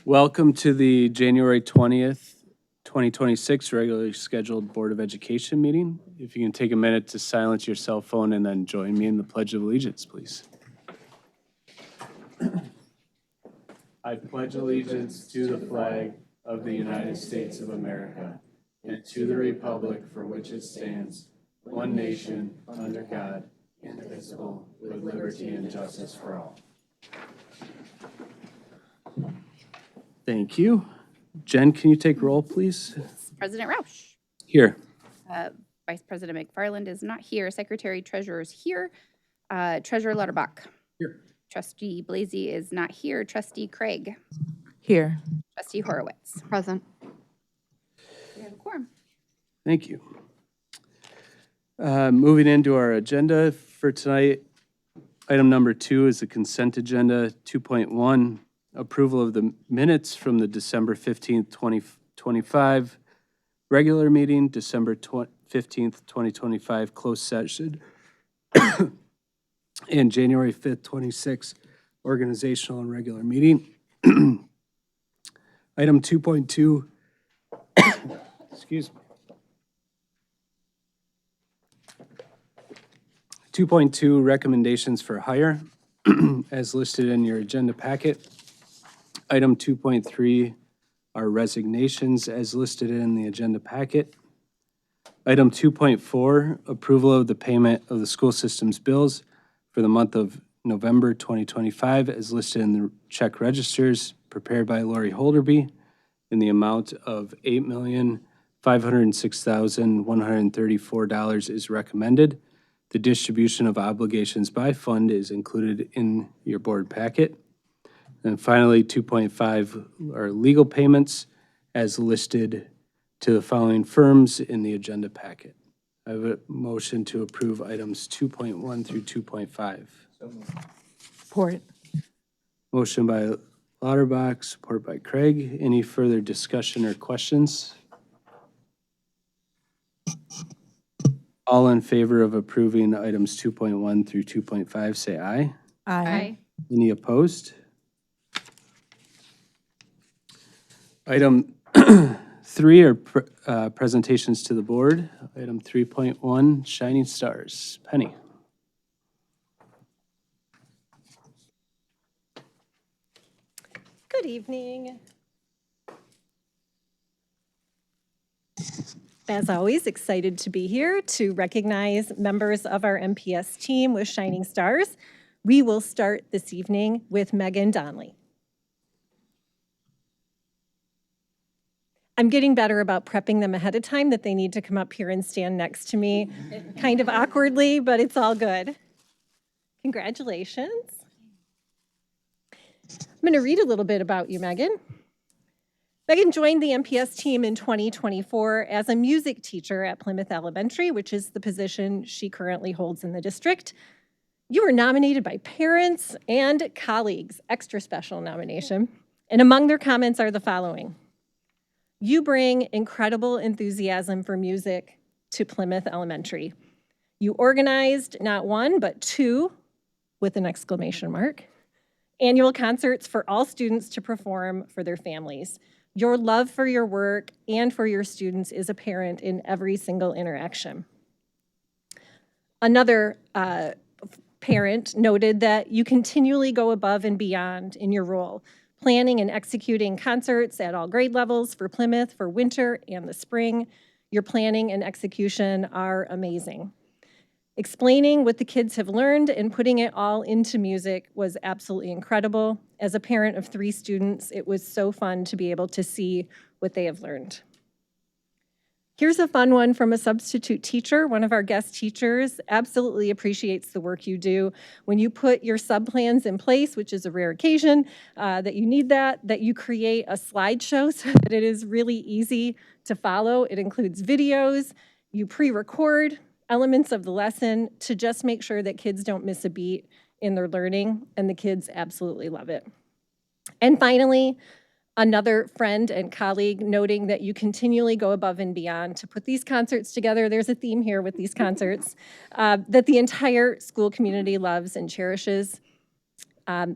Welcome to the January 20th, 2026 regularly scheduled Board of Education meeting. If you can take a minute to silence your cell phone and then join me in the Pledge of Allegiance, please. I pledge allegiance to the flag of the United States of America and to the republic for which it stands, one nation, under God, indivisible, with liberty and justice for all. Thank you. Jen, can you take roll, please? President Roush. Here. Vice President McFarland is not here. Secretary Treasurer is here. Treasurer Lauterbach. Here. Trustee Blasey is not here. Trustee Craig. Here. Trustee Horowitz. Present. We have a quorum. Thank you. Moving into our agenda for tonight, item number 2 is the consent agenda. 2.1, approval of the minutes from the December 15th, 2025 regular meeting, December 15th, 2025 closed session, and January 5th, 26th organizational and regular meeting. Item 2.2, excuse me. 2.2, recommendations for hire, as listed in your agenda packet. Item 2.3 are resignations, as listed in the agenda packet. Item 2.4, approval of the payment of the school system's bills for the month of November 2025, as listed in the check registers prepared by Lori Holderby in the amount of $8,506,134 is recommended. The distribution of obligations by fund is included in your board packet. And finally, 2.5 are legal payments as listed to the following firms in the agenda packet. I have a motion to approve items 2.1 through 2.5. Support. Motion by Lauterbach, support by Craig. Any further discussion or questions? All in favor of approving items 2.1 through 2.5, say aye. Aye. Any opposed? Item 3 are presentations to the board. Item 3.1, Shining Stars. Penny. Good evening. As always, excited to be here to recognize members of our MPS team with Shining Stars. We will start this evening with Megan Donnelly. I'm getting better about prepping them ahead of time that they need to come up here and stand next to me, kind of awkwardly, but it's all good. Congratulations. I'm going to read a little bit about you, Megan. Megan joined the MPS team in 2024 as a music teacher at Plymouth Elementary, which is the position she currently holds in the district. You were nominated by parents and colleagues, extra special nomination, and among their comments are the following. You bring incredible enthusiasm for music to Plymouth Elementary. You organized not one, but 2, with an exclamation mark, annual concerts for all students to perform for their families. Your love for your work and for your students is apparent in every single interaction. Another parent noted that you continually go above and beyond in your role, planning and executing concerts at all grade levels for Plymouth for winter and the spring. Your planning and execution are amazing. Explaining what the kids have learned and putting it all into music was absolutely incredible. As a parent of 3 students, it was so fun to be able to see what they have learned. Here's a fun one from a substitute teacher. One of our guest teachers absolutely appreciates the work you do. When you put your sub-plans in place, which is a rare occasion that you need that you create a slideshow so that it is really easy to follow. It includes videos, you pre-record elements of the lesson to just make sure that kids don't miss a beat in their learning, and the kids absolutely love it. And finally, another friend and colleague noting that you continually go above and beyond to put these concerts together. There's a theme here with these concerts that the entire school community loves and cherishes.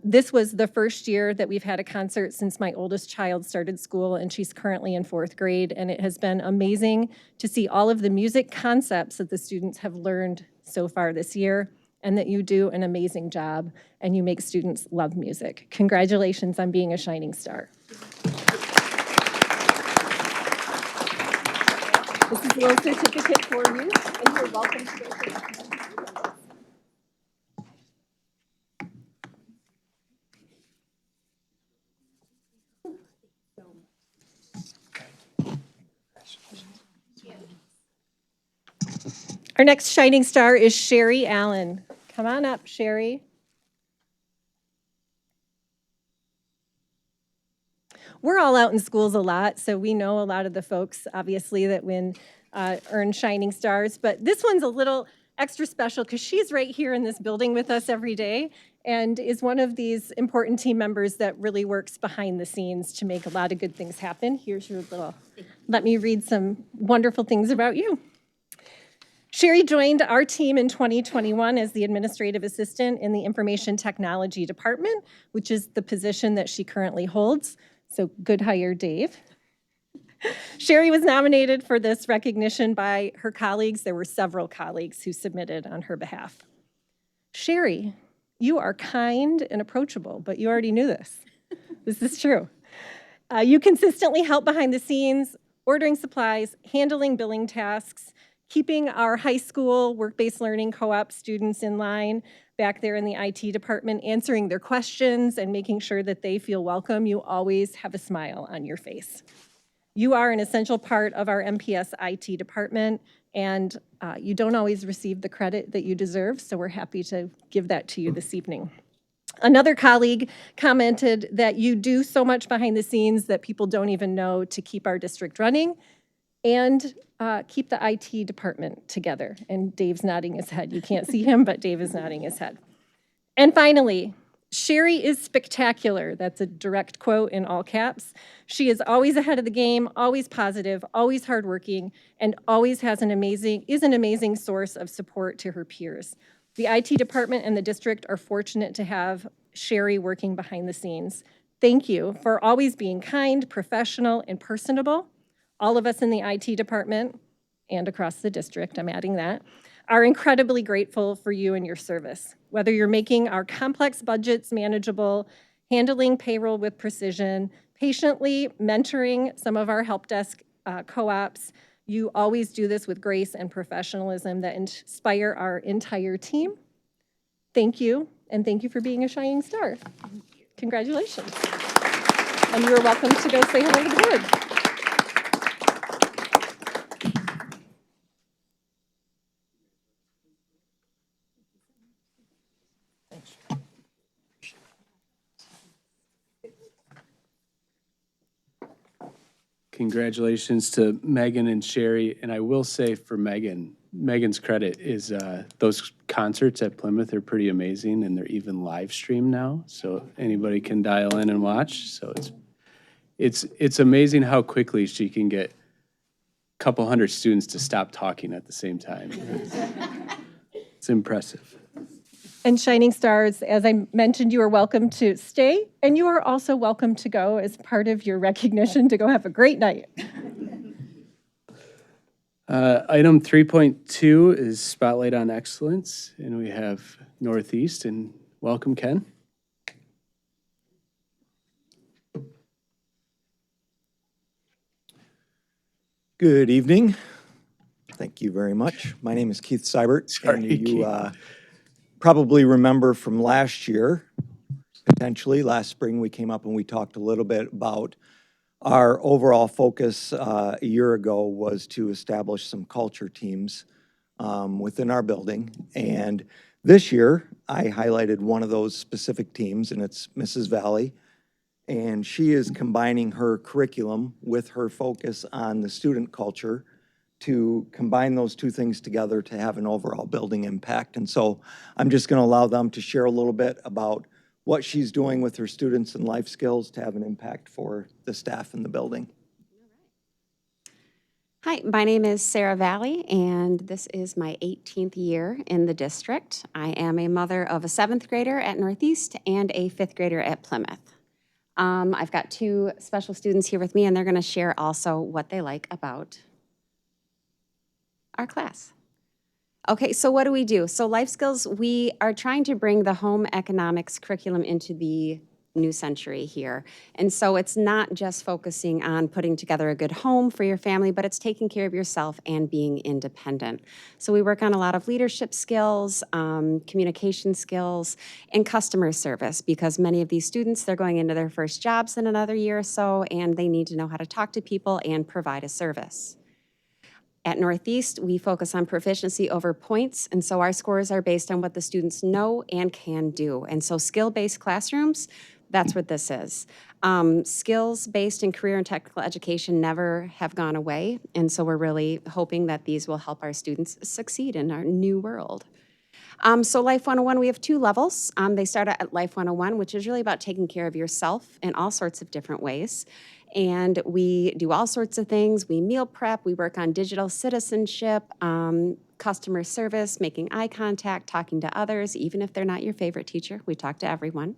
This was the first year that we've had a concert since my oldest child started school, and she's currently in 4th grade, and it has been amazing to see all of the music concepts that the students have learned so far this year, and that you do an amazing job, and you make students love music. Congratulations on being a shining star. This is a little certificate for you, and you're welcome to go for it. Our next shining star is Sherrie Allen. Come on up, Sherrie. We're all out in schools a lot, so we know a lot of the folks, obviously, that earn shining stars. But this one's a little extra special because she's right here in this building with us every day and is one of these important team members that really works behind the scenes to make a lot of good things happen. Here's your little, let me read some wonderful things about you. Sherrie joined our team in 2021 as the administrative assistant in the Information Technology Department, which is the position that she currently holds. So good hire, Dave. Sherrie was nominated for this recognition by her colleagues. There were several colleagues who submitted on her behalf. Sherrie, you are kind and approachable, but you already knew this. This is true. You consistently help behind the scenes, ordering supplies, handling billing tasks, keeping our high school work-based learning co-op students in line back there in the IT department, answering their questions and making sure that they feel welcome. You always have a smile on your face. You are an essential part of our MPS IT department, and you don't always receive the credit that you deserve, so we're happy to give that to you this evening. Another colleague commented that you do so much behind the scenes that people don't even know to keep our district running and keep the IT department together. And Dave's nodding his head. You can't see him, but Dave is nodding his head. And finally, Sherrie is spectacular. That's a direct quote in all caps. She is always ahead of the game, always positive, always hardworking, and always is an amazing source of support to her peers. The IT department and the district are fortunate to have Sherrie working behind the scenes. Thank you for always being kind, professional, and personable. All of us in the IT department and across the district, I'm adding that, are incredibly grateful for you and your service. Whether you're making our complex budgets manageable, handling payroll with precision, patiently mentoring some of our help desk co-ops, you always do this with grace and professionalism that inspire our entire team. Thank you, and thank you for being a shining star. Congratulations. And you're welcome to go say hello to the board. Congratulations to Megan and Sherrie. And I will say for Megan's credit is those concerts at Plymouth are pretty amazing, and they're even live streamed now, so anybody can dial in and watch. So it's amazing how quickly she can get a couple hundred students to stop talking at the same time. It's impressive. And Shining Stars, as I mentioned, you are welcome to stay, and you are also welcome to go as part of your recognition to go have a great night. Item 3.2 is Spotlight on Excellence, and we have Northeast, and welcome, Ken. Good evening. Thank you very much. My name is Keith Seibert. Sorry, and you Keith. probably remember from last year, potentially last spring, we came up and we talked a little bit about our overall focus a year ago was to establish some culture teams within our building. And this year, I highlighted one of those specific teams, and it's Mrs. Valley. And she is combining her curriculum with her focus on the student culture to combine those two things together to have an overall building impact. And so I'm just going to allow them to share a little bit about what she's doing with her students and life skills to have an impact for the staff in the building. Hi, my name is Sarah Valley, and this is my 18th year in the district. I am a mother of a 7th grader at Northeast and a 5th grader at Plymouth. I've got 2 special students here with me, and they're going to share also what they like about our class. Okay, so what do? So life skills, we are trying to bring the home economics curriculum into the new century here. And so it's not just focusing on putting together a good home for your family, but it's taking care of yourself and being independent. So we work on a lot of leadership skills, communication skills, and customer service, because many of these students, they're going into their first jobs in another year or so, and they need to know how to talk to people and provide a service. At Northeast, we focus on proficiency over points, and so our scores are based on what the students know and can do. And so skill-based classrooms, that's what this is. Skills-based and career and technical education never have gone away, and so we're really hoping that these will help our students succeed in our new world. So Life 101, we have 2 levels. They start at Life 101, which is really about taking care of yourself in all sorts of different ways. And we do all sorts of things. We meal prep, we work on digital citizenship, customer service, making eye contact, talking to others, even if they're not your favorite teacher. We talk to everyone.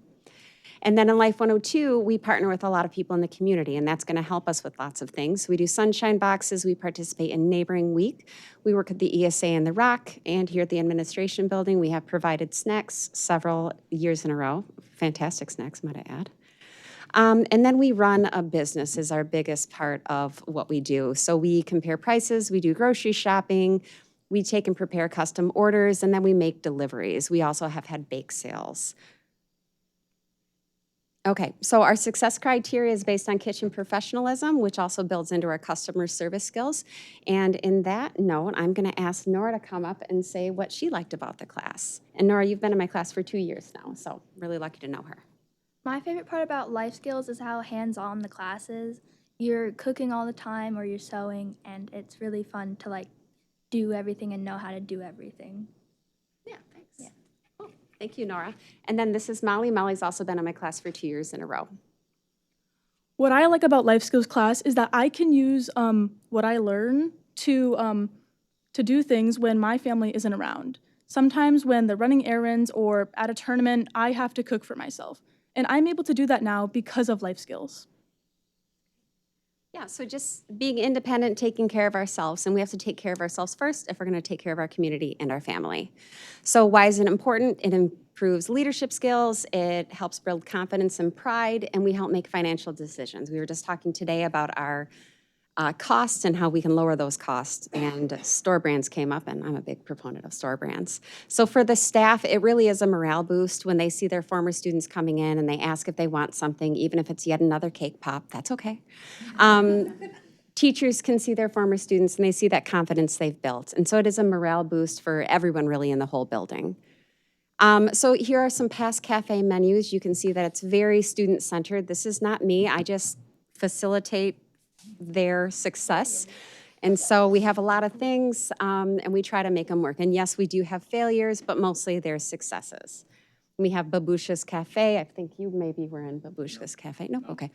And then in Life 102, we partner with a lot of people in the community, and that's going to help us with lots of things. We do sunshine boxes, we participate in Neighboring Week, we work at the ESA and the Rock, and here at the administration building, we have provided snacks several years in a row. Fantastic snacks, might I add. And then we run a business is our biggest part of what we do. So we compare prices, we do grocery shopping, we take and prepare custom orders, and then we make deliveries. We also have had bake sales. Okay, so our success criteria is based on kitchen professionalism, which also builds into our customer service skills. And in that note, I'm going to ask Nora to come up and say what she liked about the class. And Nora, you've been in my class for 2 years now, so really lucky to know her. My favorite part about life skills is how hands-on the class is. You're cooking all the time or you're sewing, and it's really fun to like do everything and know how to do everything. Yeah, thanks. Yeah. Cool. Thank you, Nora. And then this is Molly. Molly's also been in my class for 2 years in a row. What I like about life skills class is that I can use what I learn to do things when my family isn't around. Sometimes when they're running errands or at a tournament, I have to cook for myself. And I'm able to do that now because of life skills. Yeah, so just being independent, taking care of ourselves, and we have to take care of ourselves first if we're going to take care of our community and our family. So why is it important? It improves leadership skills, it helps build confidence and pride, and we help make financial decisions. We were just talking today about our costs and how we can lower those costs, and store brands came up, and I'm a big proponent of store brands. So for the staff, it really is a morale boost when they see their former students coming in and they ask if they want something, even if it's yet another cake pop, that's okay. Teachers can see their former students and they see that confidence they've built. And so it is a morale boost for everyone really in the whole building. So here are some past cafe menus. You can see that it's very student-centered. This is not me, I just facilitate their success. And so we have a lot of things, and we try to make them work. And yes, we do have failures, but mostly they're successes. We have Babushka's Cafe. I think you maybe were in Babushka's Cafe. Nope, okay.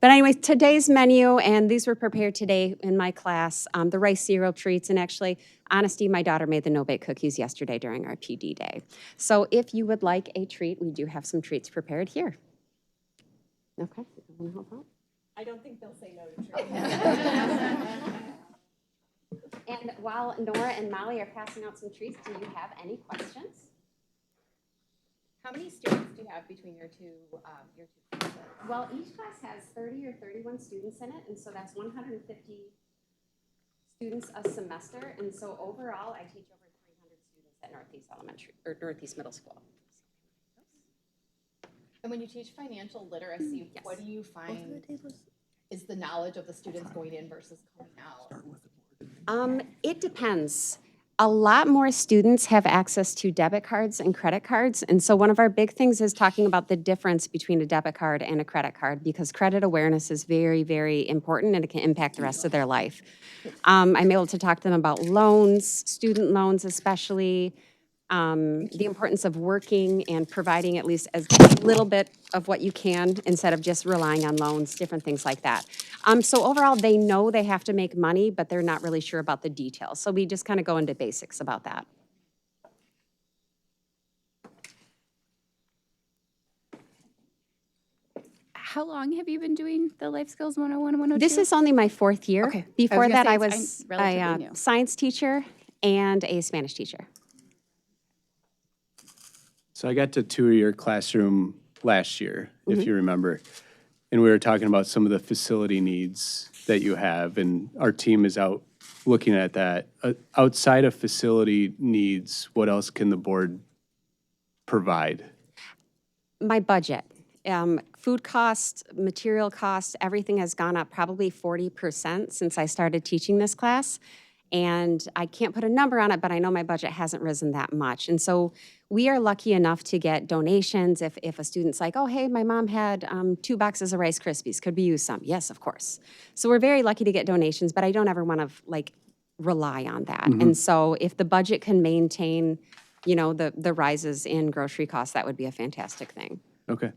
But anyway, today's menu, and these were prepared today in my class, the rice cereal treats, and actually, honesty, my daughter made the no-bake cookies yesterday during our PD day. So if you would like a treat, we do have some treats prepared here. Okay, you want to help out? I don't think they'll say no to treats. And while Nora and Molly are passing out some treats, do you have any questions? How many students do you have between your two classes? Well, each class has 30 or 31 students in it, and so that's 150 students a semester. And so overall, I teach over 300 students at Northeast Elementary or Northeast Middle School. And when you teach financial literacy, Yes. what do you find is the knowledge of the students going in versus coming out? It depends. A lot more students have access to debit cards and credit cards. And so one of our big things is talking about the difference between a debit card and a credit card, because credit awareness is very, very important and it can impact the rest of their life. I'm able to talk to them about loans, student loans especially, the importance of working and providing at least as little bit of what you can instead of just relying on loans, different things like that. So overall, they know they have to make money, but they're not really sure about the details. So we just kind of go into basics about that. How long have you been doing the Life Skills 101 and 102? This is only my 4th year. Okay. Before gonna that, say I it's- was I'm relatively a new. science teacher and a Spanish teacher. So I got to tour your classroom last year, if you remember. And we were talking about some of the facility needs that you have, and our team is out looking at that. Outside of facility needs, what else can the board provide? My budget. Food costs, material costs, everything has gone up probably 40% since I started teaching this class. And I can't put a number on it, but I know my budget hasn't risen that much. And so we are lucky enough to get donations. If a student's like, oh, hey, my mom had 2 boxes of Rice Krispies, could we use some? Yes, of course. So we're very lucky to get donations, but I don't ever want to like rely on that. And so if the budget can maintain, you know, the rises in grocery costs, that would be a fantastic thing. Okay.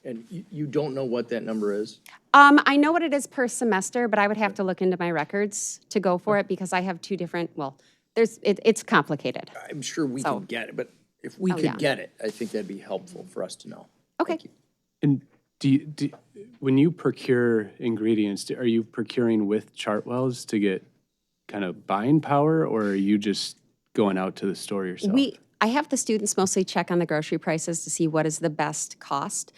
And you don't know what that number is? I know what it is per semester, but I would have to look into my records to go for it because I have 2 different, well, it's complicated. I'm sure we So- can get it, but if we yeah. could get it, I think that'd be helpful for us to know. Okay. Thank you. And when you procure ingredients, are you procuring with Chartwells to get kind of buying power, or are you just going out to the store yourself? I have the students mostly check on the grocery prices to see what is the best cost.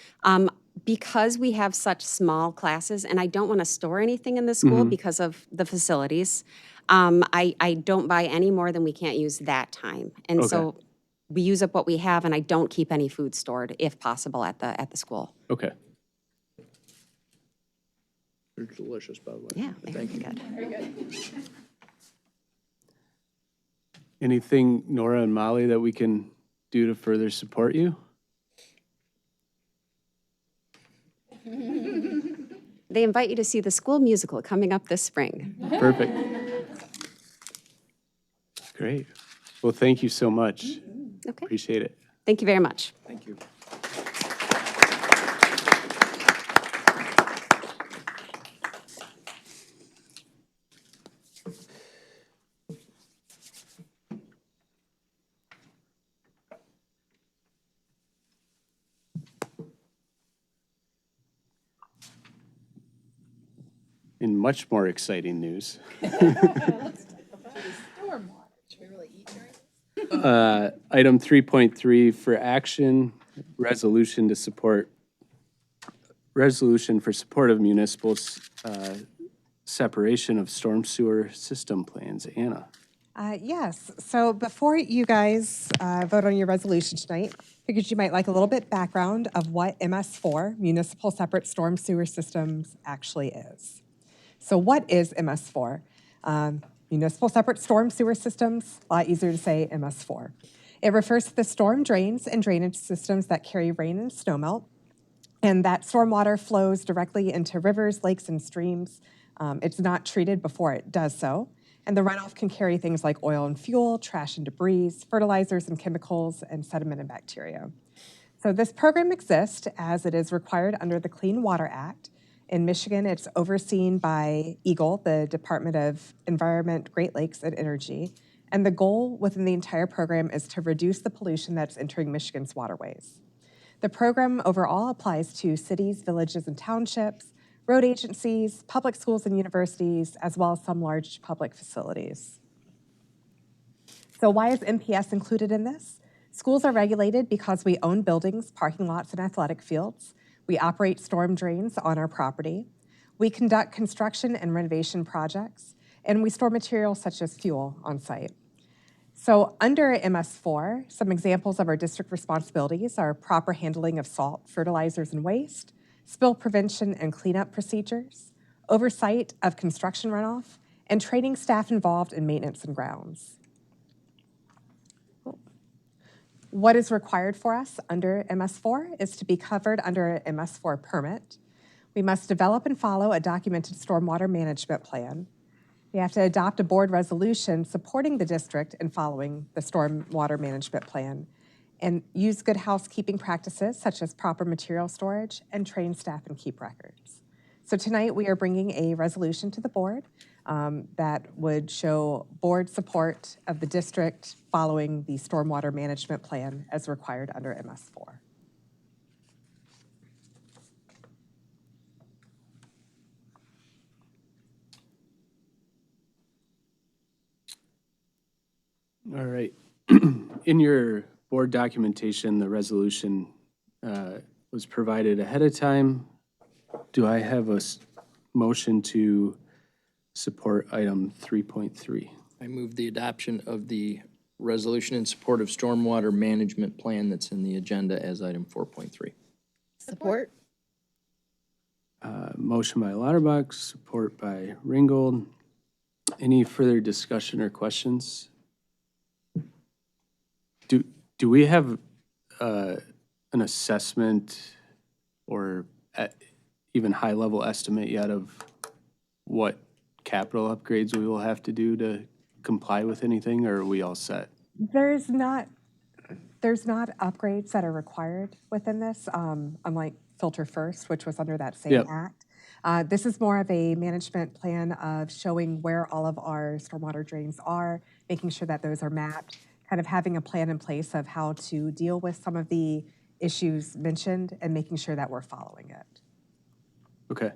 Because we have such small classes, and I don't want to store anything in the school because of the facilities, I don't buy any more than we can't use that time. And so we use up what we have, and I don't keep any food stored, if possible, at the school. Okay. They're delicious, by the way. Yeah, they're Thank you. good. Anything, Nora and Molly, that we can do to further support you? They invite you to see the school musical coming up this spring. Perfect. Great. Well, thank you so much. Okay. Appreciate it. Thank you very much. Thank you. In much more exciting news. Item 3.3 for action, resolution for support of municipal separation of storm sewer system plans. Anna. Yes, so before you guys vote on your resolution tonight, figured you might like a little bit background of what MS4, Municipal Separate Storm Sewer Systems, actually is. So what is MS4? Municipal Separate Storm Sewer Systems, a lot easier to say MS4. It refers to the storm drains and drainage systems that carry rain and snowmelt, and that stormwater flows directly into rivers, lakes, and streams. It's not treated before it does so, and the runoff can carry things like oil and fuel, trash and debris, fertilizers and chemicals, and sediment and bacteria. So this program exists as it is required under the Clean Water Act. In Michigan, it's overseen by EGLE, the Department of Environment, Great Lakes, and Energy. And the goal within the entire program is to reduce the pollution that's entering Michigan's waterways. The program overall applies to cities, villages, and townships, road agencies, public schools and universities, as well as some large public facilities. So why is MPS included in this? Schools are regulated because we own buildings, parking lots, and athletic fields. We operate storm drains on our property. We conduct construction and renovation projects, and we store materials such as fuel on site. So under MS4, some examples of our district responsibilities are proper handling of salt, fertilizers, and waste, spill prevention and cleanup procedures, oversight of construction runoff, and training staff involved in maintenance and grounds. What is required for us under MS4 is to be covered under an MS4 permit. We must develop and follow a documented stormwater management plan. We have to adopt a board resolution supporting the district and following the stormwater management plan, and use good housekeeping practices such as proper material storage and train staff and keep records. So tonight we are bringing a resolution to the board that would show board support of the district following the stormwater management plan as required under MS4. All right. In your board documentation, the resolution was provided ahead of time. Do I have a motion to support item 3.3? I move the adoption of the resolution in support of stormwater management plan that's in the agenda as item 4.3. Support. Motion by Lauterbach, support by Ringgold. Any further discussion or questions? Do we have an assessment or even high-level estimate yet of what capital upgrades we will have to do to comply with anything, or are we all set? There's not upgrades that are required within this, unlike Filter First, which was under that same Yep. act. This is more of a management plan of showing where all of our stormwater drains are, making sure that those are mapped, kind of having a plan in place of how to deal with some of the issues mentioned and making sure that we're following it. Okay.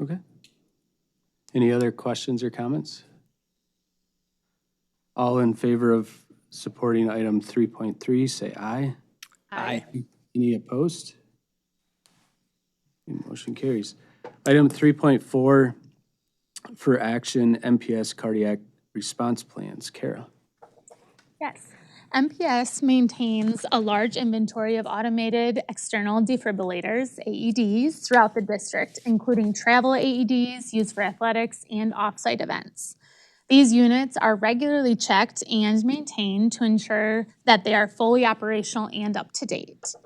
Okay. Any other questions or comments? All in favor of supporting item 3.3, say aye. Aye. Any opposed? Motion carries. Item 3.4 for action, MPS cardiac response plans. Kara. Yes. MPS maintains a large inventory of automated external defibrillators, AEDs, throughout the district, including travel AEDs used for athletics and off-site events. These units are regularly checked and maintained to ensure that they are fully operational and up to date.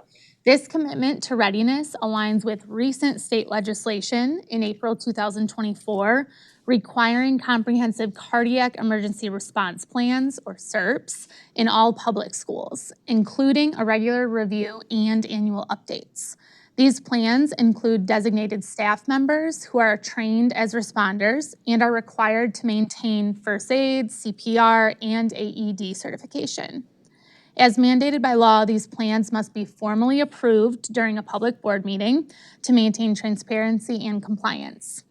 This commitment to readiness aligns with recent state legislation in April 2024 requiring comprehensive cardiac emergency response plans, or CERPs, in all public schools, including a regular review and annual updates. These plans include designated staff members who are trained as responders and are required to maintain first aid, CPR, and AED certification. As mandated by law, these plans must be formally approved during a public board meeting to maintain transparency and compliance.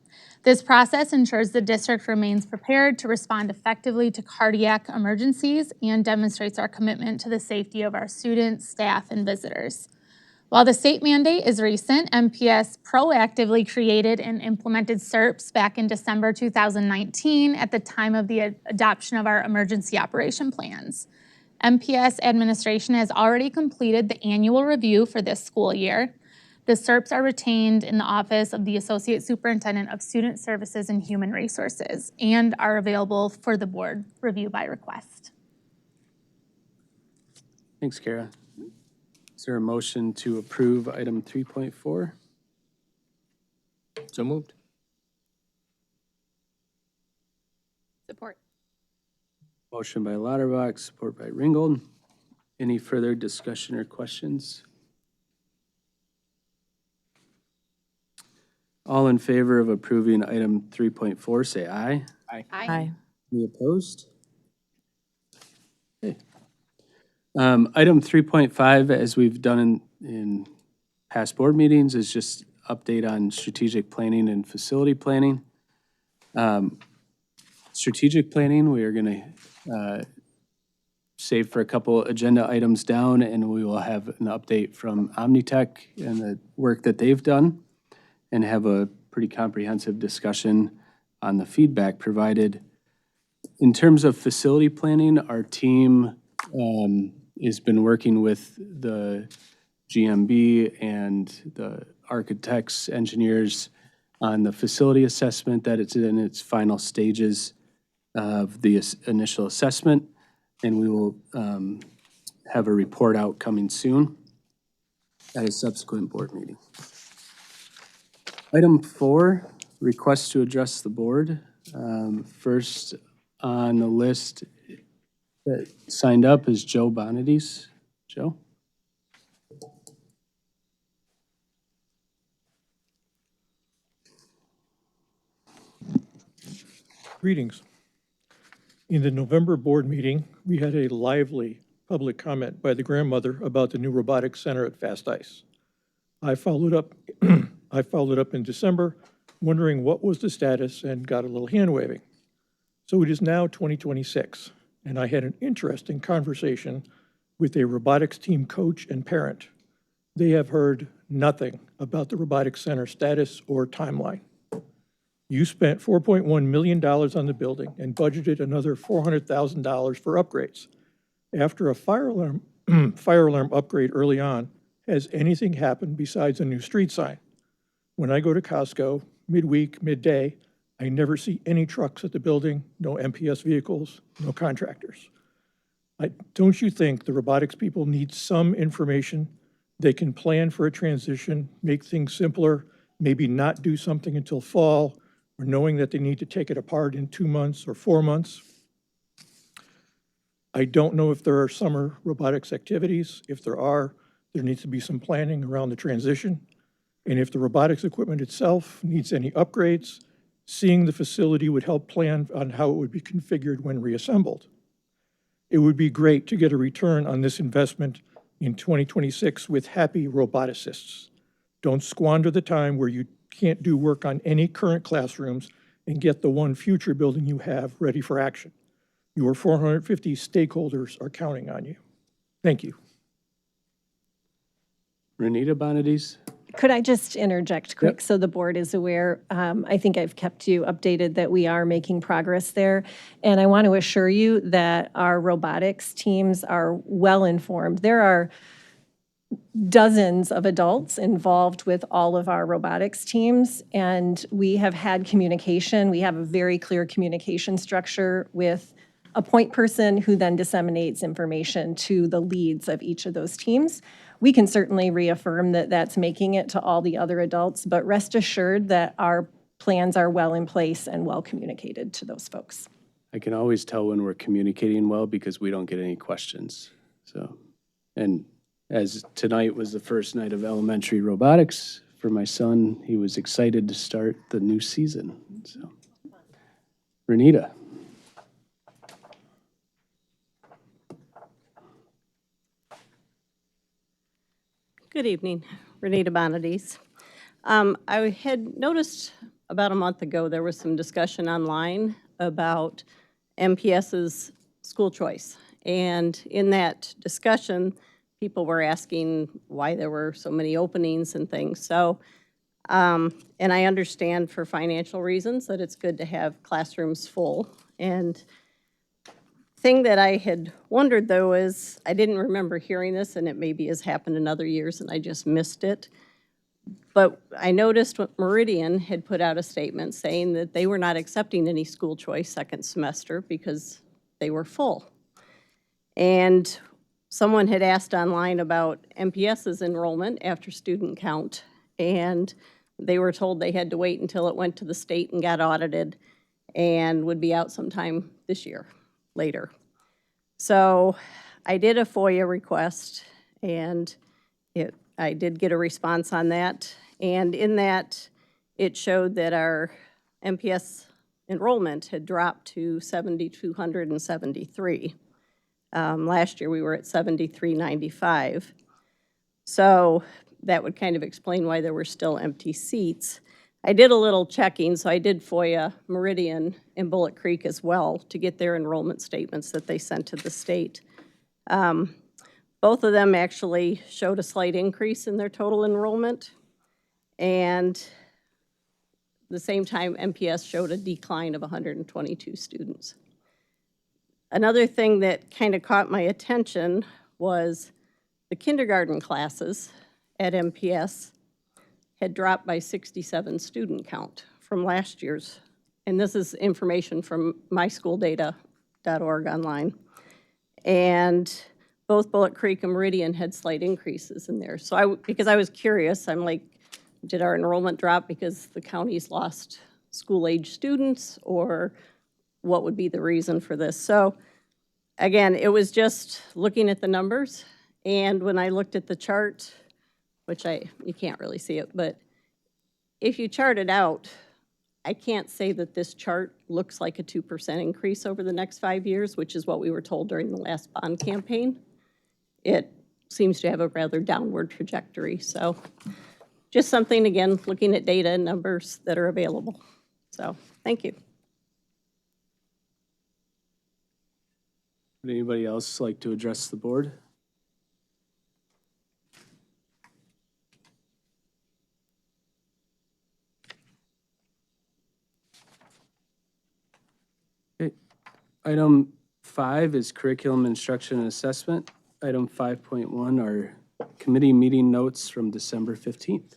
This process ensures the district remains prepared to respond effectively to cardiac emergencies and demonstrates our commitment to the safety of our students, staff, and visitors. While the state mandate is recent, MPS proactively created and implemented CERPs back in December 2019 at the time of the adoption of our emergency operation plans. MPS administration has already completed the annual review for this school year. The CERPs are retained in the Office of the Associate Superintendent of Student Services and Human Resources and are available for the board review by request. Thanks, Kara. Is there a motion to approve item 3.4? So moved. Support. Motion by Lauterbach, support by Ringgold. Any further discussion or questions? All in favor of approving item 3.4, say aye. Aye. Any opposed? Okay. Item 3.5, as we've done in past board meetings, is just update on strategic planning and facility planning. Strategic planning, we are going to save for a couple agenda items down, and we will have an update from Omni Tech and the work that they've done, and have a pretty comprehensive discussion on the feedback provided. In terms of facility planning, our team has been working with the GMB and the architects, engineers on the facility assessment that it's in its final stages of the initial assessment, and we will have a report out coming soon at a subsequent board meeting. Item 4 requests to address the board. First on the list that signed up is Joe Bonadies. Joe? Greetings. In the November board meeting, we had a lively public comment by the grandmother about the new robotics center at Fast Ice. I followed up in December, wondering what was the status, and got a little hand waving. So it is now 2026, and I had an interesting conversation with a robotics team coach and parent. They have heard nothing about the robotics center status or timeline. You spent $4.1 million on the building and budgeted another $400,000 for upgrades. After a fire alarm upgrade early on, has anything happened besides a new street sign? When I go to Costco, midweek, midday, I never see any trucks at the building, no MPS vehicles, no contractors. Don't you think the robotics people need some information? They can plan for a transition, make things simpler, maybe not do something until fall, or knowing that they need to take it apart in 2 months or 4 months. I don't know if there are summer robotics activities. If there are, there needs to be some planning around the transition. And if the robotics equipment itself needs any upgrades, seeing the facility would help plan on how it would be configured when reassembled. It would be great to get a return on this investment in 2026 with happy roboticists. Don't squander the time where you can't do work on any current classrooms and get the one future building you have ready for action. Your 450 stakeholders are counting on you. Thank you. Renita Bonadies? Could I just interject quick so the board is aware? I think I've kept you updated that we are making progress there. And I want to assure you that our robotics teams are well informed. There are dozens of adults involved with all of our robotics teams, and we have had communication. We have a very clear communication structure with a point person who then disseminates information to the leads of each of those teams. We can certainly reaffirm that that's making it to all the other adults, but rest assured that our plans are well in place and well communicated to those folks. I can always tell when we're communicating well because we don't get any questions. So, and as tonight was the first night of elementary robotics for my son, he was excited to start the new season. So, Renita. Good evening, Renita Bonadies. I had noticed about a month ago there was some discussion online about MPS's school choice. And in that discussion, people were asking why there were so many openings and things. So, and I understand for financial reasons that it's good to have classrooms full. And thing that I had wondered though is, I didn't remember hearing this, and it maybe has happened in other years and I just missed it. But I noticed what Meridian had put out a statement saying that they were not accepting any school choice second semester because they were full. And someone had asked online about MPS's enrollment after student count, and they were told they had to wait until it went to the state and got audited and would be out sometime this year, later. So I did a FOIA request, and I did get a response on that. And in that, it showed that our MPS enrollment had dropped to 7,273. Last year, we were at 7,395. So that would kind of explain why there were still empty seats. I did a little checking, so I did FOIA Meridian and Bullet Creek as well to get their enrollment statements that they sent to the state. Both of them actually showed a slight increase in their total enrollment, and at the same time, MPS showed a decline of 122 students. Another thing that kind of caught my attention was the kindergarten classes at MPS had dropped by 67 student count from last year's. And this is information from mysschooldata.org online. And both Bullet Creek and Meridian had slight increases in there. So because I was curious, I'm like, did our enrollment drop because the counties lost school-age students, or what would be the reason for this? So again, it was just looking at the numbers, and when I looked at the chart, which you can't really see it, but if you chart it out, I can't say that this chart looks like a 2% increase over the next 5 years, which is what we were told during the last bond campaign. It seems to have a rather downward trajectory. So just something, again, looking at data and numbers that are available. So thank you. Would anybody else like to address the board? Okay. Item 5 is curriculum instruction and assessment. Item 5.1 are committee meeting notes from December 15th.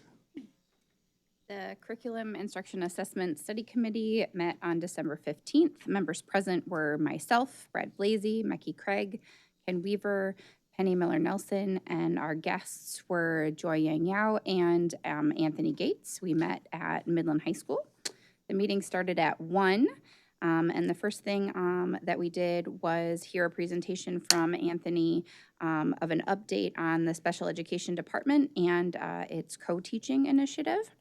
The Curriculum Instruction Assessment Study Committee met on December 15th. Members present were myself, Brad Blasey, Mikey Craig, Ken Weaver, Penny Miller-Nelson, and our guests were Joy Yang Yao and Anthony Gates. We met at Midland High School. The meeting started at 1. And the first thing that we did was hear a presentation from Anthony of an update on the special education department and its co-teaching initiative.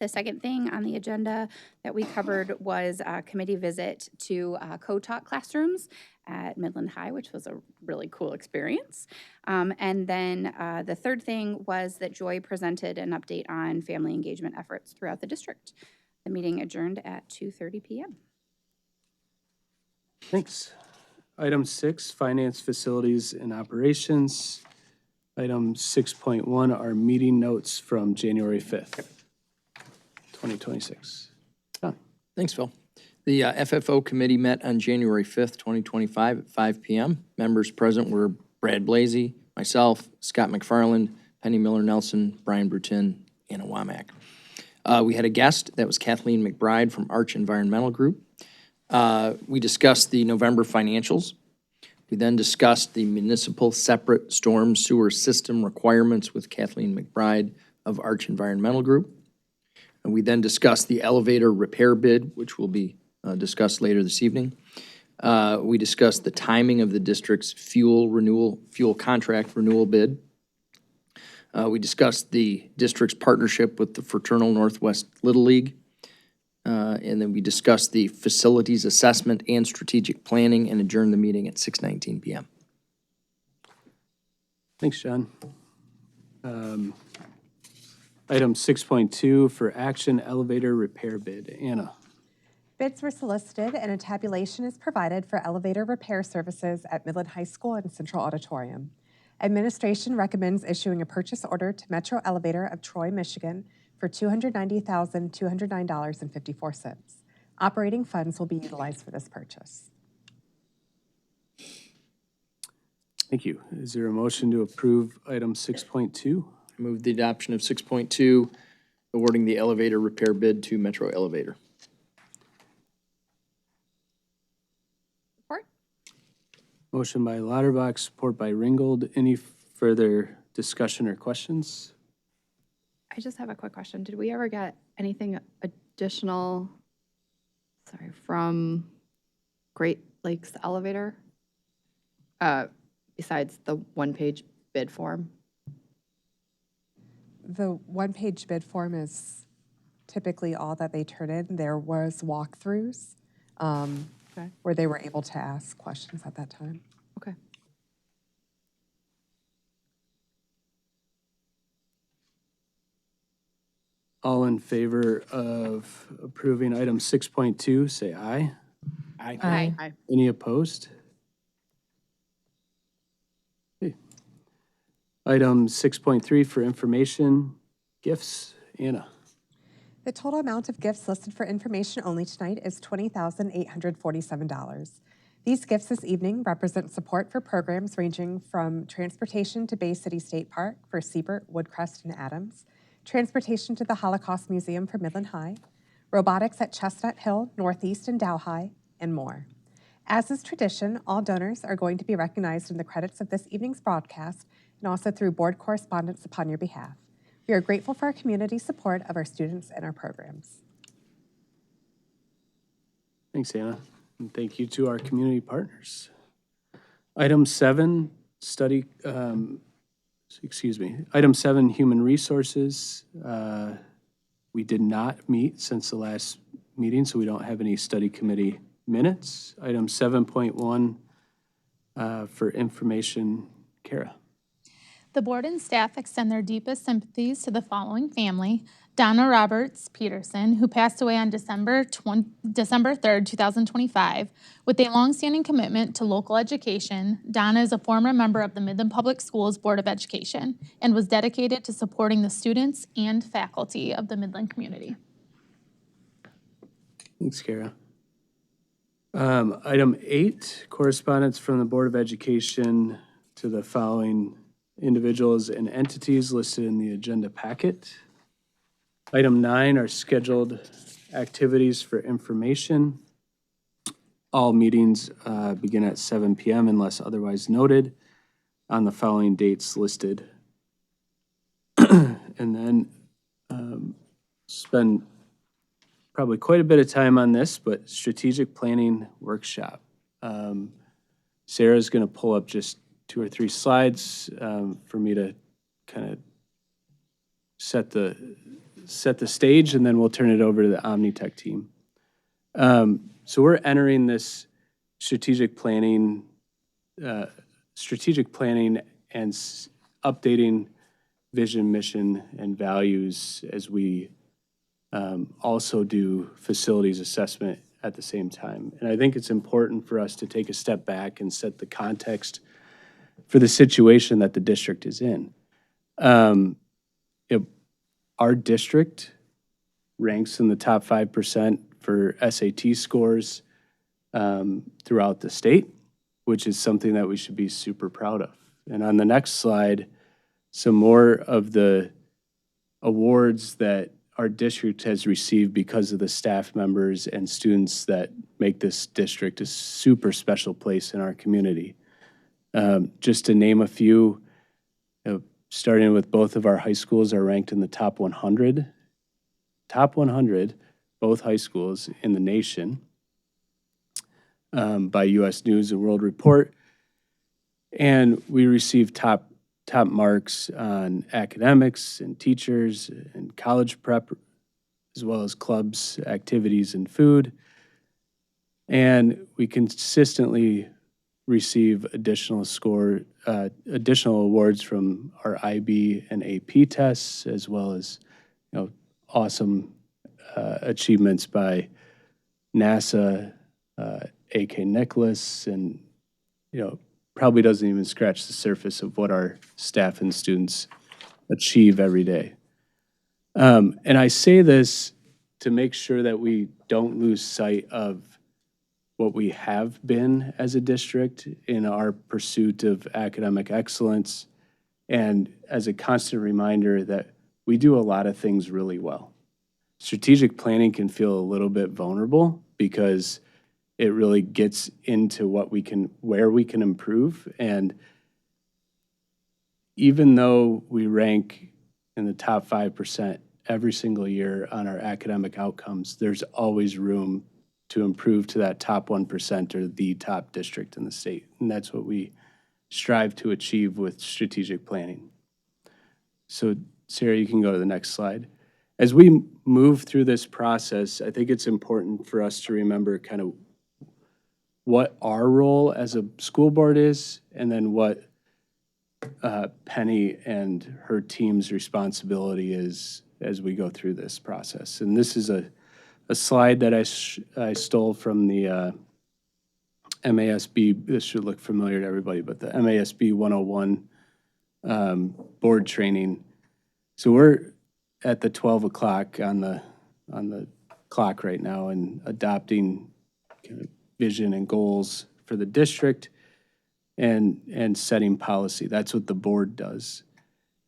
The second thing on the agenda that we covered was a committee visit to co-taught classrooms at Midland High, which was a really cool experience. And then the third thing was that Joy presented an update on family engagement efforts throughout the district. The meeting adjourned at 2:30 p.m. Thanks. Item 6, finance, facilities, and operations. Item 6.1 are meeting notes from January 5th, 2026. John. Thanks, Phil. The FFO committee met on January 5th, 2025 at 5 p.m. Members present were Brad Blasey, myself, Scott McFarland, Penny Miller-Nelson, Brian Brutin, Anna Womack. We had a guest, that was Kathleen McBride from Arch Environmental Group. We discussed the November financials. We then discussed the municipal separate storm sewer system requirements with Kathleen McBride of Arch Environmental Group. And we then discussed the elevator repair bid, which will be discussed later this evening. We discussed the timing of the district's fuel contract renewal bid. We discussed the district's partnership with the Fraternal Northwest Little League. And then we discussed the facilities assessment and strategic planning and adjourned the meeting at 6:19 p.m. Thanks, John. Item 6.2 for action, elevator repair bid. Anna. Bids were solicited and a tabulation is provided for elevator repair services at Midland High School and Central Auditorium. Administration recommends issuing a purchase order to Metro Elevator of Troy, Michigan for $290,209.54. Operating funds will be utilized for this purchase. Thank you. Is there a motion to approve item 6.2? Move the adoption of 6.2, awarding the elevator repair bid to Metro Elevator. Support. Motion by Lauterbach, support by Ringgold. Any further discussion or questions? I just have a quick question. Did we ever get anything additional, from Great Lakes Elevator? Besides the one-page bid form? The one-page bid form is typically all that they turn in. There was walkthroughs where they were able to ask questions at that time. Okay. All in favor of approving item 6.2, say aye. Aye. Aye. Any opposed? Okay. Item 6.3 for information, gifts. Anna. The total amount of gifts listed for information only tonight is $20,847. These gifts this evening represent support for programs ranging from transportation to Bay City State Park for Siebert, Woodcrest, and Adams, transportation to the Holocaust Museum for Midland High, robotics at Chestnut Hill, Northeast, and Dow High, and more. As is tradition, all donors are going to be recognized in the credits of this evening's broadcast and also through board correspondence upon your behalf. We are grateful for our community support of our students and our programs. Thanks, Anna. And thank you to our community partners. Item 7, Item 7, human resources. We did not meet since the last meeting, so we don't have any study committee minutes. Item 7.1 for information, Kara. The board and staff extend their deepest sympathies to the following family: Donna Roberts Peterson, who passed away on December 3rd, 2025. With a longstanding commitment to local education, Donna is a former member of the Midland Public Schools Board of Education and was dedicated to supporting the students and faculty of the Midland community. Thanks, Kara. Item 8, correspondence from the Board of Education to the following individuals and entities listed in the agenda packet. Item 9 are scheduled activities for information. All meetings begin at 7 p.m. unless otherwise noted on the following dates listed. And then spend probably quite a bit of time on this, but strategic planning workshop. Sarah's going to pull up just 2 or 3 slides for me to kind of set the stage, and then we'll turn it over to the Omni Tech team. So we're entering this strategic planning and updating vision, mission, and values as we also do facilities assessment at the same time. And I think it's important for us to take a step back and set the context for the situation that the district is in. Our district ranks in the top 5% for SAT scores throughout the state, which is something that we should be super proud of. And on the next slide, some more of the awards that our district has received because of the staff members and students that make this district a super special place in our community. Just to name a few, starting with both of our high schools are ranked in the top 100, both high schools in the nation by U.S. News and World Report. And we received top marks on academics and teachers and college prep, as well as clubs, activities, and food. And we consistently receive additional awards from our IB and AP tests, as well as awesome achievements by NASA, AK Nicholas, and probably doesn't even scratch the surface of what our staff and students achieve every day. And I say this to make sure that we don't lose sight of what we have been as a district in our pursuit of academic excellence, and as a constant reminder that we do a lot of things really well. Strategic planning can feel a little bit vulnerable because it really gets into where we can improve. And even though we rank in the top 5% every single year on our academic outcomes, there's always room to improve to that top 1% or the top district in the state. And that's what we strive to achieve with strategic planning. So Sarah, you can go to the next slide. As we move through this process, I think it's important for us to remember kind of what our role as a school board is, and then what Penny and her team's responsibility is as we go through this process. And this is a slide that I stole from the MASB. This should look familiar to everybody, but the MASB 101 board training. So we're at the 12 o'clock on the clock right now and adopting kind of vision and goals for the district and setting policy. That's what the board does.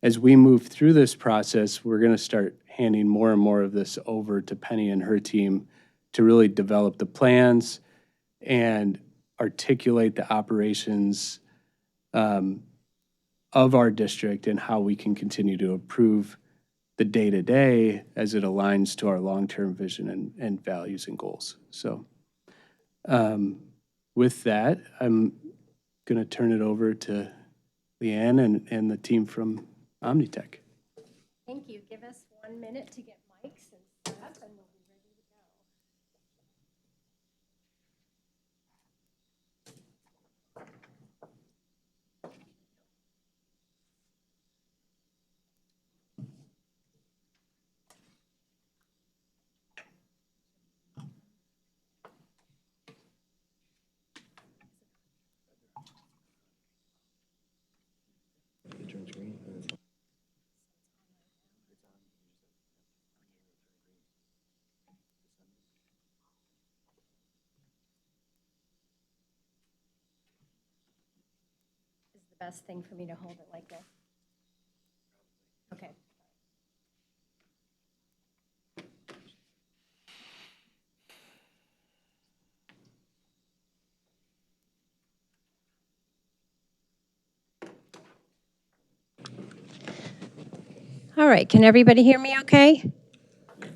As we move through this process, we're going to start handing more and more of this over to Penny and her team to really develop the plans and articulate the operations of our district and how we can continue to improve the day-to-day as it aligns to our long-term vision and values and goals. So With that, I'm going to turn it over to Leanne and the team from Omni Tech. Thank you. Give us 1 minute to get mics and set up, and we'll be ready to go. Is the best thing for me to hold it like this? Okay. All right, can everybody hear me okay?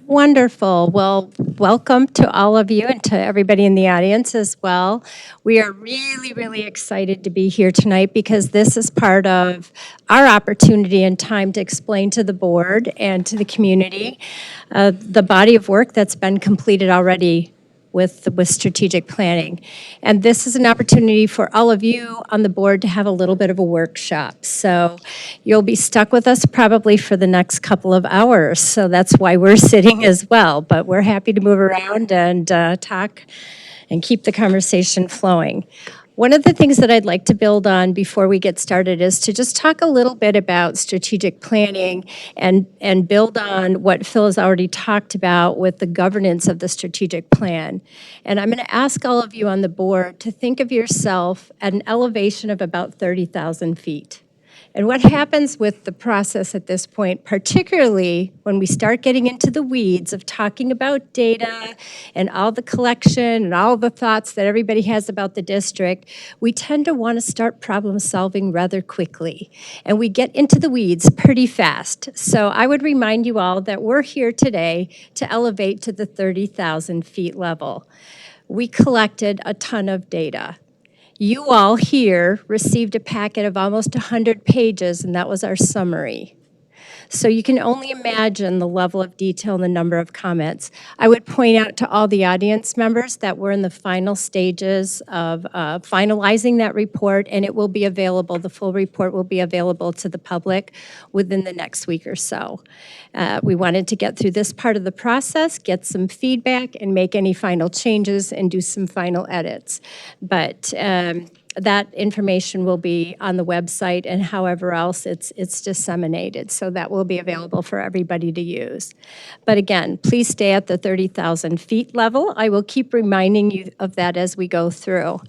Wonderful. Well, welcome to all of you and to everybody in the audience as well. We are really, really excited to be here tonight because this is part of our opportunity and time to explain to the board and to the community the body of work that's been completed already with strategic planning. And this is an opportunity for all of you on the board to have a little bit of a workshop. So you'll be stuck with us probably for the next couple of hours. So that's why we're sitting as well. But we're happy to move around and talk and keep the conversation flowing. One of the things that I'd like to build on before we get started is to just talk a little bit about strategic planning and build on what Phil has already talked about with the governance of the strategic plan. And I'm going to ask all of you on the board to think of yourself at an elevation of about 30,000 feet. And what happens with the process at this point, particularly when we start getting into the weeds of talking about data and all the collection and all the thoughts that everybody has about the district, we tend to want to start problem solving rather quickly. And we get into the weeds pretty fast. So I would remind you all that we're here today to elevate to the 30,000 feet level. We collected a ton of data. You all here received a packet of almost 100 pages, and that was our summary. So you can only imagine the level of detail and the number of comments. I would point out to all the audience members that we're in the final stages of finalizing that report, and it will be available, the full report will be available to the public within the next week or so. We wanted to get through this part of the process, get some feedback, and make any final changes and do some final edits. But that information will be on the website and however else it's disseminated. So that will be available for everybody to use. But again, please stay at the 30,000 feet level. I will keep reminding you of that as we go through.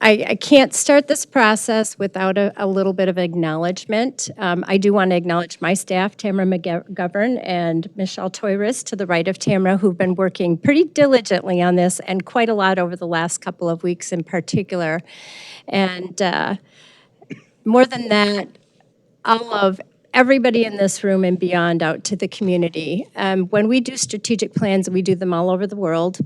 I can't start this process without a little bit of acknowledgement. I do want to acknowledge my staff, Tamara McGovern and Michelle Toyris to the right of Tamara, who've been working pretty diligently on this and quite a lot over the last couple of weeks in particular. And more than that, all of everybody in this room and beyond out to the community. When we do strategic plans, we do them all over the world.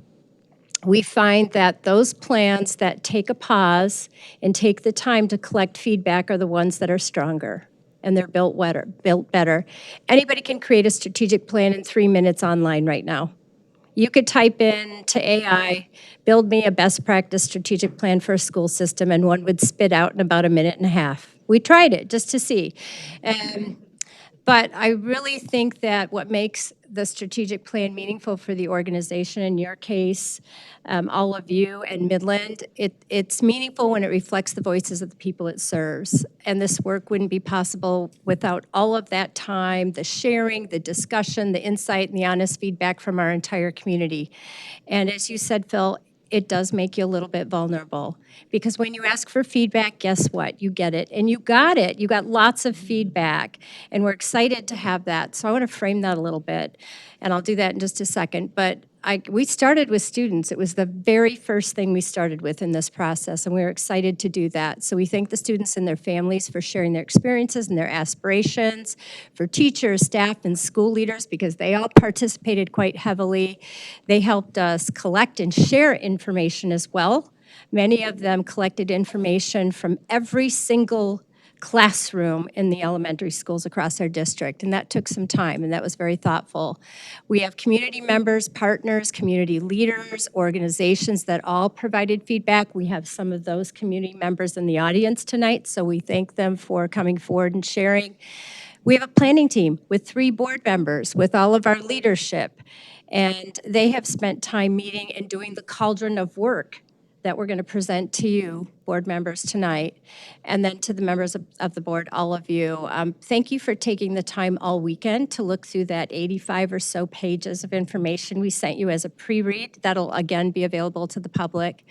We find that those plans that take a pause and take the time to collect feedback are the ones that are stronger, and they're built better. Anybody can create a strategic plan in 3 minutes online right now. You could type in to AI, build me a best practice strategic plan for a school system, and one would spit out in about 1.5 minutes. We tried it just to see. But I really think that what makes the strategic plan meaningful for the organization, in your case, all of you and Midland, it's meaningful when it reflects the voices of the people it serves. And this work wouldn't be possible without all of that time, the sharing, the discussion, the insight, and the honest feedback from our entire community. And as you said, Phil, it does make you a little bit vulnerable. Because when you ask for feedback, guess what? You get it. And you got it. You got lots of feedback. And we're excited to have that. So I want to frame that a little bit. And I'll do that in just a second. But we started with students. It was the very first thing we started with in this process, and we were excited to do that. So we thank the students and their families for sharing their experiences and their aspirations, for teachers, staff, and school leaders, because they all participated quite heavily. They helped us collect and share information as well. Many of them collected information from every single classroom in the elementary schools across our district, and that took some time, and that was very thoughtful. We have community members, partners, community leaders, organizations that all provided feedback. We have some of those community members in the audience tonight, so we thank them for coming forward and sharing. We have a planning team with 3 board members, with all of our leadership, and they have spent time meeting and doing the cauldron of work that we're going to present to you, board members, tonight, and then to the members of the board, all of you. Thank you for taking the time all weekend to look through that 85 or so pages of information we sent you as a pre-read. That'll, again, be available to the public,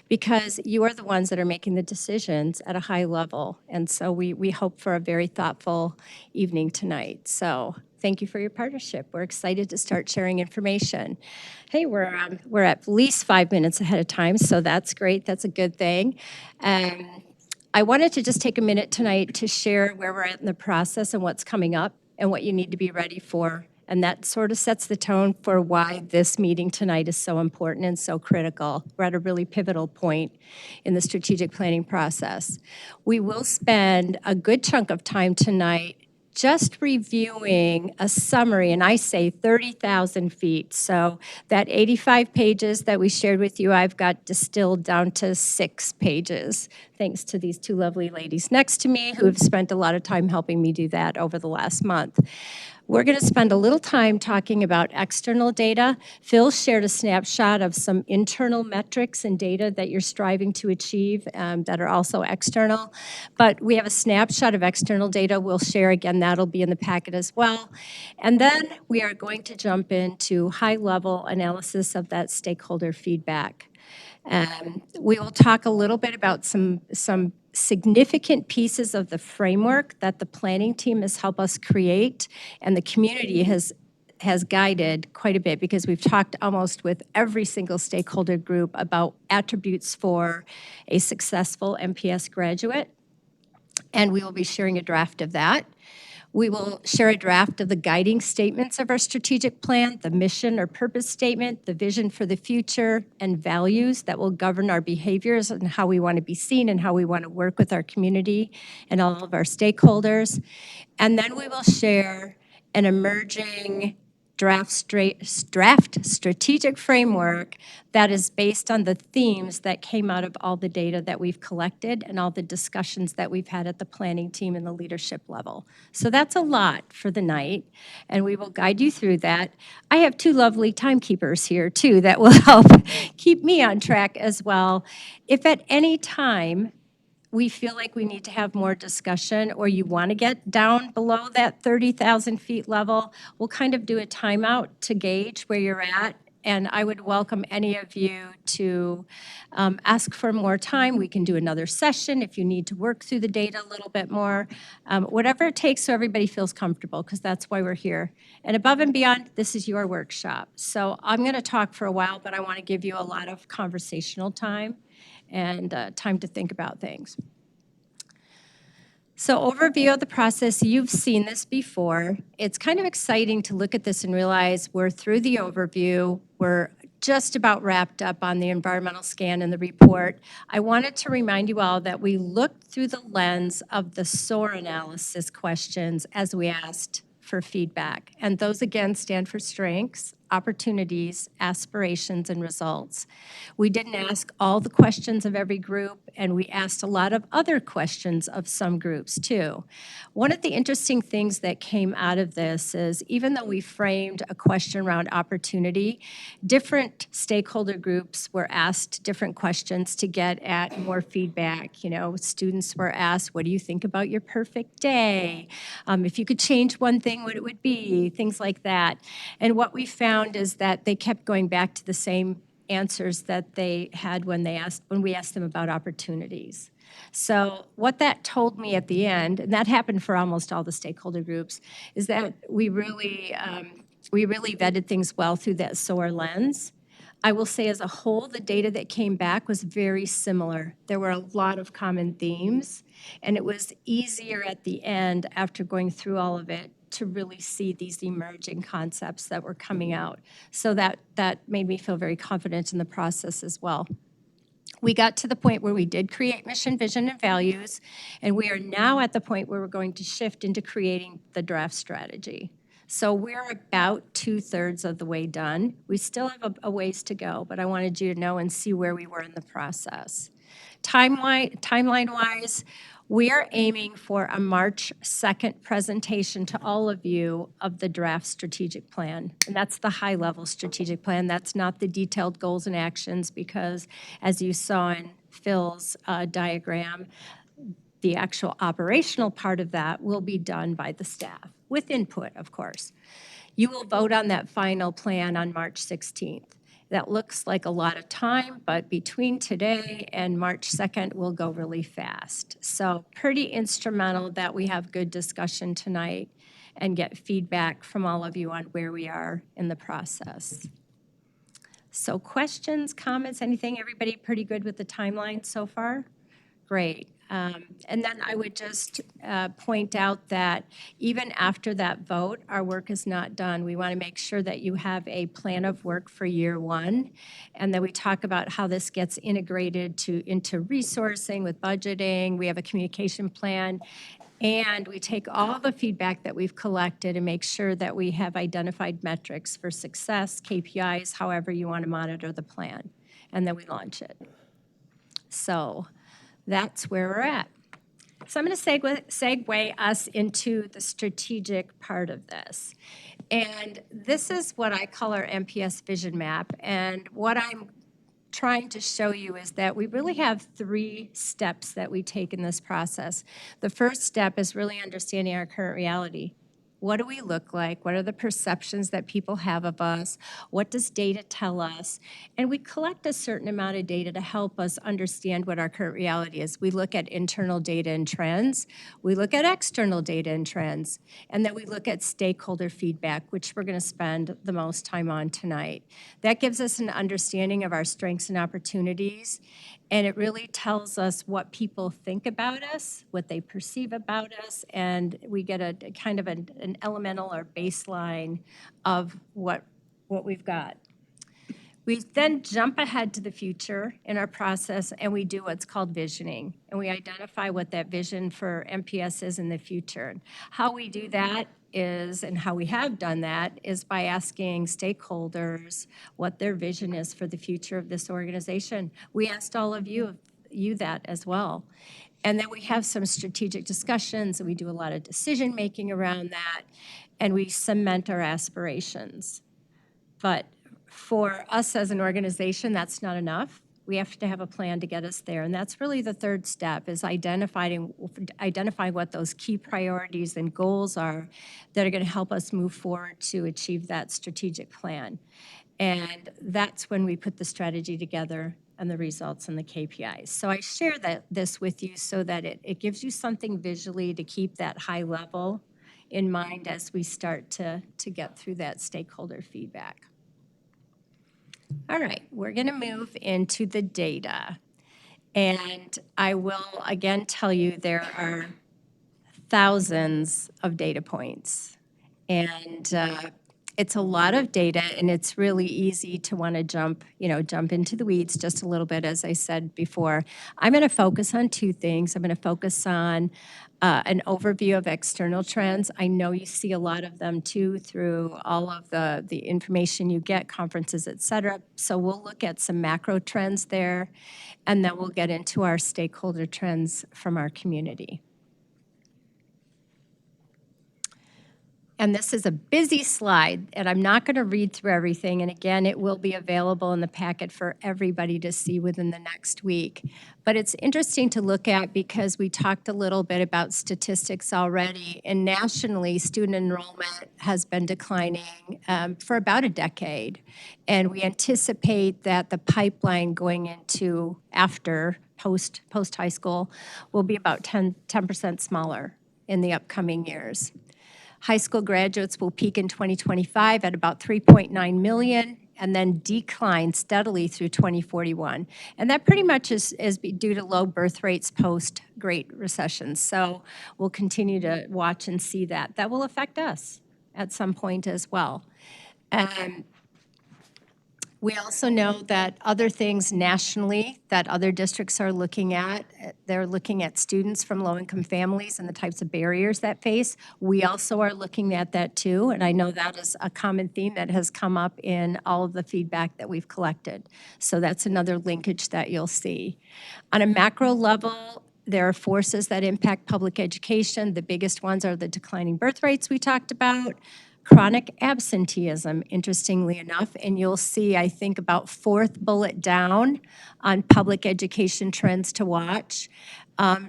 because you are the ones that are making the decisions at a high level, and so we hope for a very thoughtful evening tonight. So thank you for your partnership. We're excited to start sharing information. Hey, we're at least 5 minutes ahead of time, so that's great. That's a good thing. I wanted to just take a minute tonight to share where we're at in the process and what's coming up and what you need to be ready for. And that sort of sets the tone for why this meeting tonight is so important and so critical. We're at a really pivotal point in the strategic planning process. We will spend a good chunk of time tonight just reviewing a summary, and I say 30,000 feet. So that 85 pages that we shared with you, I've got distilled down to 6 pages, thanks to these 2 lovely ladies next to me who have spent a lot of time helping me do that over the last month. We're going to spend a little time talking about external data. Phil shared a snapshot of some internal metrics and data that you're striving to achieve that are also external. But we have a snapshot of external data we'll share. Again, that'll be in the packet as well. And then we are going to jump into high-level analysis of that stakeholder feedback. We will talk a little bit about some significant pieces of the framework that the planning team has helped us create, and the community has guided quite a bit, because we've talked almost with every single stakeholder group about attributes for a successful MPS graduate, and we will be sharing a draft of that. We will share a draft of the guiding statements of our strategic plan, the mission or purpose statement, the vision for the future, and values that will govern our behaviors and how we want to be seen and how we want to work with our community and all of our stakeholders. And then we will share an emerging draft strategic framework that is based on the themes that came out of all the data that we've collected and all the discussions that we've had at the planning team and the leadership level. So that's a lot for the night, and we will guide you through that. I have 2 lovely timekeepers here too that will help keep me on track as well. If at any time we feel like we need to have more discussion, or you want to get down below that 30,000 feet level, we'll kind of do a timeout to gauge where you're at. And I would welcome any of you to ask for more time. We can do another session if you need to work through the data a little bit more. Whatever it takes so everybody feels comfortable, because that's why we're here. And above and beyond, this is your workshop. So I'm going to talk for a while, but I want to give you a lot of conversational time and time to think about things. So overview of the process, you've seen this before. It's kind of exciting to look at this and realize we're through the overview. We're just about wrapped up on the environmental scan and the report. I wanted to remind you all that we looked through the lens of the SOAR analysis questions as we asked for feedback. And those again stand for strengths, opportunities, aspirations, and results. We didn't ask all the questions of every group, and we asked a lot of other questions of some groups too. One of the interesting things that came out of this is, even though we framed a question around opportunity, different stakeholder groups were asked different questions to get at more feedback. You know, students were asked, what do you think about your perfect day? If you could change one thing, what it would be, things like that. And what we found is that they kept going back to the same answers that they had when we asked them about opportunities. So what that told me at the end, and that happened for almost all the stakeholder groups, is that we really We really vetted things well through that SOAR lens. I will say as a whole, the data that came back was very similar. There were a lot of common themes, and it was easier at the end after going through all of it to really see these emerging concepts that were coming out. So that made me feel very confident in the process as well. We got to the point where we did create mission, vision, and values, and we are now at the point where we're going to shift into creating the draft strategy. So we're about 2/3 of the way done. We still have a ways to go, but I wanted you to know and see where we were in the process. Timeline-wise, we are aiming for a March 2nd presentation to all of you of the draft strategic plan. And that's the high-level strategic plan. That's not the detailed goals and actions because, as you saw in Phil's diagram, the actual operational part of that will be done by the staff, with input, of course. You will vote on that final plan on March 16th. That looks like a lot of time, but between today and March 2nd, we'll go really fast. So pretty instrumental that we have good discussion tonight and get feedback from all of you on where we are in the process. So questions, comments, anything? Everybody pretty good with the timeline so far? Great. And then I would just point out that even after that vote, our work is not done. We want to make sure that you have a plan of work for year one, and that we talk about how this gets integrated into resourcing with budgeting. We have a communication plan, and we take all the feedback that we've collected and make sure that we have identified metrics for success, KPIs, however you want to monitor the plan, and then we launch it. So that's where we're at. So I'm going to segue us into the strategic part of this. And this is what I call our MPS vision map. And what I'm trying to show you is that we really have 3 steps that we take in this process. The first step is really understanding our current reality. What do we look like? What are the perceptions that people have of us? What does data tell us? And we collect a certain amount of data to help us understand what our current reality is. We look at internal data and trends. We look at external data and trends. And then we look at stakeholder feedback, which we're going to spend the most time on tonight. That gives us an understanding of our strengths and opportunities. And it really tells us what people think about us, what they perceive about us, and we get a kind of an elemental or baseline of what we've got. We then jump ahead to the future in our process, and we do what's called visioning. And we identify what that vision for MPS is in the future. How we do that is, and how we have done that, is by asking stakeholders what their vision is for the future of this organization. We asked all of you that as well. And then we have some strategic discussions, and we do a lot of decision-making around that, and we cement our aspirations. But for us as an organization, that's not enough. We have to have a plan to get us there. And that's really the third step, is identifying what those key priorities and goals are that are going to help us move forward to achieve that strategic plan. And that's when we put the strategy together and the results and the KPIs. So I share this with you so that it gives you something visually to keep that high level in mind as we start to get through that stakeholder feedback. All right, we're going to move into the data. And I will again tell you there are thousands of data points. And it's a lot of data, and it's really easy to want to jump into the weeds just a little bit, as I said before. I'm going to focus on 2 things. I'm going to focus on an overview of external trends. I know you see a lot of them too through all of the information you get, conferences, et cetera. So we'll look at some macro trends there, and then we'll get into our stakeholder trends from our community. And this is a busy slide, and I'm not going to read through everything. And again, it will be available in the packet for everybody to see within the next week. But it's interesting to look at because we talked a little bit about statistics already. And nationally, student enrollment has been declining for about a decade. And we anticipate that the pipeline going into after post high school will be about 10% smaller in the upcoming years. High school graduates will peak in 2025 at about 3.9 million and then decline steadily through 2041. And that pretty much is due to low birth rates post-Great Recession. So we'll continue to watch and see that. That will affect us at some point as well. We also know that other things nationally that other districts are looking at, they're looking at students from low-income families and the types of barriers that face. We also are looking at that too, and I know that is a common theme that has come up in all of the feedback that we've collected. So that's another linkage that you'll see. On a macro level, there are forces that impact public education. The biggest ones are the declining birth rates we talked about, chronic absenteeism, interestingly enough, and you'll see, I think, about fourth bullet down on public education trends to watch.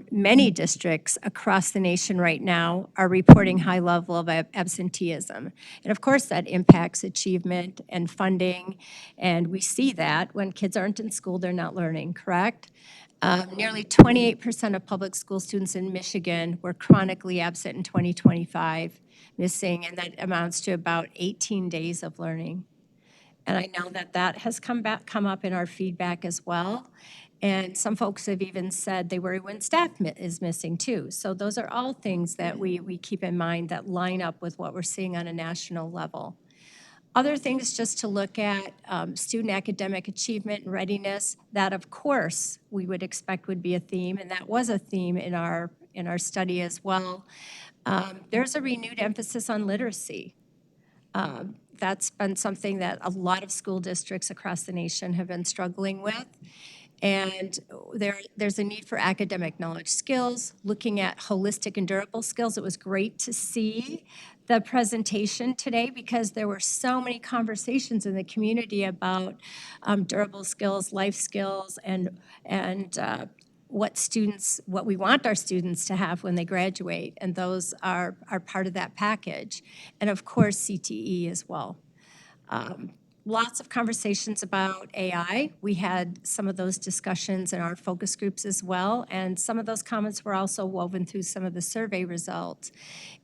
Many districts across the nation right now are reporting high level of absenteeism. And of course, that impacts achievement and funding, and we see that when kids aren't in school, they're not learning, correct? Nearly 28% of public school students in Michigan were chronically absent in 2025, missing, and that amounts to about 18 days of learning. And I know that that has come up in our feedback as well. And some folks have even said they worry when staff is missing too. So those are all things that we keep in mind that line up with what we're seeing on a national level. Other things just to look at, student academic achievement and readiness, that of course we would expect would be a theme, and that was a theme in our study as well. There's a renewed emphasis on literacy. That's been something that a lot of school districts across the nation have been struggling with. And there's a need for academic knowledge skills, looking at holistic and durable skills. It was great to see the presentation today because there were so many conversations in the community about durable skills, life skills, and what we want our students to have when they graduate, and those are part of that package. And of course, CTE as well. Lots of conversations about AI. We had some of those discussions in our focus groups as well, and some of those comments were also woven through some of the survey results.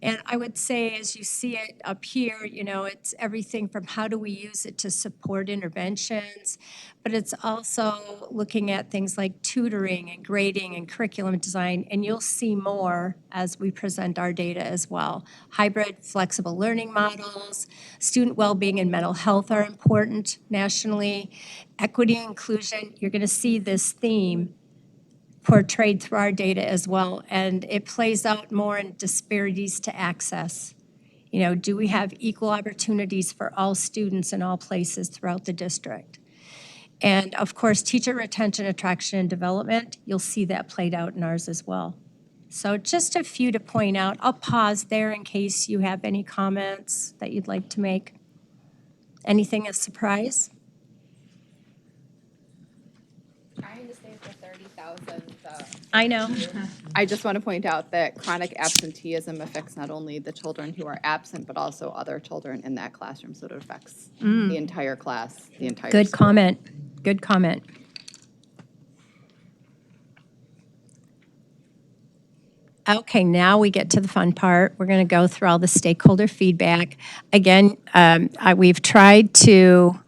And I would say, as you see it up here, it's everything from how do we use it to support interventions, but it's also looking at things like tutoring and grading and curriculum design, and you'll see more as we present our data as well. Hybrid flexible learning models, student well-being and mental health are important nationally. Equity and inclusion, you're going to see this theme portrayed through our data as well, and it plays out more in disparities to access. Do we have equal opportunities for all students in all places throughout the district? And of course, teacher retention, attraction, and development, you'll see that played out in ours as well. So just a few to point out. I'll pause there in case you have any comments that you'd like to make. Anything of surprise? Trying to save the 30,000. I know. I just want to point out that chronic absenteeism affects not only the children who are absent, but also other children in that classroom. So it affects the entire class, the entire Good school. comment. Good comment. Okay, now we get to the fun part. We're going to go through all the stakeholder feedback. Again, we've tried to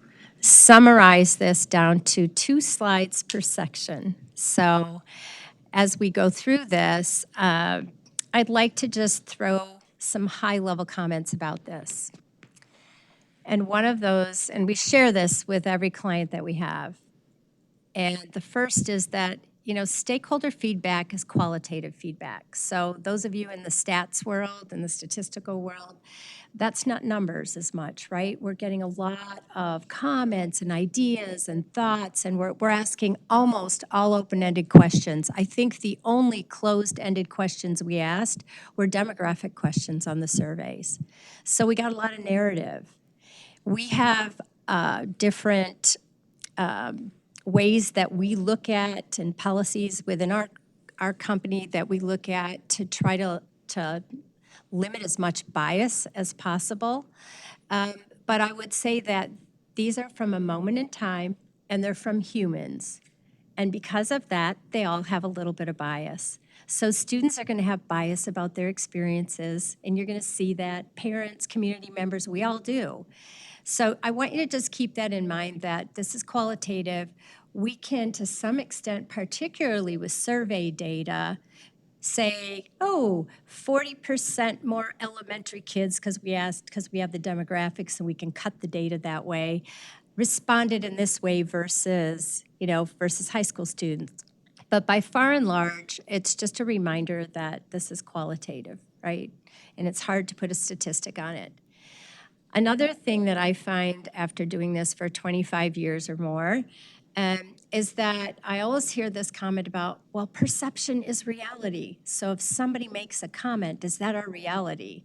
summarize this down to 2 slides per section. So as we go through this, I'd like to just throw some high-level comments about this. And one of those, and we share this with every client that we have, and the first is that stakeholder feedback is qualitative feedback. So those of you in the stats world and the statistical world, that's not numbers as much, right? We're getting a lot of comments and ideas and thoughts, and we're asking almost all open-ended questions. I think the only closed-ended questions we asked were demographic questions on the surveys. So we got a lot of narrative. We have different ways that we look at and policies within our company that we look at to try to limit as much bias as possible. But I would say that these are from a moment in time and they're from humans. And because of that, they all have a little bit of bias. So students are going to have bias about their experiences, and you're going to see that. Parents, community members, we all do. So I want you to just keep that in mind, that this is qualitative. We can, to some extent, particularly with survey data, say, oh, 40% more elementary kids, because we have the demographics and we can cut the data that way, responded in this way versus high school students. But by far and large, it's just a reminder that this is qualitative, right? And it's hard to put a statistic on it. Another thing that I find after doing this for 25 years or more is that I always hear this comment about, well, perception is reality. So if somebody makes a comment, is that our reality?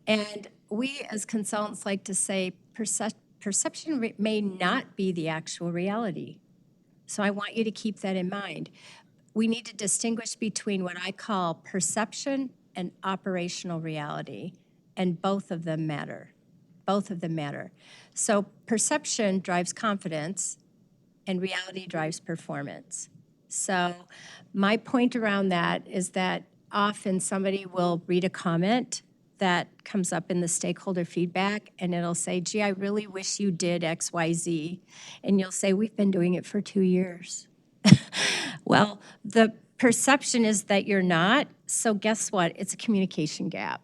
And we as consultants like to say perception may not be the actual reality. So I want you to keep that in mind. We need to distinguish between what I call perception and operational reality, and both of them matter. Both of them matter. So perception drives confidence, and reality drives performance. So my point around that is that often somebody will read a comment that comes up in the stakeholder feedback, and it'll say, gee, I really wish you did X, Y, Z. And you'll say, we've been doing it for 2 years. Well, the perception is that you're not, so guess what? It's a communication gap.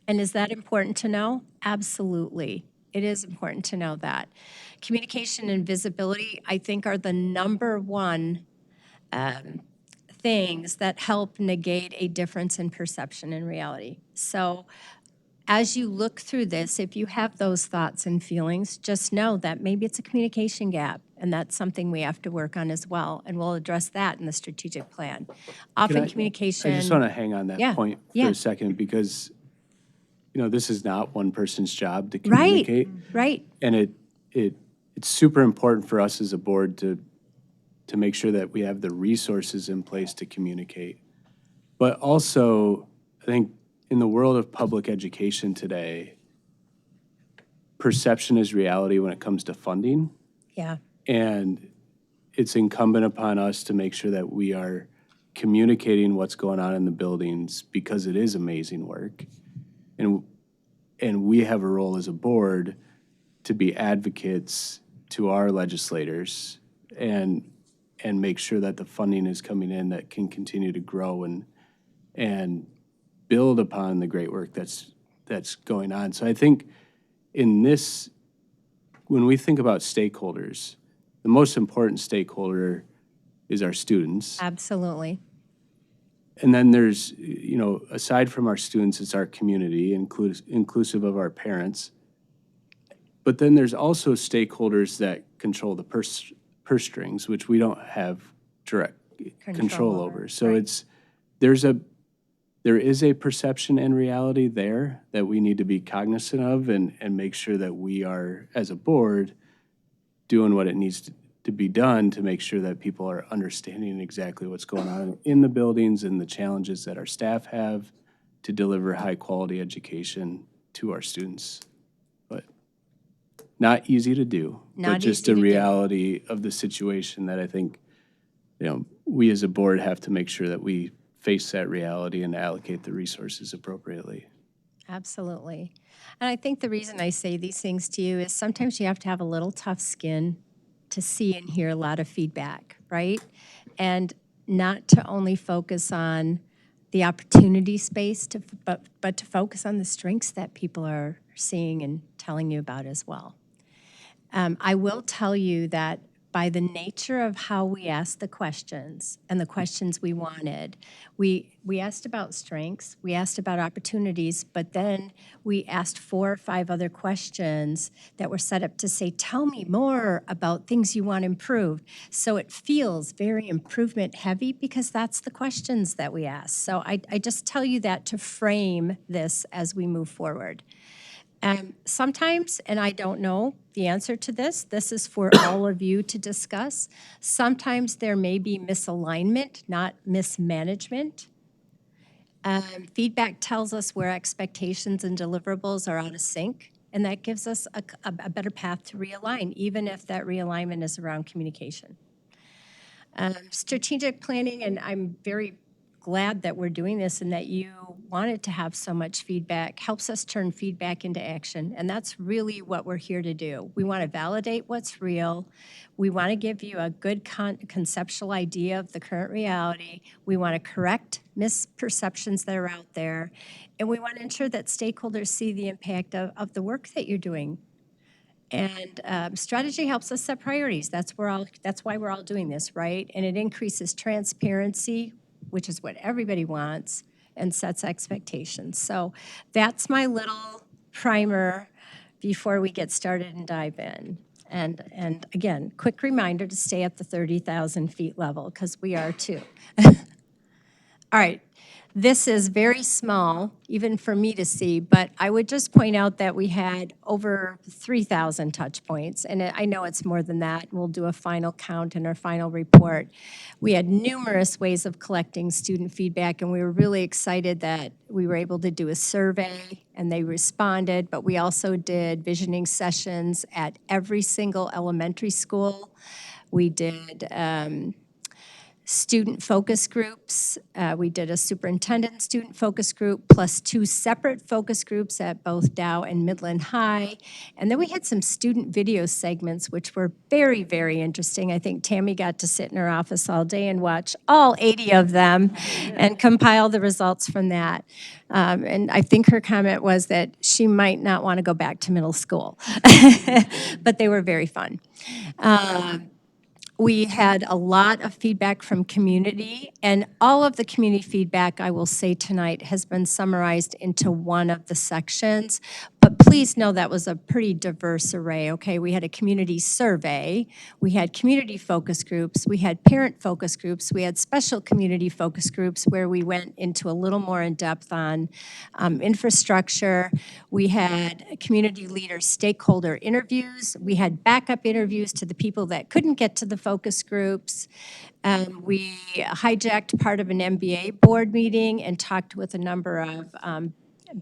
And is that important to know? Absolutely. It is important to know that. Communication and visibility, I think, are the number one things that help negate a difference in perception and reality. So as you look through this, if you have those thoughts and feelings, just know that maybe it's a communication gap, and that's something we have to work on as well, and we'll address that in the strategic plan. Often communication... I just want to hang on that point for yeah. a second, because this is not one person's job to communicate. Right. And it's super important for us as a board to make sure that we have the resources in place to communicate. But also, I think in the world of public education today, perception is reality when it comes to funding. Yeah. And it's incumbent upon us to make sure that we are communicating what's going on in the buildings, because it is amazing work. And we have a role as a board to be advocates to our legislators and make sure that the funding is coming in that can continue to grow and build upon the great work that's going on. So I think in this, when we think about stakeholders, the most important stakeholder is our students. Absolutely. And then there's, aside from our students, it's our community, inclusive of our parents. But then there's also stakeholders that control the purse strings, which we don't have direct control over. So there is a perception and reality there that we need to be cognizant of and make sure that we are, as a board, doing what it needs to be done to make sure that people are understanding exactly what's going on in the buildings and the challenges that our staff have to deliver high-quality education to our students. But not easy to do, but just a reality of the situation that I think, we as a board have to make sure that we face that reality and allocate the resources appropriately. Absolutely. And I think the reason I say these things to you is sometimes you have to have a little tough skin to see and hear a lot of feedback, right? And not to only focus on the opportunity space, but to focus on the strengths that people are seeing and telling you about as well. I will tell you that by the nature of how we asked the questions and the questions we wanted, we asked about strengths, we asked about opportunities, but then we asked 4 or 5 other questions that were set up to say, tell me more about things you want improved. So it feels very improvement heavy because that's the questions that we asked. So I just tell you that to frame this as we move forward. Sometimes, and I don't know the answer to this is for all of you to discuss. Sometimes there may be misalignment, not mismanagement. Feedback tells us where expectations and deliverables are out of sync, and that gives us a better path to realign, even if that realignment is around communication. Strategic planning, and I'm very glad that we're doing this and that you wanted to have so much feedback. Helps us turn feedback into action, and that's really what we're here to do. We want to validate what's real. We want to give you a good conceptual idea of the current reality. We want to correct misperceptions that are out there, and we want to ensure that stakeholders see the impact of the work that you're doing. And strategy helps us set priorities. That's why we're all doing this, right? And it increases transparency, which is what everybody wants, and sets expectations. So that's my little primer before we get started and dive in. And again, quick reminder to stay at the 30,000 feet level, because we are too. All right. This is very small, even for me to see, but I would just point out that we had over 3,000 touch points, and I know it's more than that. We'll do a final count in our final report. We had numerous ways of collecting student feedback, and we were really excited that we were able to do a survey, and they responded, but we also did visioning sessions at every single elementary school. We did student focus groups. We did a superintendent student focus group plus 2 separate focus groups at both Dow and Midland High. And then we had some student video segments, which were very, very interesting. I think Tammy got to sit in her office all day and watch all 80 of them and compile the results from that. And I think her comment was that she might not want to go back to middle school, but they were very fun. We had a lot of feedback from community, and all of the community feedback, I will say tonight, has been summarized into one of the sections. But please know that was a pretty diverse array, okay? We had a community survey, we had community focus groups, we had parent focus groups, we had special community focus groups where we went into a little more in depth on infrastructure. We had community leader stakeholder interviews. We had backup interviews to the people that couldn't get to the focus groups. We hijacked part of an MBA board meeting and talked with a number of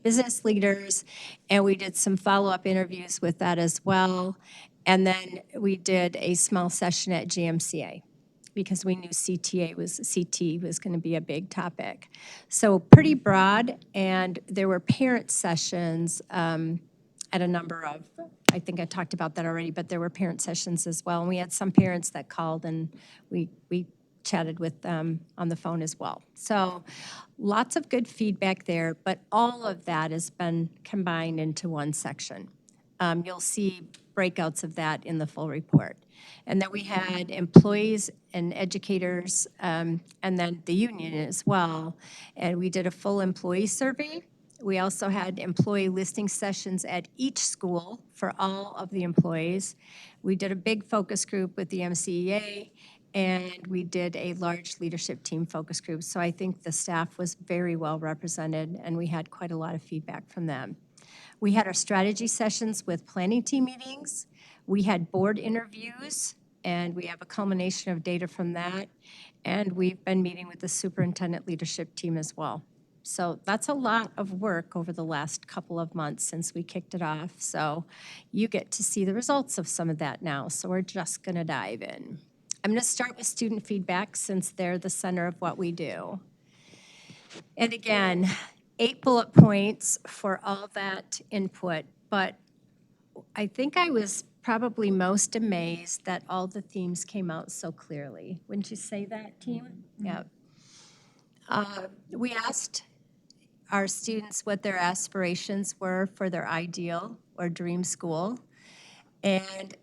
business leaders, and we did some follow-up interviews with that as well. And then we did a small session at GMCA because we knew CT was going to be a big topic. So pretty broad, and there were parent sessions at a number of, I think I talked about that already, but there were parent sessions as well. And we had some parents that called, and we chatted with them on the phone as well. So lots of good feedback there, but all of that has been combined into one section. You'll see breakouts of that in the full report. And then we had employees and educators, and then the union as well. And we did a full employee survey. We also had employee listening sessions at each school for all of the employees. We did a big focus group with the MCEA, and we did a large leadership team focus group. So I think the staff was very well represented, and we had quite a lot of feedback from them. We had our strategy sessions with planning team meetings. We had board interviews, and we have a culmination of data from that. And we've been meeting with the superintendent leadership team as well. So that's a lot of work over the last couple of months since we kicked it off. So you get to see the results of some of that now. So we're just going to dive in. I'm going to start with student feedback since they're the center of what we do. And again, 8 bullet points for all that input, but I think I was probably most amazed that all the themes came out so clearly. Wouldn't you say that, team? Yeah. We asked our students what their aspirations were for their ideal or dream school. And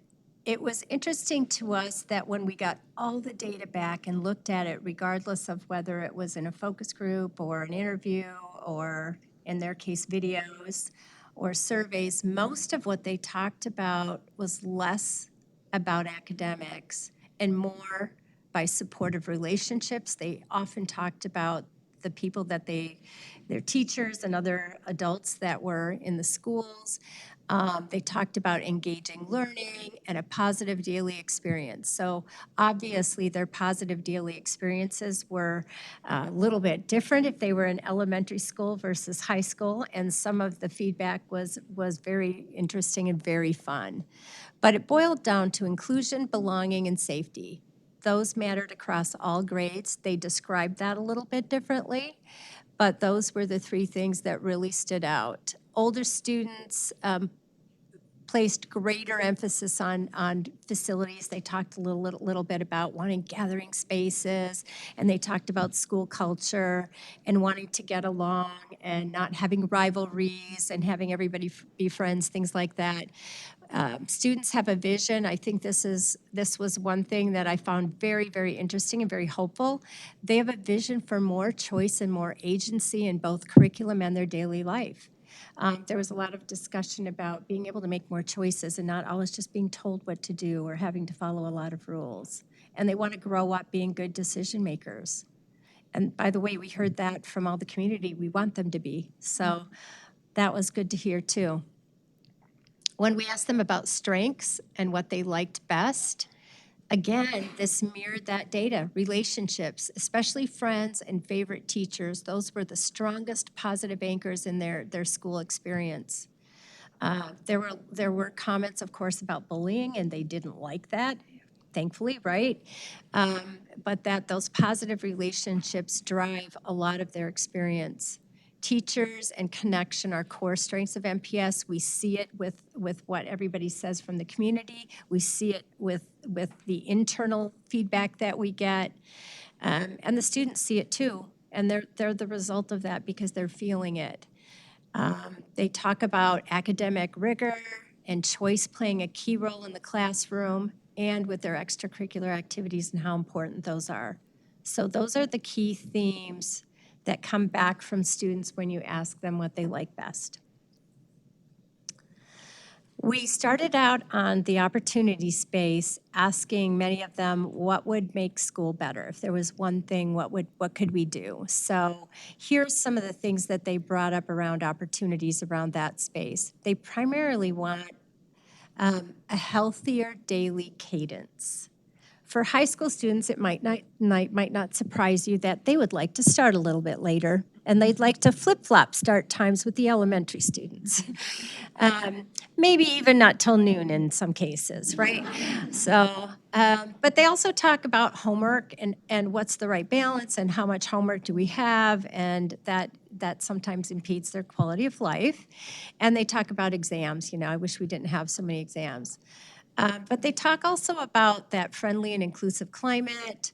it was interesting to us that when we got all the data back and looked at it, regardless of whether it was in a focus group or an interview or, in their case, videos or surveys, most of what they talked about was less about academics and more by supportive relationships. They often talked about the people that their teachers and other adults that were in the schools. They talked about engaging learning and a positive daily experience. So obviously their positive daily experiences were a little bit different if they were in elementary school versus high school, and some of the feedback was very interesting and very fun. But it boiled down to inclusion, belonging, and safety. those mattered across all grades. They described that a little bit differently, but those were the three things that really stood out. Older students placed greater emphasis on facilities. They talked a little bit about wanting gathering spaces, and they talked about school culture and wanting to get along and not having rivalries and having everybody be friends, things like that. Students have a vision. I think this was one thing that I found very, very interesting and very hopeful. They have a vision for more choice and more agency in both curriculum and their daily life. There was a lot of discussion about being able to make more choices and not always just being told what to do or having to follow a lot of rules. And they want to grow up being good decision makers. And by the way, we heard that from all the community. We want them to be. So that was good to hear too. When we asked them about strengths and what they liked best, again, this mirrored that data. Relationships, especially friends and favorite teachers, those were the strongest positive anchors in their school experience. There were comments, of course, about bullying, and they didn't like that, thankfully, right? But that those positive relationships drive a lot of their experience. Teachers and connection are core strengths of MPS. We see it with what everybody says from the community. We see it with the internal feedback that we get. And the students see it too. And they're the result of that because they're feeling it. They talk about academic rigor and choice playing a key role in the classroom and with their extracurricular activities and how important those are. So those are the key themes that come back from students when you ask them what they like best. We started out on the opportunity space asking many of them what would make school better. If there was one thing, what could we do? So here's some of the things that they brought up around opportunities around that space. They primarily want a healthier daily cadence. For high school students, it might not surprise you that they would like to start a little bit later, and they'd like to flip-flop start times with the elementary students. Maybe even not till noon in some cases, right? So, but they also talk about homework and what's the right balance and how much homework do we have, and that sometimes impedes their quality of life. And they talk about exams. I wish we didn't have so many exams. But they talk also about that friendly and inclusive climate.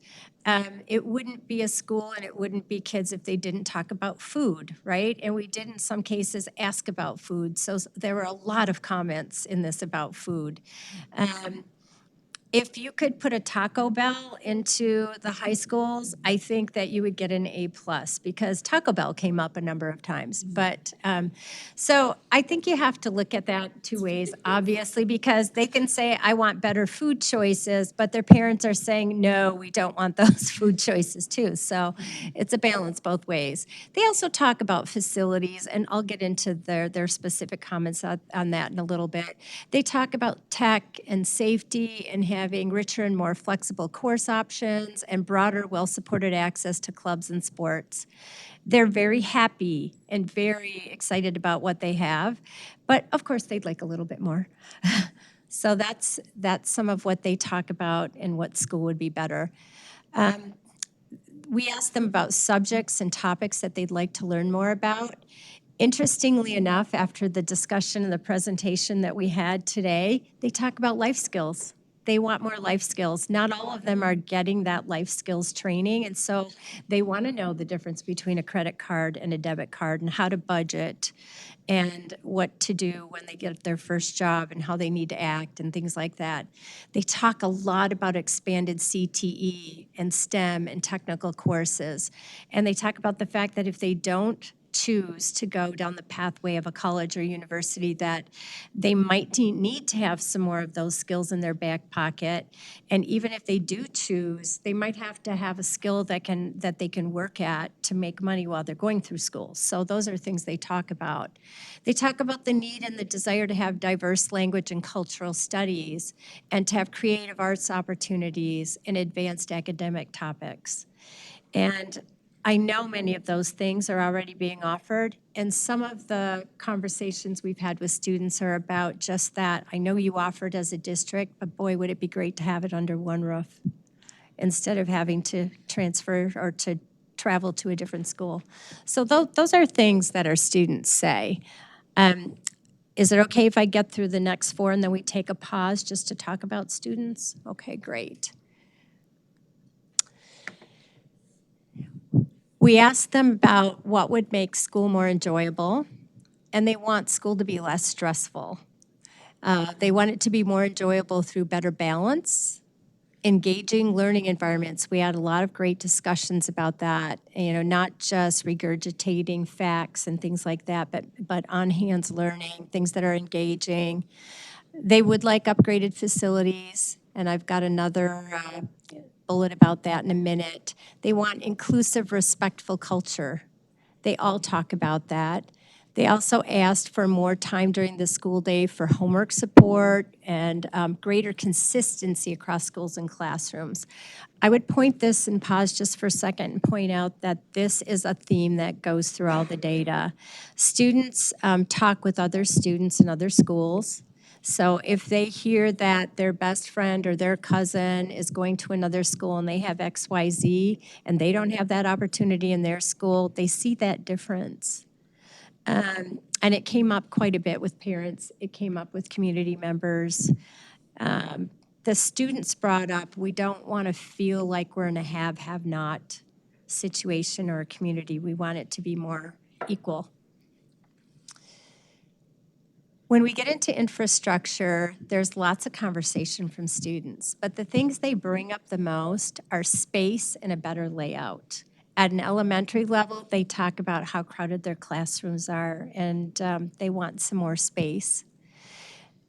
It wouldn't be a school and it wouldn't be kids if they didn't talk about food, right? And we did in some cases ask about food. So there were a lot of comments in this about food. If you could put a Taco Bell into the high schools, I think that you would get an A+, because Taco Bell came up a number of times. But so I think you have to look at that two ways, obviously, because they can say, I want better food choices, but their parents are saying, no, we don't want those food choices too. So it's a balance both ways. They also talk about facilities, and I'll get into their specific comments on that in a little bit. They talk about tech and safety and having richer and more flexible course options and broader, well-supported access to clubs and sports. They're very happy and very excited about what they have, but of course they'd like a little bit more. So that's some of what they talk about and what school would be better. We asked them about subjects and topics that they'd like to learn more about. Interestingly enough, after the discussion and the presentation that we had today, they talk about life skills. They want more life skills. Not all of them are getting that life skills training, and so they want to know the difference between a credit card and a debit card and how to budget and what to do when they get their first job and how they need to act and things like that. They talk a lot about expanded CTE and STEM and technical courses, and they talk about the fact that if they don't choose to go down the pathway of a college or university, that they might need to have some more of those skills in their back pocket. And even if they do choose, they might have to have a skill that they can work at to make money while they're going through school. So those are things they talk about. They talk about the need and the desire to have diverse language and cultural studies and to have creative arts opportunities and advanced academic topics. And I know many of those things are already being offered, and some of the conversations we've had with students are about just that. I know you offer it as a district, but boy, would it be great to have it under one roof. instead of having to transfer or to travel to a different school. So those are things that our students say. Is it okay if I get through the next 4 and then we take a pause just to talk about students? Okay, great. We asked them about what would make school more enjoyable, and they want school to be less stressful. They want it to be more enjoyable through better balance, engaging learning environments. We had a lot of great discussions about that, not just regurgitating facts and things like that, but on-hands learning, things that are engaging. They would like upgraded facilities, and I've got another bullet about that in a minute. They want inclusive, respectful culture. They all talk about that. They also asked for more time during the school day for homework support and greater consistency across schools and classrooms. I would point this and pause just for a second and point out that this is a theme that goes through all the data. Students talk with other students in other schools. So if they hear that their best friend or their cousin is going to another school and they have XYZ and they don't have that opportunity in their school, they see that difference. And it came up quite a bit with parents. It came up with community members. The students brought up, we don't want to feel like we're in a have-not situation or a community. We want it to be more equal. When we get into infrastructure, there's lots of conversation from students, but the things they bring up the most are space and a better layout. At an elementary level, they talk about how crowded their classrooms are, and they want some more space.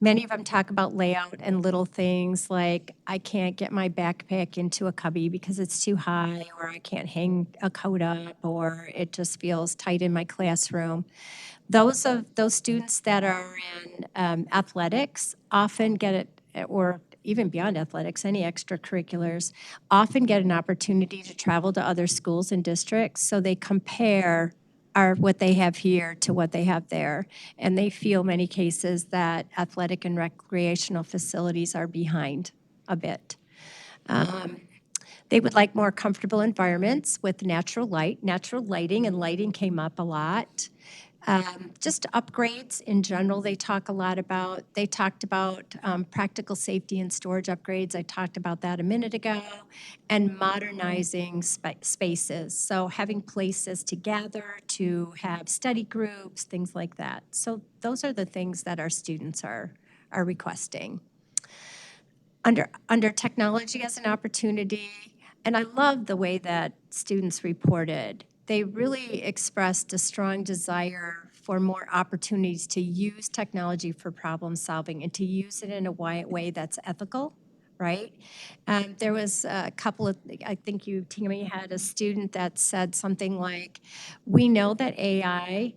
Many of them talk about layout and little things like, I can't get my backpack into a cubby because it's too high, or I can't hang a coat up, or it just feels tight in my classroom. Those students that are in athletics often get it, or even beyond athletics, any extracurriculars, often get an opportunity to travel to other schools and districts, so they compare what they have here to what they have there. And they feel many cases that athletic and recreational facilities are behind a bit. They would like more comfortable environments with natural light. Natural lighting and lighting came up a lot. Just upgrades in general, they talk a lot about. They talked about practical safety and storage upgrades. I talked about that a minute ago. And modernizing spaces. So having places to gather, to have study groups, things like that. So those are the things that our students are requesting. Under technology as an opportunity, and I love the way that students reported. They really expressed a strong desire for more opportunities to use technology for problem solving and to use it in a way that's ethical, right? There was a couple of, I think Tammy had a student that said something like, we know that AI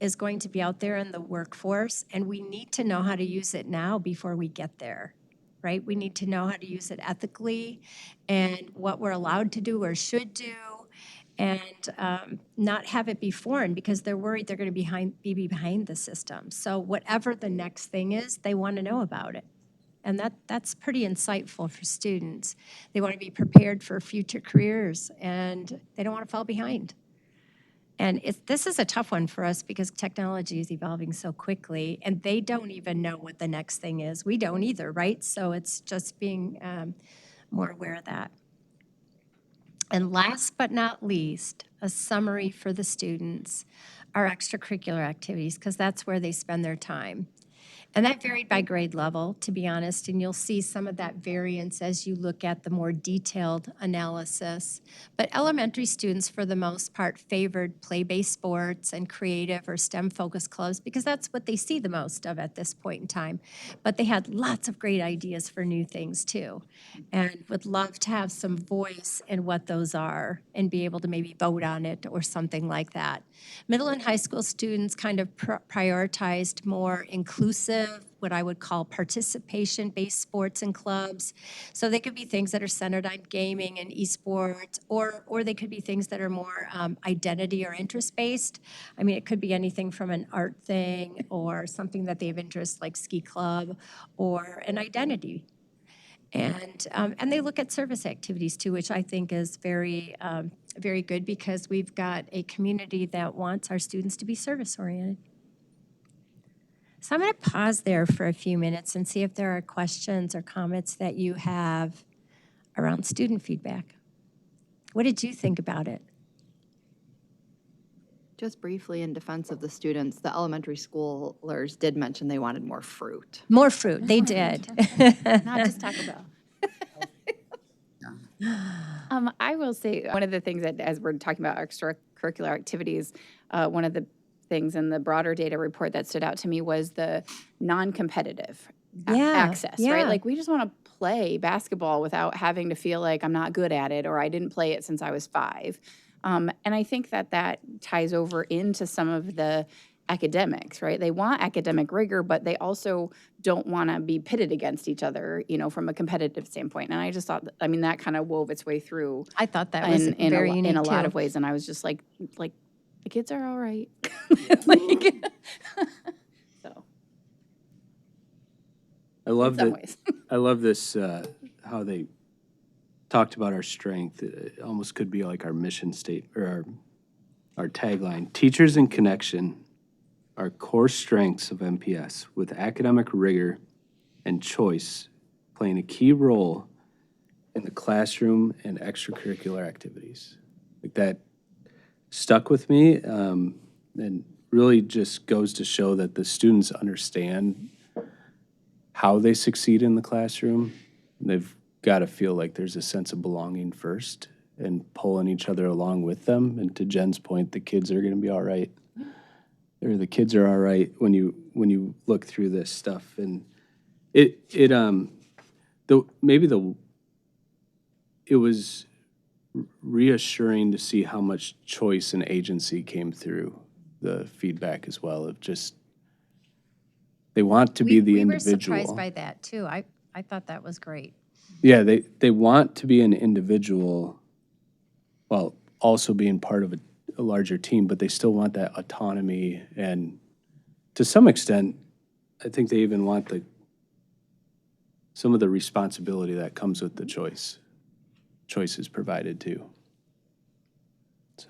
is going to be out there in the workforce, and we need to know how to use it now before we get there. Right? We need to know how to use it ethically and what we're allowed to do or should do, and not have it be foreign because they're worried they're going to be behind the system. So whatever the next thing is, they want to know about it. And that's pretty insightful for students. They want to be prepared for future careers, and they don't want to fall behind. And this is a tough one for us because technology is evolving so quickly, and they don't even know what the next thing is. We don't either, right? So it's just being more aware of that. And last but not least, a summary for the students are extracurricular activities, because that's where they spend their time. And that varied by grade level, to be honest, and you'll see some of that variance as you look at the more detailed analysis. But elementary students, for the most part, favored play-based sports and creative or STEM-focused clubs because that's what they see the most of at this point in time. But they had lots of great ideas for new things, too, and would love to have some voice in what those are and be able to maybe vote on it or something like that. Middle and high school students kind of prioritized more inclusive, what I would call participation-based sports and clubs. So they could be things that are centered on gaming and esports, or they could be things that are more identity or interest-based. I mean, it could be anything from an art thing or something that they have interest like ski club or an identity. And they look at service activities too, which I think is very good because we've got a community that wants our students to be service-oriented. So I'm going to pause there for a few minutes and see if there are questions or comments that you have around student feedback. What did you think about it? Just briefly, in defense of the students, the elementary schoolers did mention they wanted more fruit. More fruit, they did. Not just Taco Bell. I will say, one of the things that, as we're talking about extracurricular activities, one of the things in the broader data report that stood out to me was the non-competitive access, right? Like, we just want to play basketball without having to feel like I'm not good at it or I didn't play it since I was 5. And I think that ties over into some of the academics, right? They want academic rigor, but they also don't want to be pitted against each other, from a competitive standpoint. And I just thought, that kind of wove its way through. I thought that was very unique in a lot too. of ways. And I was just like the kids are all right. So. I love In some that. ways. I love this, how they talked about our strength. It almost could be like our mission statement or our tagline. Teachers in connection are core strengths of MPS, with academic rigor and choice playing a key role in the classroom and extracurricular activities. Like, that stuck with me, and really just goes to show that the students understand how they succeed in the classroom. They've got to feel like there's a sense of belonging first and pulling each other along with them. And to Jen's point, the kids are going to be all right. Or the kids are all right when you look through this stuff. And it was reassuring to see how much choice and agency came through the feedback as well, of just they want to be the individual. We were surprised by that too. I thought that was great. Yeah, they want to be an individual while also being part of a larger team, but they still want that autonomy. And to some extent, I think they even want some of the responsibility that comes with the choices provided too. So.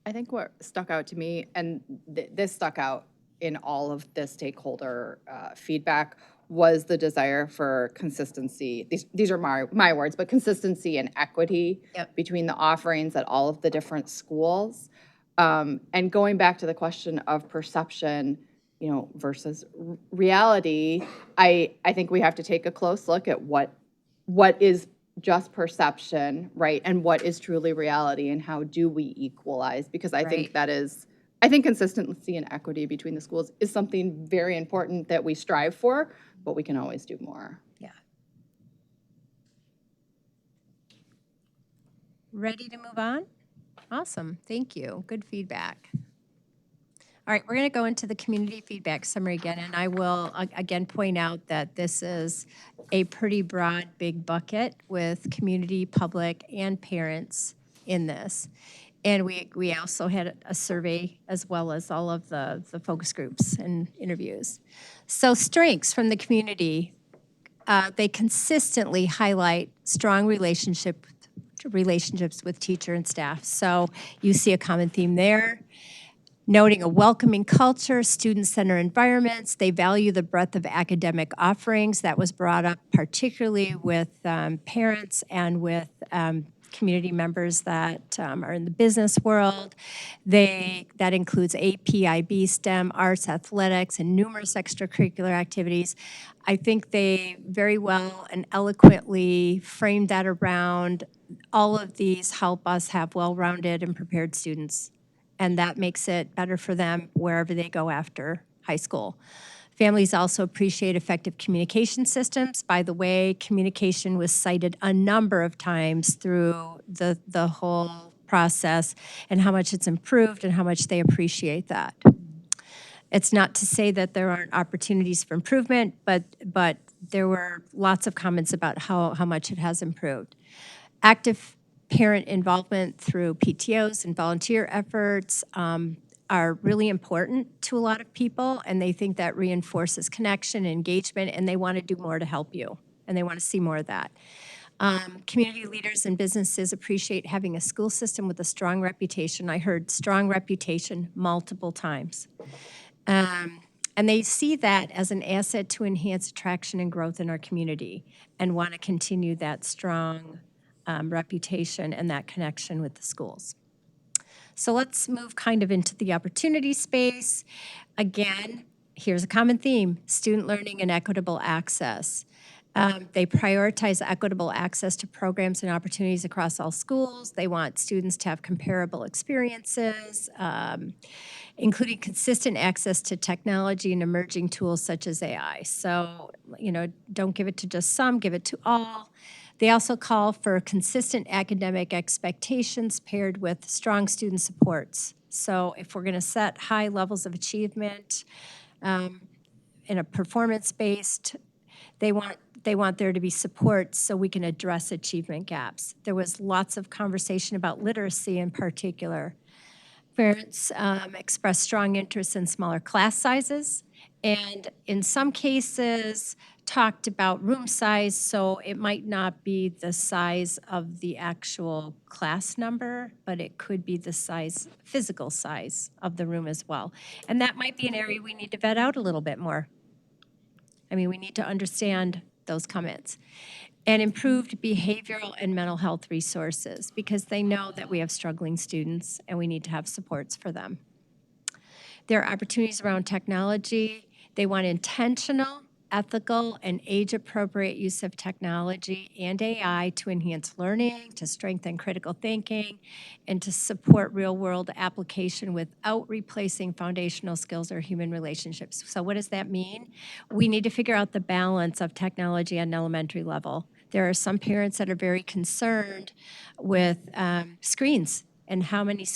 I think what stuck out to me, and this stuck out in all of the stakeholder feedback, was the desire for consistency. These are my words, but consistency and equity between the offerings at all of the different schools. And going back to the question of perception, versus reality, I think we have to take a close look at what is just perception, right? And what is truly reality, and how do we equalize? Because I think I think consistency and equity between the schools is something very important that we strive for, but we can always do more. Yeah. Ready to move on? Awesome. Thank you. Good feedback. All right, we're going to go into the community feedback summary again, and I will again point out that this is a pretty broad, big bucket with community, public, and parents in this. And we also had a survey as well as all of the focus groups and interviews. So strengths from the community, they consistently highlight strong relationships with teacher and staff. So you see a common theme there. Noting a welcoming culture, student-centered environments. They value the breadth of academic offerings. That was brought up particularly with parents and with community members that are in the business world. That includes AP, IB, STEM, arts, athletics, and numerous extracurricular activities. I think they very well and eloquently framed that around all of these help us have well-rounded and prepared students. And that makes it better for them wherever they go after high school. Families also appreciate effective communication systems. By the way, communication was cited a number of times through the whole process, and how much it's improved and how much they appreciate that. It's not to say that there aren't opportunities for improvement, but there were lots of comments about how much it has improved. Active parent involvement through PTOs and volunteer efforts are really important to a lot of people, and they think that reinforces connection and engagement, and they want to do more to help you and they want to see more of that. Community leaders and businesses appreciate having a school system with a strong reputation. I heard strong reputation multiple times. And they see that as an asset to enhance attraction and growth in our community and want to continue that strong reputation and that connection with the schools. So let's move kind of into the opportunity space. Again, here's a common theme: student learning and equitable access. They prioritize equitable access to programs and opportunities across all schools. They want students to have comparable experiences, including consistent access to technology and emerging tools such as AI. So, don't give it to just some, give it to all. They also call for consistent academic expectations paired with strong student supports. So if we're going to set high levels of achievement in a performance-based, they want there to be support so we can address achievement gaps. There was lots of conversation about literacy in particular. Parents expressed strong interest in smaller class sizes, and in some cases talked about room size, so it might not be the size of the actual class number, but it could be the physical size of the room as well. And that might be an area we need to vet out a little bit more. I mean, we need to understand those comments. And improved behavioral and mental health resources, because they know that we have struggling students and we need to have supports for them. There are opportunities around technology. They want intentional, ethical, and age-appropriate use of technology and AI to enhance learning, to strengthen critical thinking, and to support real-world application without replacing foundational skills or human relationships. So what does that mean? We need to figure out the balance of technology at an elementary level. There are some parents that are very concerned with screens and how many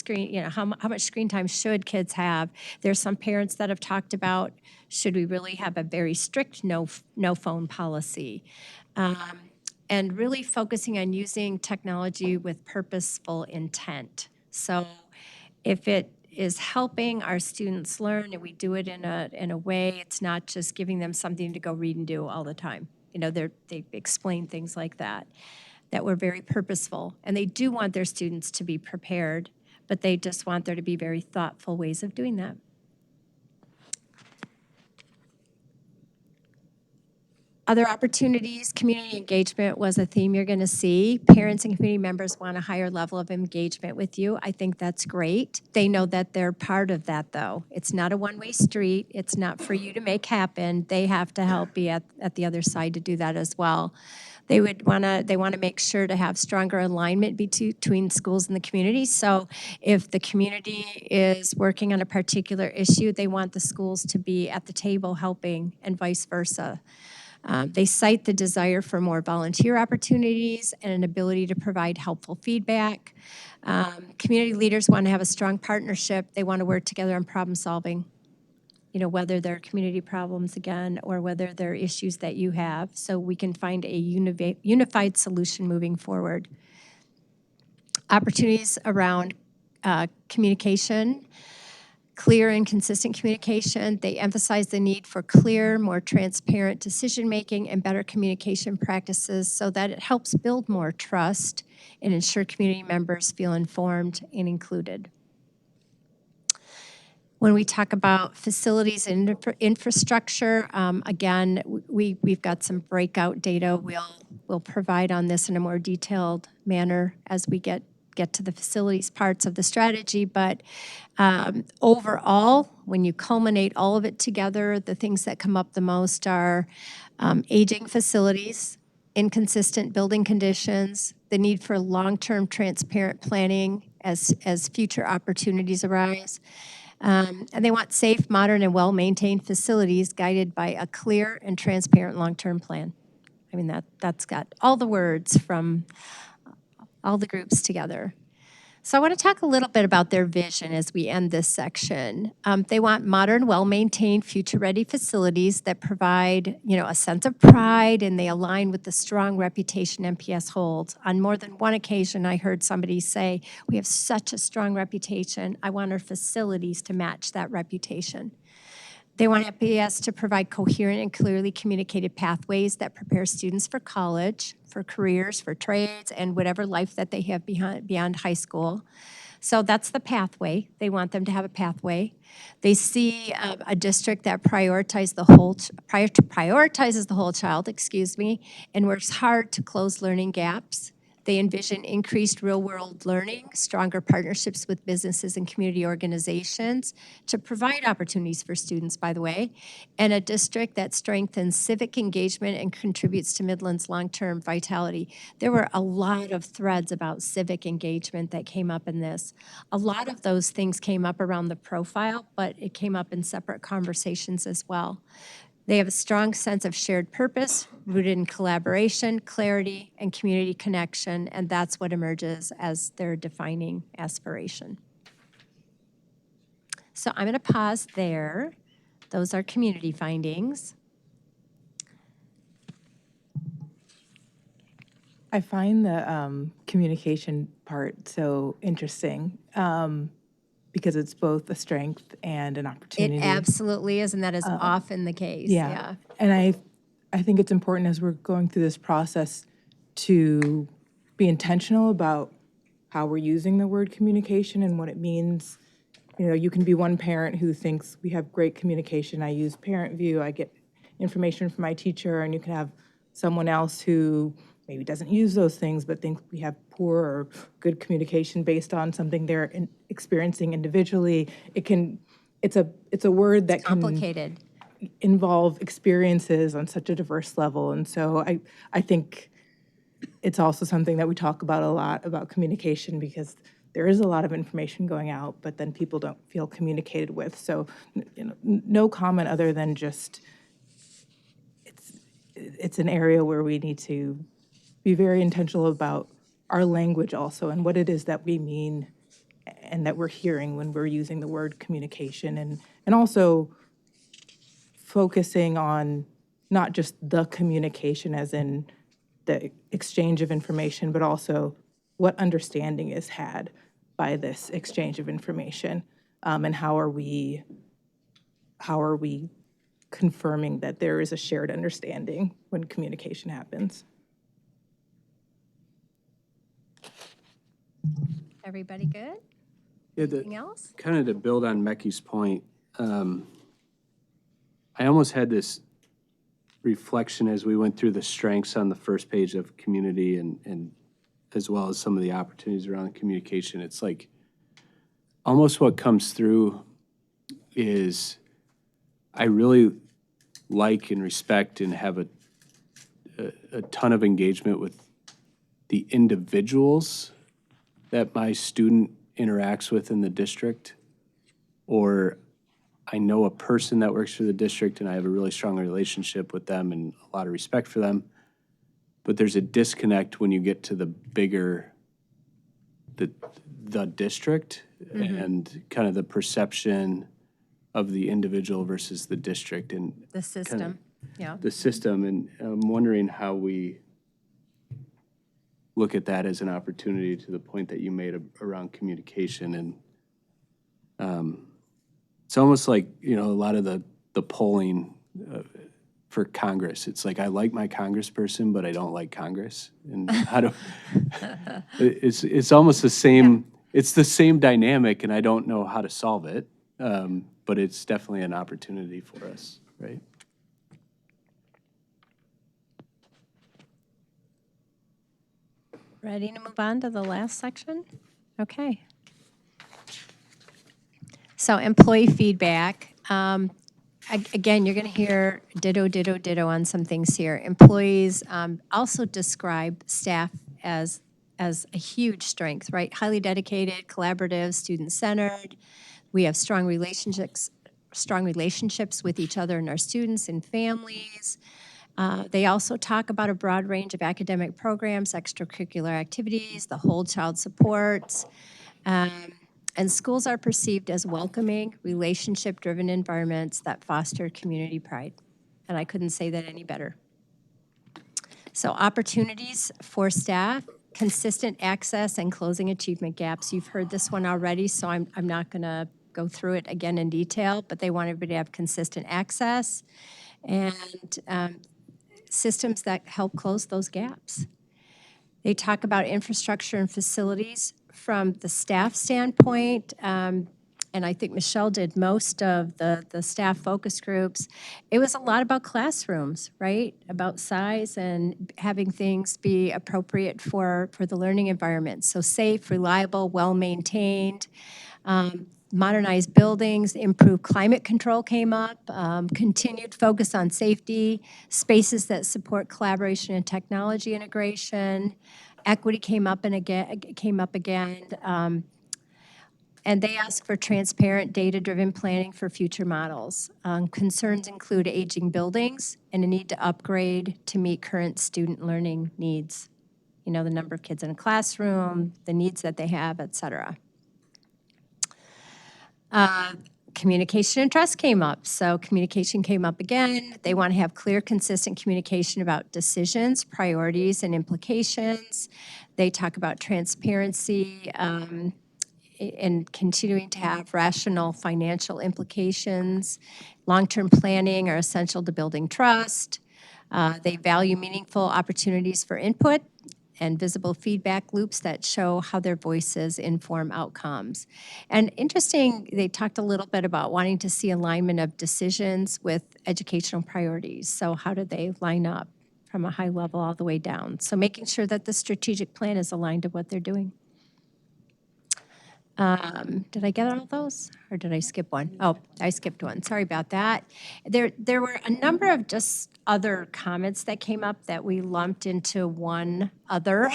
how much screen time should kids have. There's some parents that have talked about, should we really have a very strict no phone policy? And really focusing on using technology with purposeful intent. So if it is helping our students learn and we do it in a way, it's not just giving them something to go read and do all the time. They explain things like that were very purposeful. And they do want their students to be prepared, but they just want there to be very thoughtful ways of doing that. Other opportunities, community engagement was a theme you're going to see. Parents and community members want a higher level of engagement with you. I think that's great. They know that they're part of that, though. It's not a one-way street. It's not for you to make happen. They have to help be at the other side to do that as well. They want to make sure to have stronger alignment between schools and the community. So if the community is working on a particular issue, they want the schools to be at the table helping and vice versa. They cite the desire for more volunteer opportunities and an ability to provide helpful feedback. Community leaders want to have a strong partnership. They want to work together on problem solving, whether they're community problems again or whether they're issues that you have, so we can find a unified solution moving forward. Opportunities around communication. Clear and consistent communication. They emphasize the need for clear, more transparent decision-making and better communication practices so that it helps build more trust and ensure community members feel informed and included. When we talk about facilities and infrastructure, again, we've got some breakout data we'll provide on this in a more detailed manner as we get to the facilities parts of the strategy, but overall, when you culminate all of it together, the things that come up the most are aging facilities, inconsistent building conditions, the need for long-term transparent planning as future opportunities arise, and they want safe, modern, and well-maintained facilities guided by a clear and transparent long-term plan. I mean, that's got all the words from all the groups together. So I want to talk a little bit about their vision as we end this section. They want modern, well-maintained, future-ready facilities that provide, a sense of pride, and they align with the strong reputation MPS holds. On more than one occasion, I heard somebody say, we have such a strong reputation. I want our facilities to match that reputation. They want MPS to provide coherent and clearly communicated pathways that prepare students for college, for careers, for trades, and whatever life that they have beyond high school. So that's the pathway. They want them to have a pathway. They see a district that prioritizes the whole child, and works hard to close learning gaps. They envision increased real-world learning, stronger partnerships with businesses and community organizations to provide opportunities for students, by the way, and a district that strengthens civic engagement and contributes to Midland's long-term vitality. There were a lot of threads about civic engagement that came up in this. A lot of those things came up around the profile, but it came up in separate conversations as well. They have a strong sense of shared purpose, rooted in collaboration, clarity, and community connection, and that's what emerges as their defining aspiration. So I'm going to pause there. Those are community findings. I find the communication part so interesting because it's both a strength and an opportunity. It absolutely is, and that is often the case. Yeah. And I think it's important as we're going through this process to be intentional about how we're using the word communication and what it means. You know, you can be one parent who thinks we have great communication. I use Parent View. I get information from my teacher, and you can have someone else who maybe doesn't use those things but thinks we have poor or good communication based on something they're experiencing individually. It's a word that Complicated. Can involve experiences on such a diverse level. And so I think it's also something that we talk about a lot, about communication, because there is a lot of information going out, but then people don't feel communicated with. So, you know, no comment other than just it's an area where we need to be very intentional about our language also and what it is that we mean and that we're hearing when we're using the word communication, and also focusing on not just the communication as in the exchange of information, but also what understanding is had by this exchange of information, and how are we confirming that there is a shared understanding when communication happens. Everybody good? Yeah, Anything else? Kind of to build on Mecky's point, I almost had this reflection as we went through the strengths on the first page of community and as well as some of the opportunities around communication. It's like almost what comes through is I really like and respect and have a ton of engagement with the individuals that my student interacts with in the district, or I know a person that works for the district and I have a really strong relationship with them and a lot of respect for them. But there's a disconnect when you get to the bigger, the district and kind of the perception of the individual versus the district and The system, yeah. the system. And I'm wondering how we look at that as an opportunity to the point that you made around communication. And it's almost like, you know, a lot of the polling for Congress. It's like, I like my congressperson, but I don't like Congress. And how do, it's almost the same, it's the same dynamic, and I don't know how to solve it. But it's definitely an opportunity for us, right? Ready to move on to the last section? Okay. So employee feedback. Again, you're going to hear ditto, ditto, ditto on some things here. Employees also describe staff as a huge strength, right? Highly dedicated, collaborative, student-centered. We have strong relationships with each other and our students and families. They also talk about a broad range of academic programs, extracurricular activities, the whole child supports. And schools are perceived as welcoming, relationship-driven environments that foster community pride. And I couldn't say that any better. So opportunities for staff, consistent access and closing achievement gaps. You've heard this one already, so I'm not going to go through it again in detail, but they want everybody to have consistent access and systems that help close those gaps. They talk about infrastructure and facilities from the staff standpoint, and I think Michelle did most of the staff focus groups. It was a lot about classrooms, right? About size and having things be appropriate for the learning environment. So safe, reliable, well-maintained, modernized buildings, improved climate control came up, continued focus on safety, spaces that support collaboration and technology integration. Equity came up again. And they ask for transparent, data-driven planning for future models. Concerns include aging buildings and a need to upgrade to meet current student learning needs. You know, the number of kids in a classroom, the needs that they have, et cetera. Communication and trust came up. So communication came up again. They want to have clear, consistent communication about decisions, priorities, and implications. They talk about transparency, and continuing to have rational financial implications. Long-term planning are essential to building trust. They value meaningful opportunities for input and visible feedback loops that show how their voices inform outcomes. And interesting, they talked a little bit about wanting to see alignment of decisions with educational priorities. So how do they line up from a high level all the way down? So making sure that the strategic plan is aligned to what they're doing. Did I get all those, or did I skip one? Oh, I skipped one. Sorry about that. There were a number of just other comments that came up that we lumped into one other,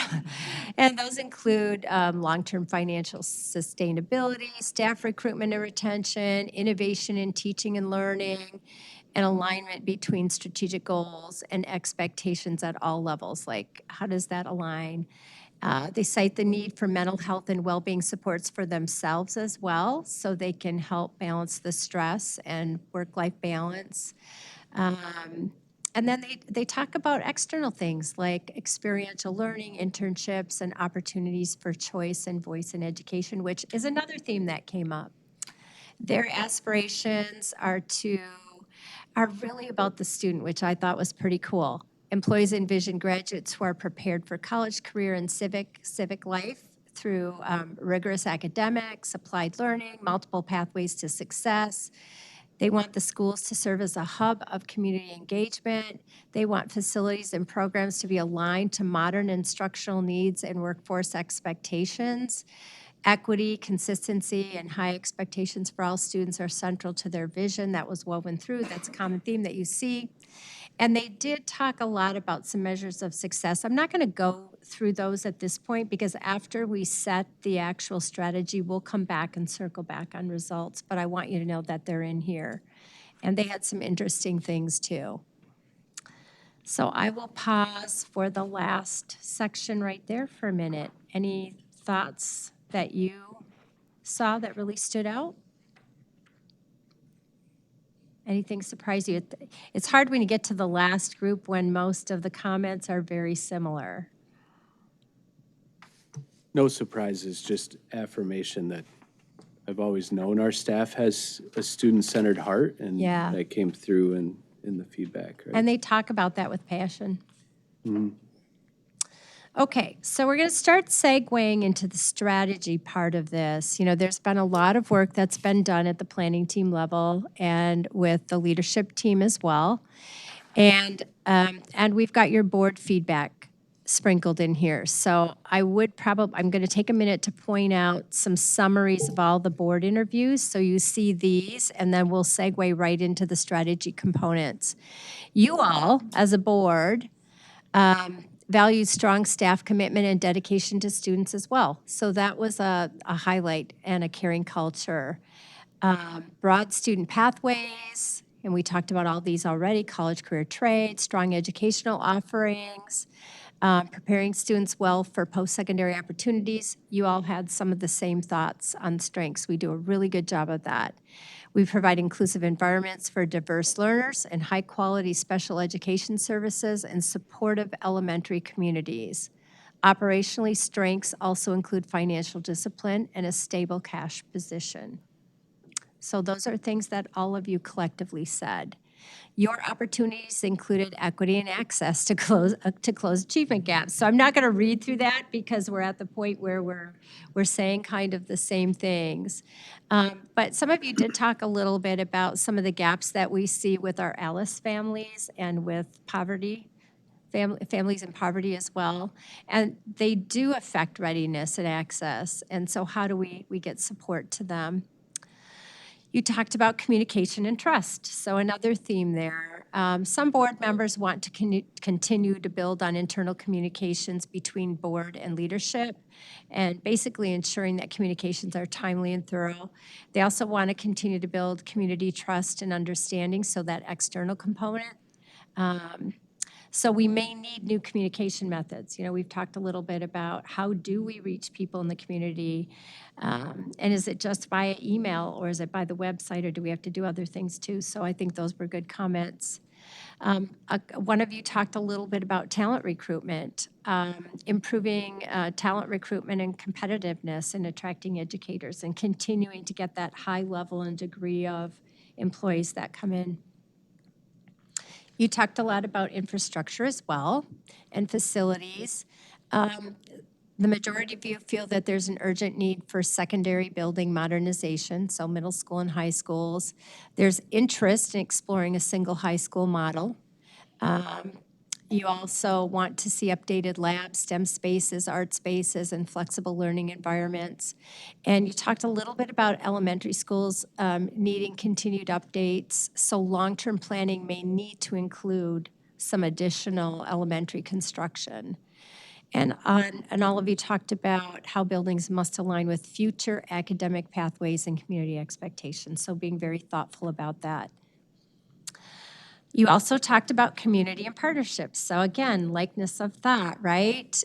and those include long-term financial sustainability, staff recruitment and retention, innovation in teaching and learning, and alignment between strategic goals and expectations at all levels. Like, how does that align? They cite the need for mental health and well-being supports for themselves as well, so they can help balance the stress and work-life balance. And then they talk about external things like experiential learning, internships, and opportunities for choice and voice in education, which is another theme that came up. Their aspirations are really about the student, which I thought was pretty cool. Employees envision graduates who are prepared for college, career, and civic life through rigorous academics, applied learning, multiple pathways to success. They want the schools to serve as a hub of community engagement. They want facilities and programs to be aligned to modern instructional needs and workforce expectations. Equity, consistency, and high expectations for all students are central to their vision. That was woven through. That's a common theme that you see. And they did talk a lot about some measures of success. I'm not going to go through those at this point because after we set the actual strategy, we'll come back and circle back on results. But I want you to know that they're in here. And they had some interesting things too. So I will pause for the last section right there for a minute. Any thoughts that you saw that really stood out? Anything surprise you? It's hard when you get to the last group when most of the comments are very similar. No surprises, just affirmation that I've always known our staff has a student-centered heart, and Yeah. that came through in the feedback, right? And they talk about that with passion. Mhm. Okay, so we're going to start segueing into the strategy part of this. You know, there's been a lot of work that's been done at the planning team level and with the leadership team as well. And we've got your board feedback sprinkled in here. So I'm going to take a minute to point out some summaries of all the board interviews. So you see these, and then we'll segue right into the strategy components. You all, as a board, valued strong staff commitment and dedication to students as well. So that was a highlight and a caring culture. Broad student pathways, and we talked about all these already, college, career, trade, strong educational offerings, preparing students well for post-secondary opportunities. You all had some of the same thoughts on strengths. We do a really good job of that. We provide inclusive environments for diverse learners and high-quality special education services and supportive elementary communities. Operationally, strengths also include financial discipline and a stable cash position. So those are things that all of you collectively said. Your opportunities included equity and access to close achievement gaps. So I'm not going to read through that because we're at the point where we're saying kind of the same things. But some of you did talk a little bit about some of the gaps that we see with our Alice families and with poverty. Families in poverty as well. And they do affect readiness and access. And so how do we get support to them? You talked about communication and trust. So another theme there. Some board members want to continue to build on internal communications between board and leadership and basically ensuring that communications are timely and thorough. They also want to continue to build community trust and understanding, so that external component. So we may need new communication methods. You know, we've talked a little bit about how do we reach people in the community? And is it just via email, or is it by the website, or do we have to do other things too? So I think those were good comments. One of you talked a little bit about talent recruitment, improving talent recruitment and competitiveness and attracting educators and continuing to get that high level and degree of employees that come in. You talked a lot about infrastructure as well and facilities. The majority of you feel that there's an urgent need for secondary building modernization, so middle school and high schools. There's interest in exploring a single high school model. You also want to see updated labs, STEM spaces, art spaces, and flexible learning environments. And you talked a little bit about elementary schools needing continued updates, so long-term planning may need to include some additional elementary construction. And all of you talked about how buildings must align with future academic pathways and community expectations, so being very thoughtful about that. You also talked about community and partnerships. So again, likeness of thought, right?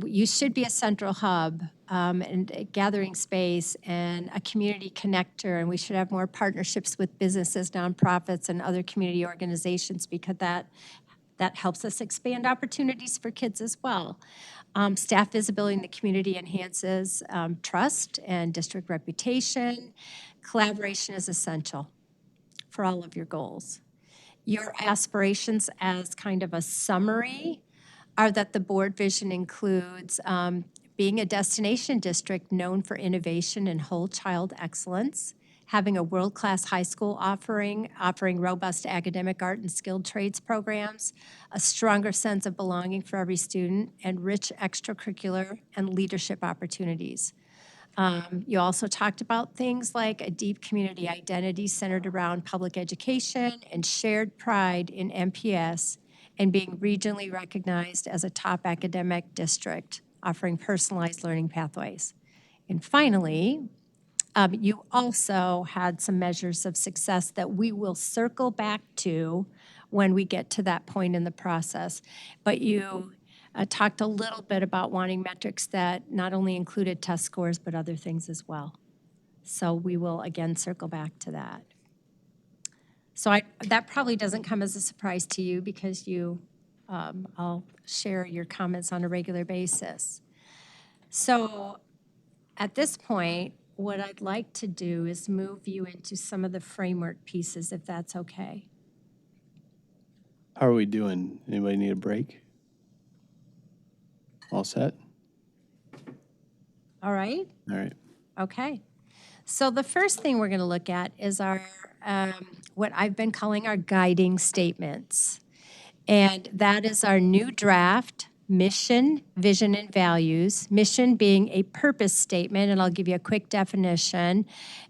You should be a central hub and a gathering space and a community connector, and we should have more partnerships with businesses, nonprofits, and other community organizations, because that helps us expand opportunities for kids as well. Staff visibility in the community enhances trust and district reputation. Collaboration is essential for all of your goals. Your aspirations, as kind of a summary, are that the board vision includes being a destination district known for innovation and whole child excellence, having a world-class high school offering robust academic, art, and skilled trades programs, a stronger sense of belonging for every student, and rich extracurricular and leadership opportunities. You also talked about things like a deep community identity centered around public education and shared pride in MPS, and being regionally recognized as a top academic district, offering personalized learning pathways. And finally, you also had some measures of success that we will circle back to when we get to that point in the process. But you talked a little bit about wanting metrics that not only included test scores, but other things as well. So we will again circle back to that. So that probably doesn't come as a surprise to you, because I'll share your comments on a regular basis. So at this point, what I'd like to do is move you into some of the framework pieces, if that's okay. How are we doing? Anybody need a break? All set? All right? All right. Okay. So the first thing we're going to look at is our what I've been calling our guiding statements. And that is our new draft mission, vision, and values. Mission being a purpose statement, and I'll give you a quick definition.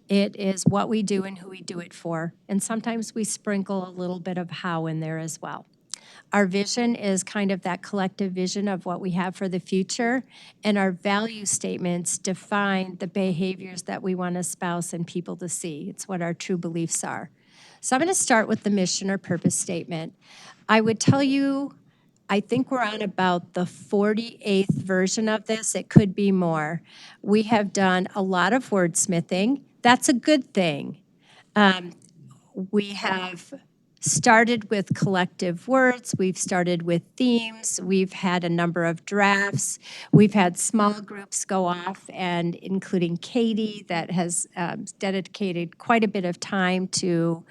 It is what we do and who we do it for. And sometimes we sprinkle a little bit of how in there as well. Our vision is kind of that collective vision of what we have for the future, and our value statements define the behaviors that we want to espouse and people to see. It's what our true beliefs are. So I'm going to start with the mission or purpose statement. I would tell you, I think we're on about the 48th version of this. It could be more. We have done a lot of wordsmithing. That's a good thing. We have started with collective words, we've started with themes, we've had a number of drafts, we've had small groups go off, and including Katie that has dedicated quite a bit of time to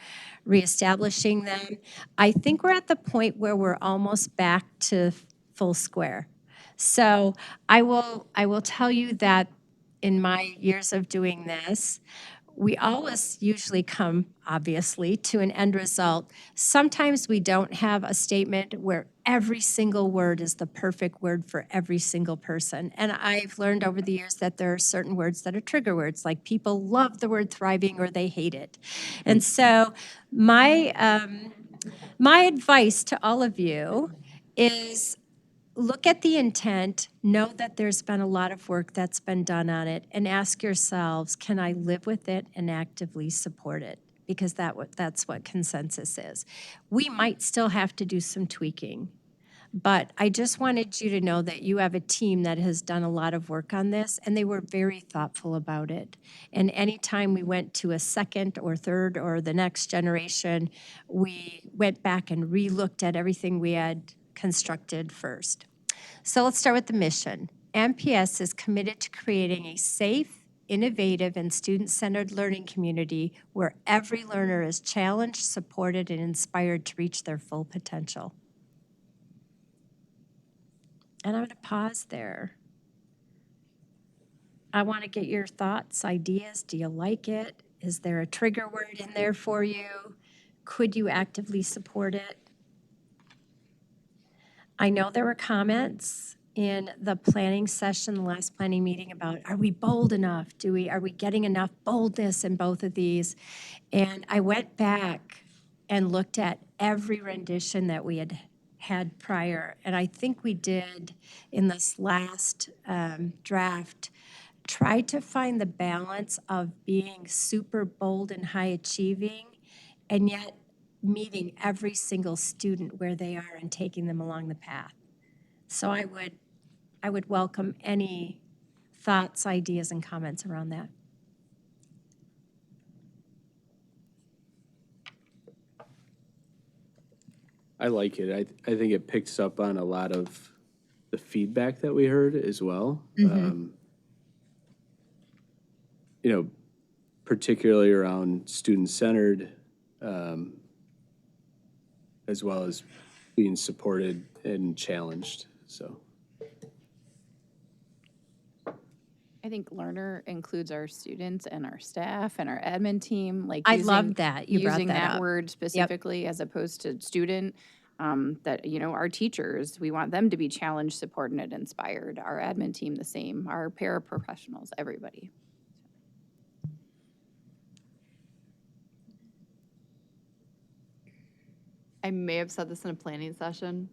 reestablishing them. I think we're at the point where we're almost back to full square. So I will tell you that in my years of doing this, we always usually come, obviously, to an end result. Sometimes we don't have a statement where every single word is the perfect word for every single person. And I've learned over the years that there are certain words that are trigger words, like people love the word thriving or they hate it. And so my advice to all of you is look at the intent, know that there's been a lot of work that's been done on it, and ask yourselves, can I live with it and actively support it? Because that's what consensus is. We might still have to do some tweaking, but I just wanted you to know that you have a team that has done a lot of work on this, and they were very thoughtful about it. And anytime we went to a second or third or the next generation, we went back and re-looked at everything we had constructed first. So let's start with the mission. MPS is committed to creating a safe, innovative, and student-centered learning community where every learner is challenged, supported, and inspired to reach their full potential. And I'm going to pause there. I want to get your thoughts, ideas. Do you like it? Is there a trigger word in there for you? Could you actively support it? I know there were comments in the planning session, the last planning meeting, about are we bold enough? Are we getting enough boldness in both of these? And I went back and looked at every rendition that we had prior. And I think we did in this last draft, try to find the balance of being super bold and high achieving and yet meeting every single student where they are and taking them along the path. So I would welcome any thoughts, ideas, and comments around that. I like it. I think it picks up on a lot of the feedback that we heard as well. You know, particularly around student-centered, as well as being supported and challenged, so. I think learner includes our students and our staff and our admin team, like I love that you brought using that that up. word specifically as opposed to student. That, you know, our teachers, we want them to be challenged, supported, and inspired. Our admin team the same, our paraprofessionals, everybody. I may have said this in a planning session,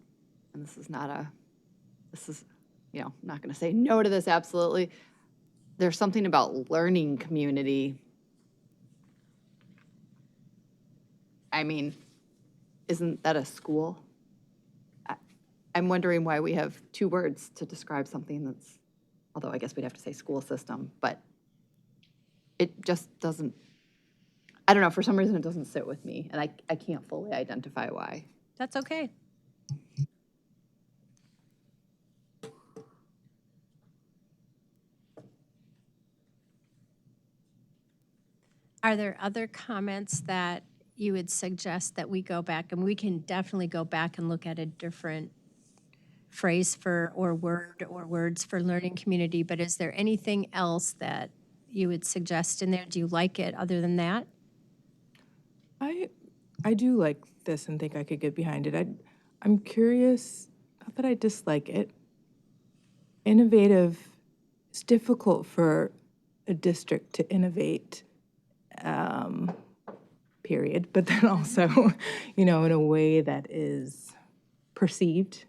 and this is, you know, I'm not going to say no to this, absolutely. There's something about learning community. I mean, isn't that a school? I'm wondering why we have two words to describe something that's, although I guess we'd have to say school system, but it just doesn't, I don't know, for some reason it doesn't sit with me, and I can't fully identify why. That's okay. Are there other comments that you would suggest that we go back, and we can definitely go back and look at a different phrase for, or word or words for learning community, but is there anything else that you would suggest in there? Do you like it other than that? I do like this and think I could get behind it. I'm curious, not that I dislike it. Innovative, it's difficult for a district to innovate, period, but then also, you know, in a way that is perceived.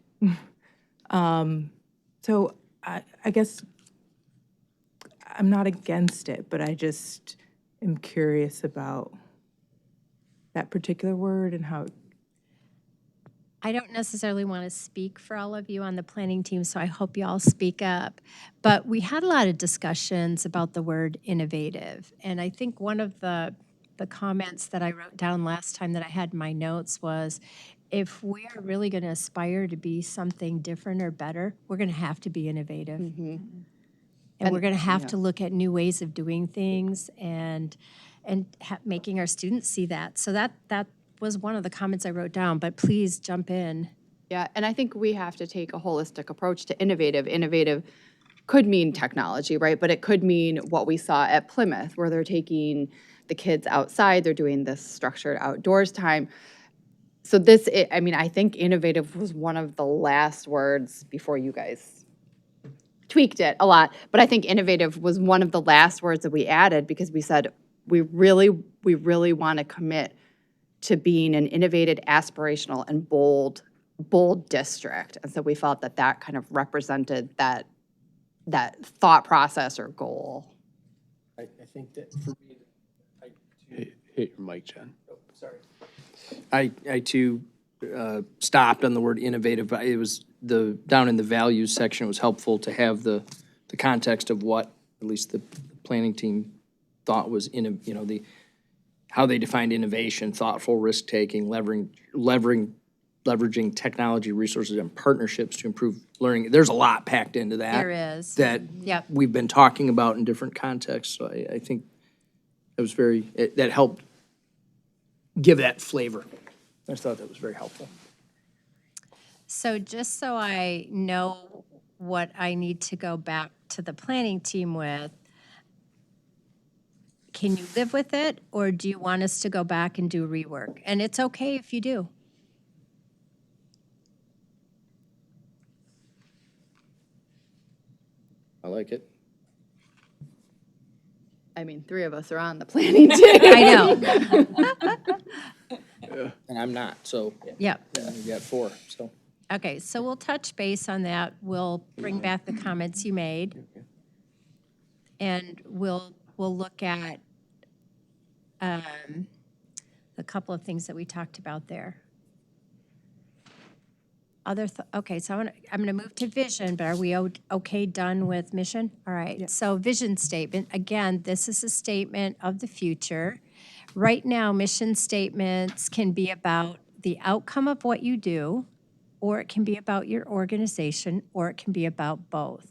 So I guess I'm not against it, but I just am curious about that particular word and how. I don't necessarily want to speak for all of you on the planning team, so I hope you all speak up. But we had a lot of discussions about the word innovative. And I think one of the the comments that I wrote down last time that I had in my notes was, if we are really going to aspire to be something different or better, we're going to have to be innovative. And we're going to have to look at new ways of doing things and making our students see that. So that was one of the comments I wrote down, but please jump in. Yeah, and I think we have to take a holistic approach to innovative. Innovative could mean technology, right? But it could mean what we saw at Plymouth, where they're taking the kids outside, they're doing this structured outdoors time. So I think innovative was one of the last words before you guys tweaked it a lot. But I think innovative was one of the last words that we added because we said we really want to commit to being an innovative, aspirational, and bold district. And so we felt that kind of represented that thought process or goal. I think that for me, hit your mic, Jen. Oh, sorry. I too stopped on the word innovative. It was down in the values section. It was helpful to have the context of what at least the planning team thought was how they defined innovation, thoughtful risk taking, leveraging technology resources and partnerships to improve learning. There's a lot packed into that. There is. That we've been talking about in different contexts. So I think it was that helped give that flavor. I thought that was very helpful. So just so I know what I need to go back to the planning team with, can you live with it, or do you want us to go back and do rework? And it's okay if you do. I like it. I mean, 3 of us are on the planning team. I know. And I'm not, so. Yep. We got 4, so. Okay, so we'll touch base on that. We'll bring back the comments you made. And we'll look at a couple of things that we talked about there. Okay, so I'm going to move to vision, but are we okay done with mission? All right, So vision statement. Again, this is a statement of the future. Right now, mission statements can be about the outcome of what you do, or it can be about your organization, or it can be about both.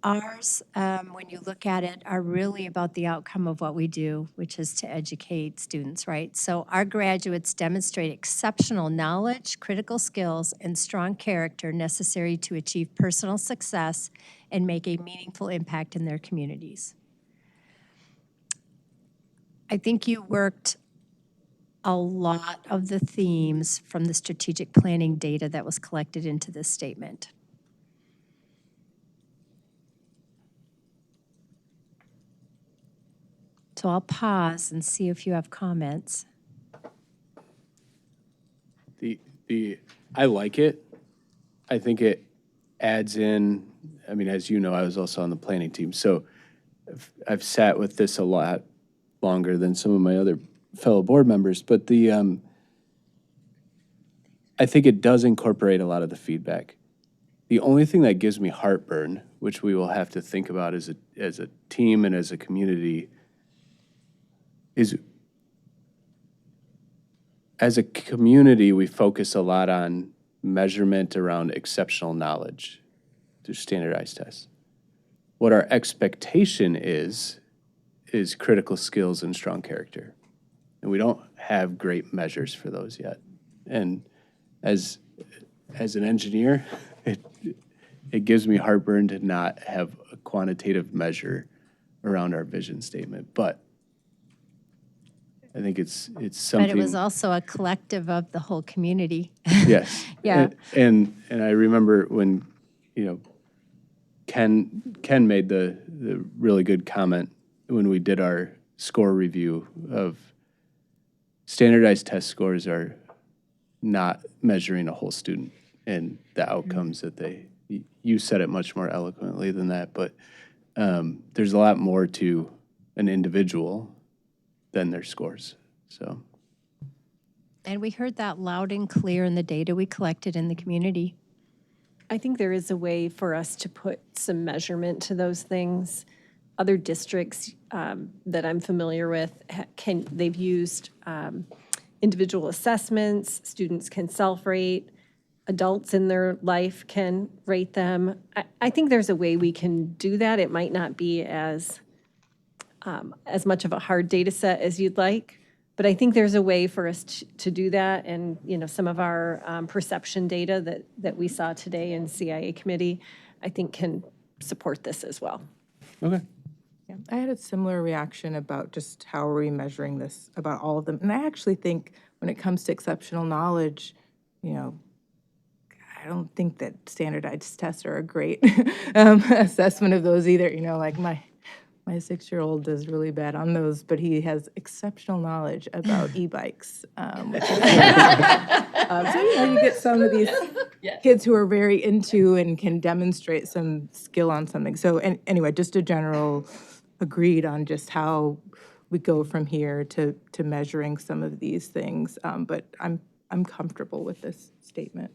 Ours, when you look at it, are really about the outcome of what we do, which is to educate students, right? So our graduates demonstrate exceptional knowledge, critical skills, and strong character necessary to achieve personal success and make a meaningful impact in their communities. I think you worked a lot of the themes from the strategic planning data that was collected into this statement. So I'll pause and see if you have comments. I like it. I think it adds in, I mean, as you know, I was also on the planning team, so I've sat with this a lot longer than some of my other fellow board members, but I think it does incorporate a lot of the feedback. The only thing that gives me heartburn, which we will have to think about as a team and as a community, is as a community, we focus a lot on measurement around exceptional knowledge through standardized tests. What our expectation is critical skills and strong character. And we don't have great measures for those yet. And as an engineer, it gives me heartburn to not have a quantitative measure around our vision statement. But I think it's something. But it was also a collective of the whole community. Yes. Yeah. And I remember when, Ken made the really good comment when we did our score review of standardized test scores are not measuring a whole student and the outcomes that you said it much more eloquently than that, but there's a lot more to an individual than their scores, so. And we heard that loud and clear in the data we collected in the community. I think there is a way for us to put some measurement to those things. other districts that I'm familiar with, they've used individual assessments, students can self-rate, adults in their life can rate them. I think there's a way we can do that. It might not be as much of a hard data set as you'd like, but I think there's a way for us to do that. And, some of our perception data that we saw today in CIA committee, I think can support this as well. Okay. Yeah, I had a similar reaction about just how are we measuring this, about all of them. And I actually think when it comes to exceptional knowledge, I don't think that standardized tests are a great assessment of those either. Like my 6-year-old does really bad on those, but he has exceptional knowledge about e-bikes. Which is so you get some of these kids who are very into and can demonstrate some skill on something. So anyway, just a general agreed on just how we go from here to measuring some of these things. But I'm comfortable with this statement.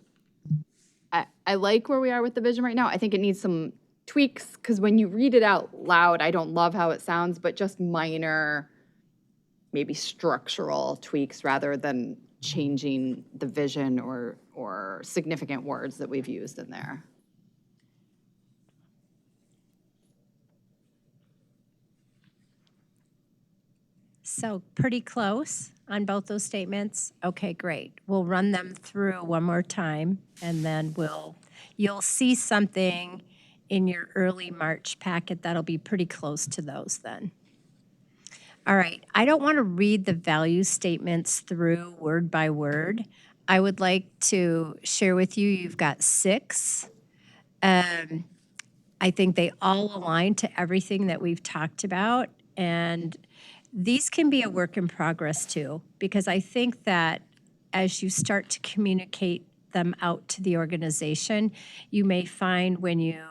I like where we are with the vision right now. I think it needs some tweaks, because when you read it out loud, I don't love how it sounds, but just minor, maybe structural tweaks rather than changing the vision or significant words that we've used in there. So pretty close on both those statements. Okay, great. We'll run them through one more time, and then you'll see something in your early March packet that'll be pretty close to those then. All right, I don't want to read the value statements through word by word. I would like to share with you, you've got 6. I think they all align to everything that we've talked about, and these can be a work in progress too, because I think that as you start to communicate them out to the organization, you may find when you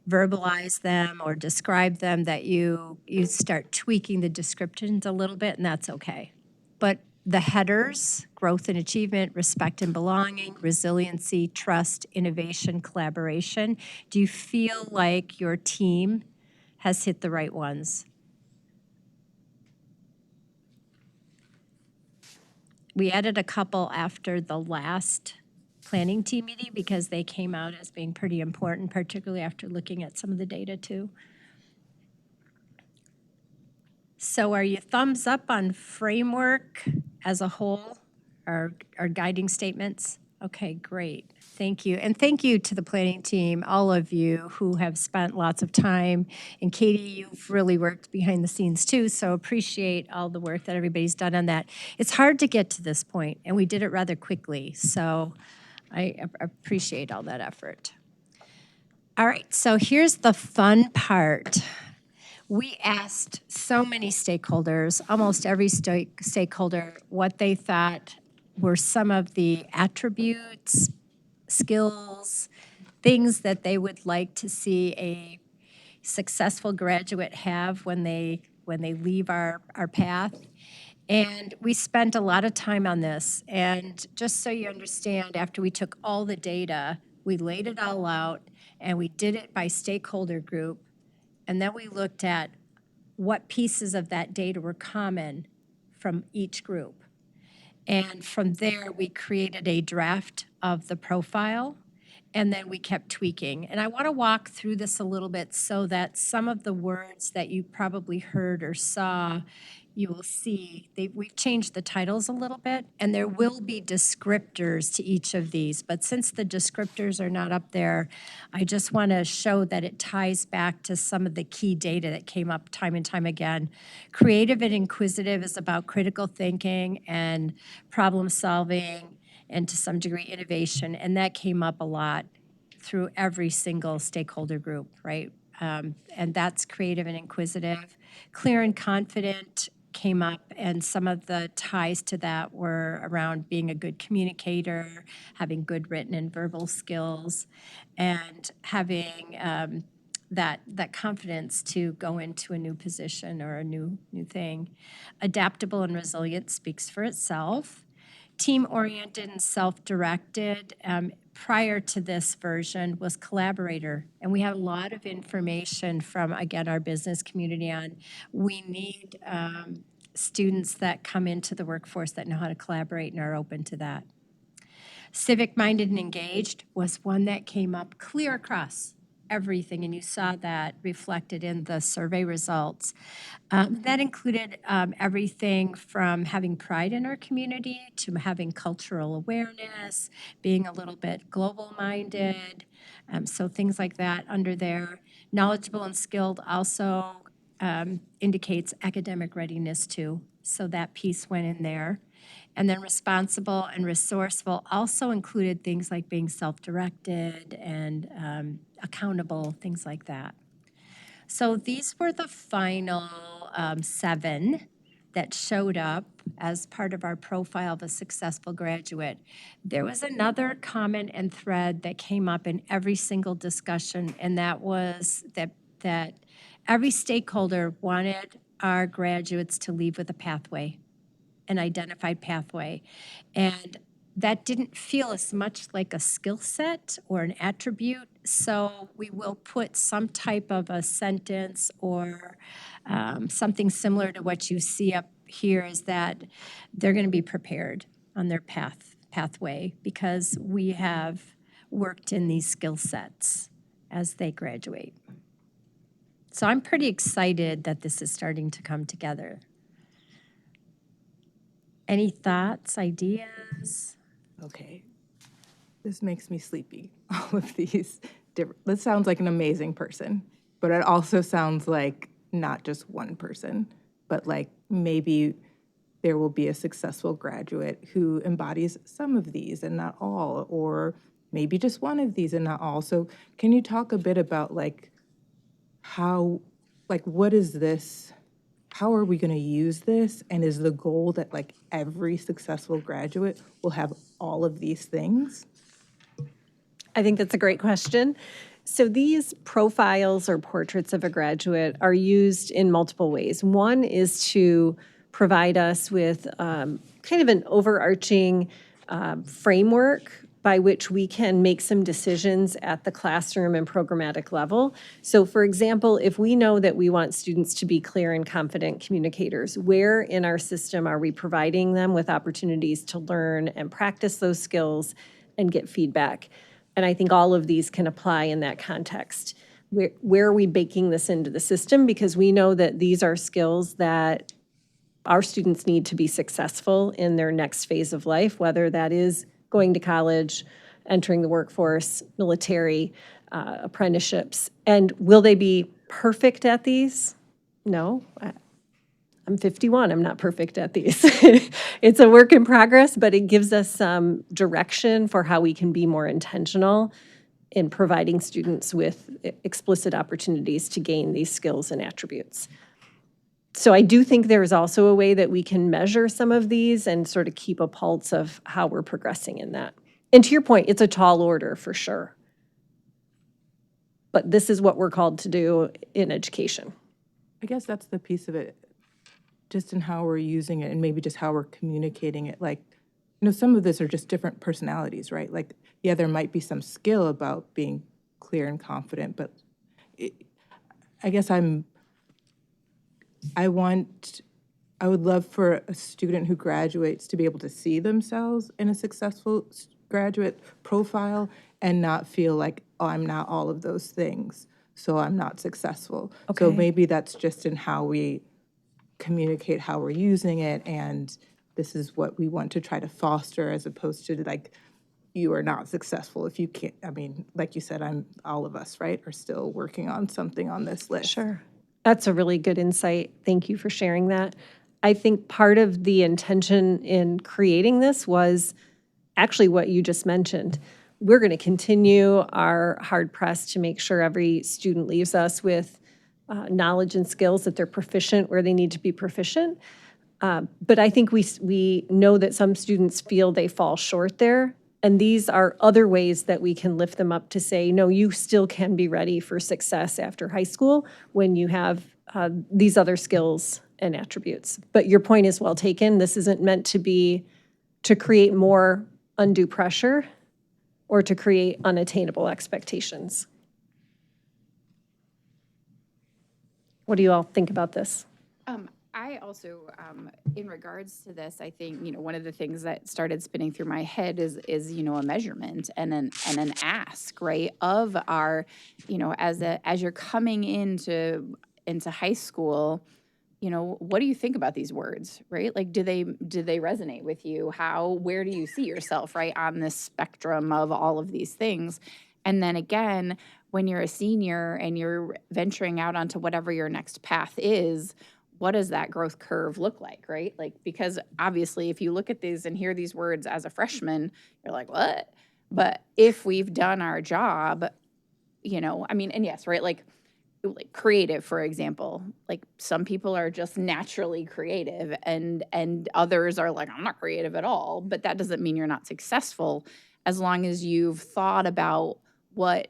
verbalize them or describe them that you start tweaking the descriptions a little bit, and that's okay. But the headers, growth and achievement, respect and belonging, resiliency, trust, innovation, collaboration, do you feel like your team has hit the right ones? We added a couple after the last planning team meeting because they came out as being pretty important, particularly after looking at some of the data too. So are you thumbs up on framework as a whole, our guiding statements? Okay, great. Thank you. And thank you to the planning team, all of you who have spent lots of time. And Katie, you've really worked behind the scenes too, so appreciate all the work that everybody's done on that. It's hard to get to this point, and we did it rather quickly, so I appreciate all that effort. All right, so here's the fun part. We asked so many stakeholders, almost every stakeholder, what they thought were some of the attributes, skills, things that they would like to see a successful graduate have when they leave our path. And we spent a lot of time on this. And just so you understand, after we took all the data, we laid it all out, and we did it by stakeholder group. And then we looked at what pieces of that data were common from each group. And from there, we created a draft of the profile, and then we kept tweaking. And I want to walk through this a little bit so that some of the words that you probably heard or saw, you will see we've changed the titles a little bit, and there will be descriptors to each of these. But since the descriptors are not up there, I just want to show that it ties back to some of the key data that came up time and time again. Creative and inquisitive is about critical thinking and problem solving, and to some degree innovation, and that came up a lot through every single stakeholder group, right? And that's creative and inquisitive. Clear and confident came up, and some of the ties to that were around being a good communicator, having good written and verbal skills, and having that confidence to go into a new position or a new thing. Adaptable and resilient speaks for itself. Team-oriented and self-directed, prior to this version was collaborator. And we had a lot of information from, again, our business community on we need students that come into the workforce that know how to collaborate and are open to that. Civic-minded and engaged was one that came up clear across everything, and you saw that reflected in the survey results. That included everything from having pride in our community to having cultural awareness, being a little bit global-minded, so things like that under there. Knowledgeable and skilled also indicates academic readiness too, so that piece went in there. And then responsible and resourceful also included things like being self-directed and accountable, things like that. So these were the final 7 that showed up as part of our profile of a successful graduate. There was another comment and thread that came up in every single discussion, and that was that every stakeholder wanted our graduates to leave with a pathway, an identified pathway. And that didn't feel as much like a skill set or an attribute. So we will put some type of a sentence or something similar to what you see up here, is that they're going to be prepared on their pathway because we have worked in these skill sets as they graduate. So I'm pretty excited that this is starting to come together. Any thoughts, ideas? Okay. This makes me sleepy, all of these different, this sounds like an amazing person, but it also sounds like not just one person, but like maybe there will be a successful graduate who embodies some of these and not all, or maybe just one of these and not all. So can you talk a bit about like how, like what is this, how are we going to use this? And is the goal that like every successful graduate will have all of these things? I think that's a great question. So these profiles or portraits of a graduate are used in multiple ways. One is to provide us with kind of an overarching framework by which we can make some decisions at the classroom and programmatic level. So for example, if we know that we want students to be clear and confident communicators, where in our system are we providing them with opportunities to learn and practice those skills and get feedback? And I think all of these can apply in that context. Where are we baking this into the system? Because we know that these are skills that our students need to be successful in their next phase of life, whether that is going to college, entering the workforce, military, apprenticeships. And will they be perfect at these? No. I'm 51, I'm not perfect at these. It's a work in progress, but it gives us some direction for how we can be more intentional in providing students with explicit opportunities to gain these skills and attributes. So I do think there is also a way that we can measure some of these and sort of keep a pulse of how we're progressing in that. And to your point, it's a tall order for sure. But this is what we're called to do in education. I guess that's the piece of it, just in how we're using it and maybe just how we're communicating it. Like, you know, some of this are just different personalities, right? Like, yeah, there might be some skill about being clear and confident, but I guess I would love for a student who graduates to be able to see themselves in a successful graduate profile and not feel like, oh, I'm not all of those things, so I'm not successful. Okay. So maybe that's just in how we communicate how we're using it, and this is what we want to try to foster, as opposed to like, you are not successful if you can't. I mean, like you said, all of us, right, are still working on something on this list. Sure. That's a really good insight. Thank you for sharing that. I think part of the intention in creating this was actually what you just mentioned. We're going to continue our hard press to make sure every student leaves us with knowledge and skills that they're proficient where they need to be proficient. But I think we know that some students feel they fall short there. And these are other ways that we can lift them up to say, no, you still can be ready for success after high school when you have these other skills and attributes. But your point is well taken. This isn't meant to be to create more undue pressure. or to create unattainable expectations. What do you all think about this? I also, in regards to this, I think, one of the things that started spinning through my head is a measurement and an ask, right, of our, as you're coming into high school, what do you think about these words, right? Like, do they resonate with you? Where do you see yourself, right, on this spectrum of all of these things? And then again, when you're a senior and you're venturing out onto whatever your next path is, what does that growth curve look like, right? Like, because obviously if you look at these and hear these words as a freshman, you're like, what? But if we've done our job, and yes, right, like creative, for example, like some people are just naturally creative and others are like, I'm not creative at all, but that doesn't mean you're not successful as long as you've thought about what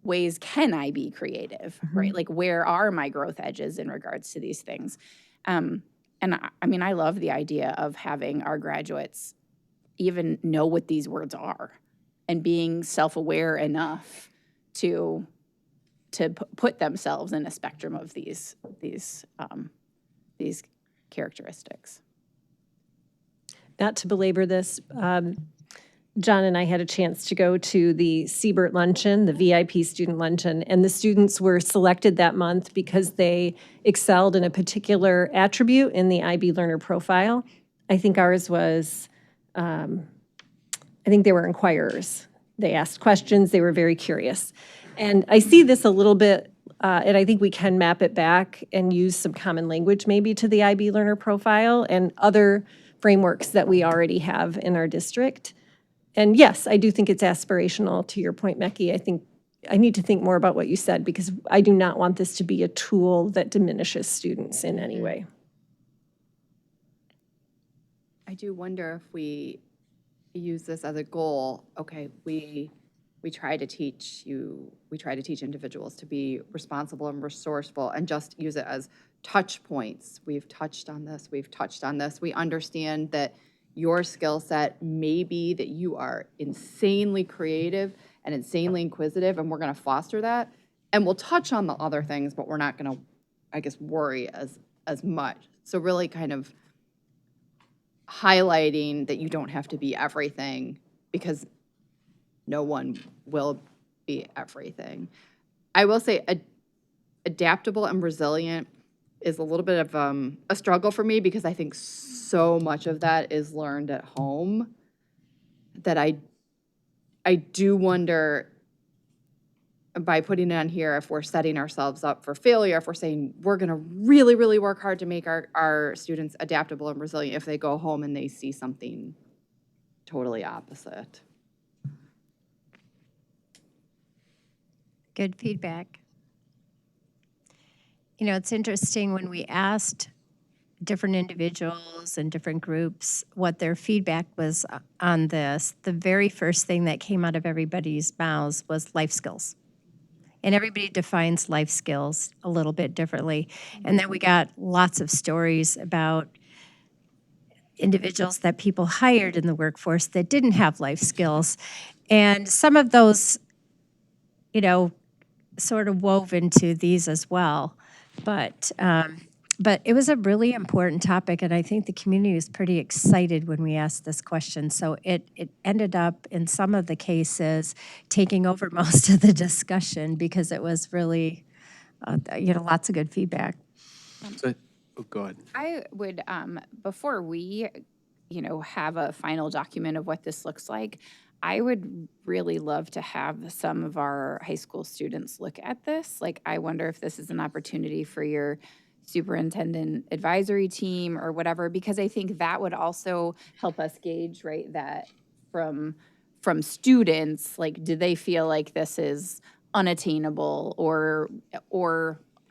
ways can I be creative, right? Like, where are my growth edges in regards to these things? And I love the idea of having our graduates even know what these words are and being self-aware enough to put themselves in a spectrum of these characteristics. Not to belabor this, John and I had a chance to go to the Siebert Luncheon, the VIP student luncheon, and the students were selected that month because they excelled in a particular attribute in the IB learner profile. I think ours was, I think they were inquirers. They asked questions, they were very curious. And I see this a little bit, and I think we can map it back and use some common language maybe to the IB learner profile and other frameworks that we already have in our district. And yes, I do think it's aspirational, to your point, Mecki. I think I need to think more about what you said because I do not want this to be a tool that diminishes students in any way. I do wonder if we use this as a goal. Okay, we try to teach individuals to be responsible and resourceful and just use it as touch points. We've touched on this. We understand that your skill set may be that you are insanely creative and insanely inquisitive, and we're going to foster that. And we'll touch on the other things, but we're not going to, I guess, worry as much. So really kind of highlighting that you don't have to be everything because no one will be everything. I will say adaptable and resilient is a little bit of a struggle for me because I think so much of that is learned at home that I do wonder by putting it on here if we're setting ourselves up for failure, if we're saying we're going to really, really work hard to make our students adaptable and resilient if they go home and they see something totally opposite. Good feedback. It's interesting when we asked different individuals and different groups what their feedback was on this, the very first thing that came out of everybody's mouths was life skills. And everybody defines life skills a little bit differently. And then we got lots of stories about individuals that people hired in the workforce that didn't have life skills. And some of those, sort of wove into these as well. But it was a really important topic, and I think the community was pretty excited when we asked this question. So it ended up, in some of the cases, taking over most of the discussion because it was really, lots of good feedback. Go ahead. I would, before we, have a final document of what this looks like, I would really love to have some of our high school students look at this. Like, I wonder if this is an opportunity for your superintendent advisory team or whatever, because I think that would also help us gauge, right, that from students, like, do they feel like this is unattainable or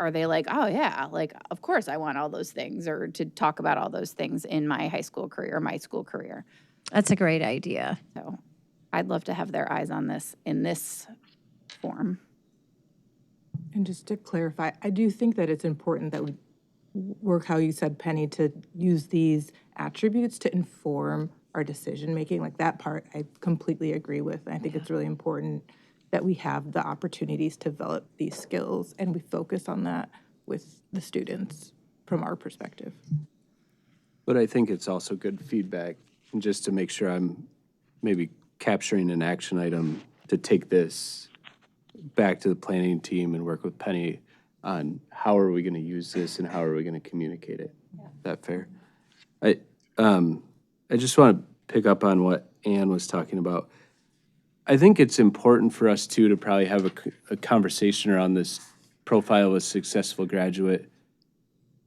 are they like, oh yeah, like, of course I want all those things, or to talk about all those things in my high school career, or my school career. That's a great idea. So I'd love to have their eyes on this in this form. And just to clarify, I do think that it's important that we work, how you said, Penny, to use these attributes to inform our decision-making. Like that part, I completely agree with. I think it's really important that we have the opportunities to develop these skills and we focus on that with the students from our perspective. But I think it's also good feedback, and just to make sure I'm maybe capturing an action item to take this back to the planning team and work with Penny on how are we going to use this and how are we going to communicate it. Is that fair? I just want to pick up on what Ann was talking about. I think it's important for us too to probably have a conversation around this profile of a successful graduate,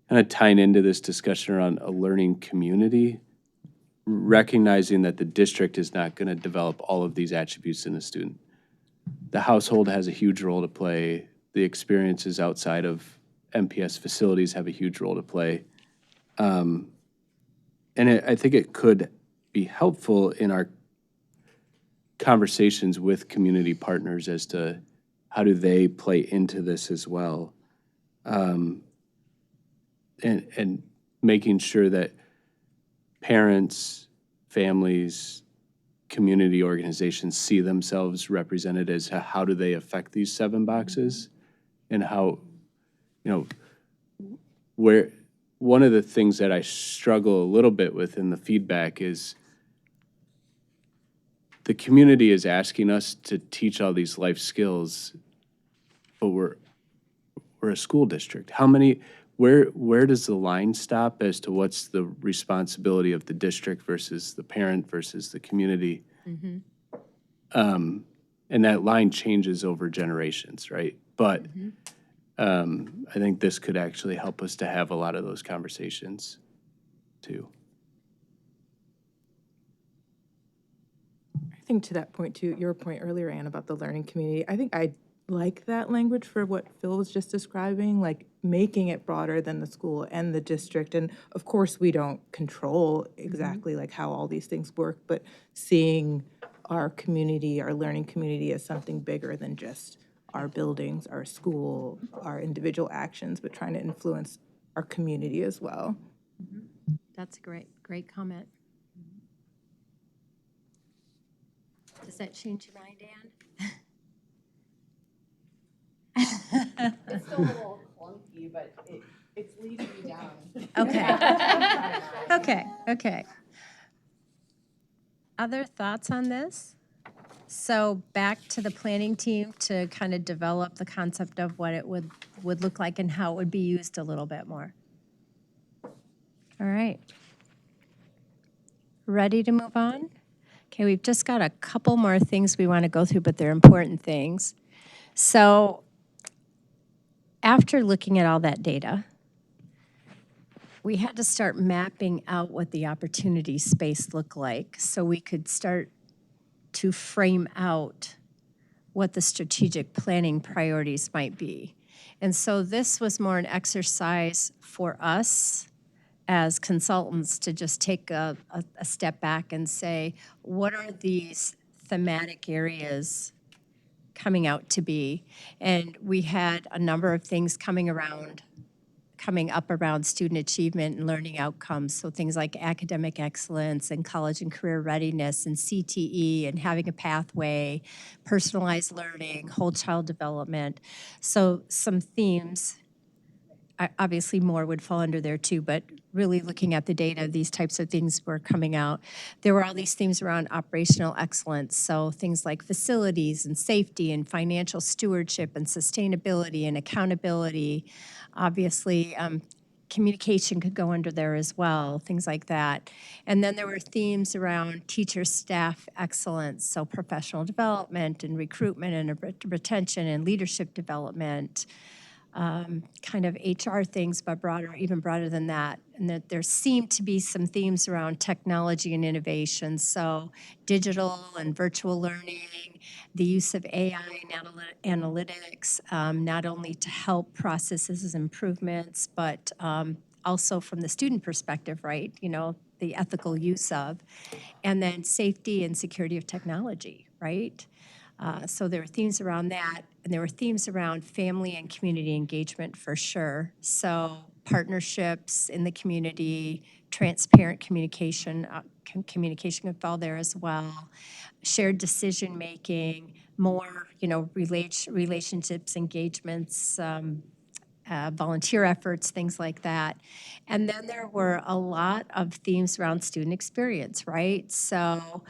kind of tying into this discussion around a learning community, recognizing that the district is not going to develop all of these attributes in a student. The household has a huge role to play. The experiences outside of MPS facilities have a huge role to play. I think it could be helpful in our conversations with community partners as to how do they play into this as well. And making sure that parents, families, community organizations see themselves represented as how do they affect these 7 boxes, and how, where one of the things that I struggle a little bit with in the feedback is the community is asking us to teach all these life skills, but we're a school district. Where does the line stop as to what's the responsibility of the district versus the parent versus the community? And that line changes over generations, right? But I think this could actually help us to have a lot of those conversations too. I think to that point too, your point earlier, Anne, about the learning community, I think I like that language for what Phil was just describing, like making it broader than the school and the district. And of course, we don't control exactly like how all these things work, but seeing our community, our learning community as something bigger than just our buildings, our school, our individual actions, but trying to influence our community as well. That's a great comment. Does that change your mind, Anne? It's still a little clunky, but it's leading me down. Okay. Other thoughts on this? So back to the planning team to kind of develop the concept of what it would look like and how it would be used a little bit more. All right. Ready to move on? Okay, we've just got a couple more things we want to go through, but they're important things. So after looking at all that data, we had to start mapping out what the opportunity space looked like so we could start to frame out what the strategic planning priorities might be. And so this was more an exercise for us as consultants to just take a step back and say, what are these thematic areas coming out to be? And we had a number of things coming up around student achievement and learning outcomes. So things like academic excellence and college and career readiness and CTE and having a pathway, personalized learning, whole child development. So some themes, obviously more would fall under there too, but really looking at the data, these types of things were coming out. There were all these themes around operational excellence. So things like facilities and safety and financial stewardship and sustainability and accountability. Obviously, communication could go under there as well, things like that. And then there were themes around teacher staff excellence, so professional development and recruitment and retention and leadership development, kind of HR things, but broader, even broader than that. And that there seemed to be some themes around technology and innovation, so digital and virtual learning, the use of AI and analytics, not only to help processes improvements, but also from the student perspective, right? The ethical use of, and then safety and security of technology, right? So there were themes around that, and there were themes around family and community engagement for sure. So partnerships in the community, transparent communication communication could fall there as well. Shared decision-making, more, relationships, engagements, volunteer efforts, things like that. And then there were a lot of themes around student experience, right? So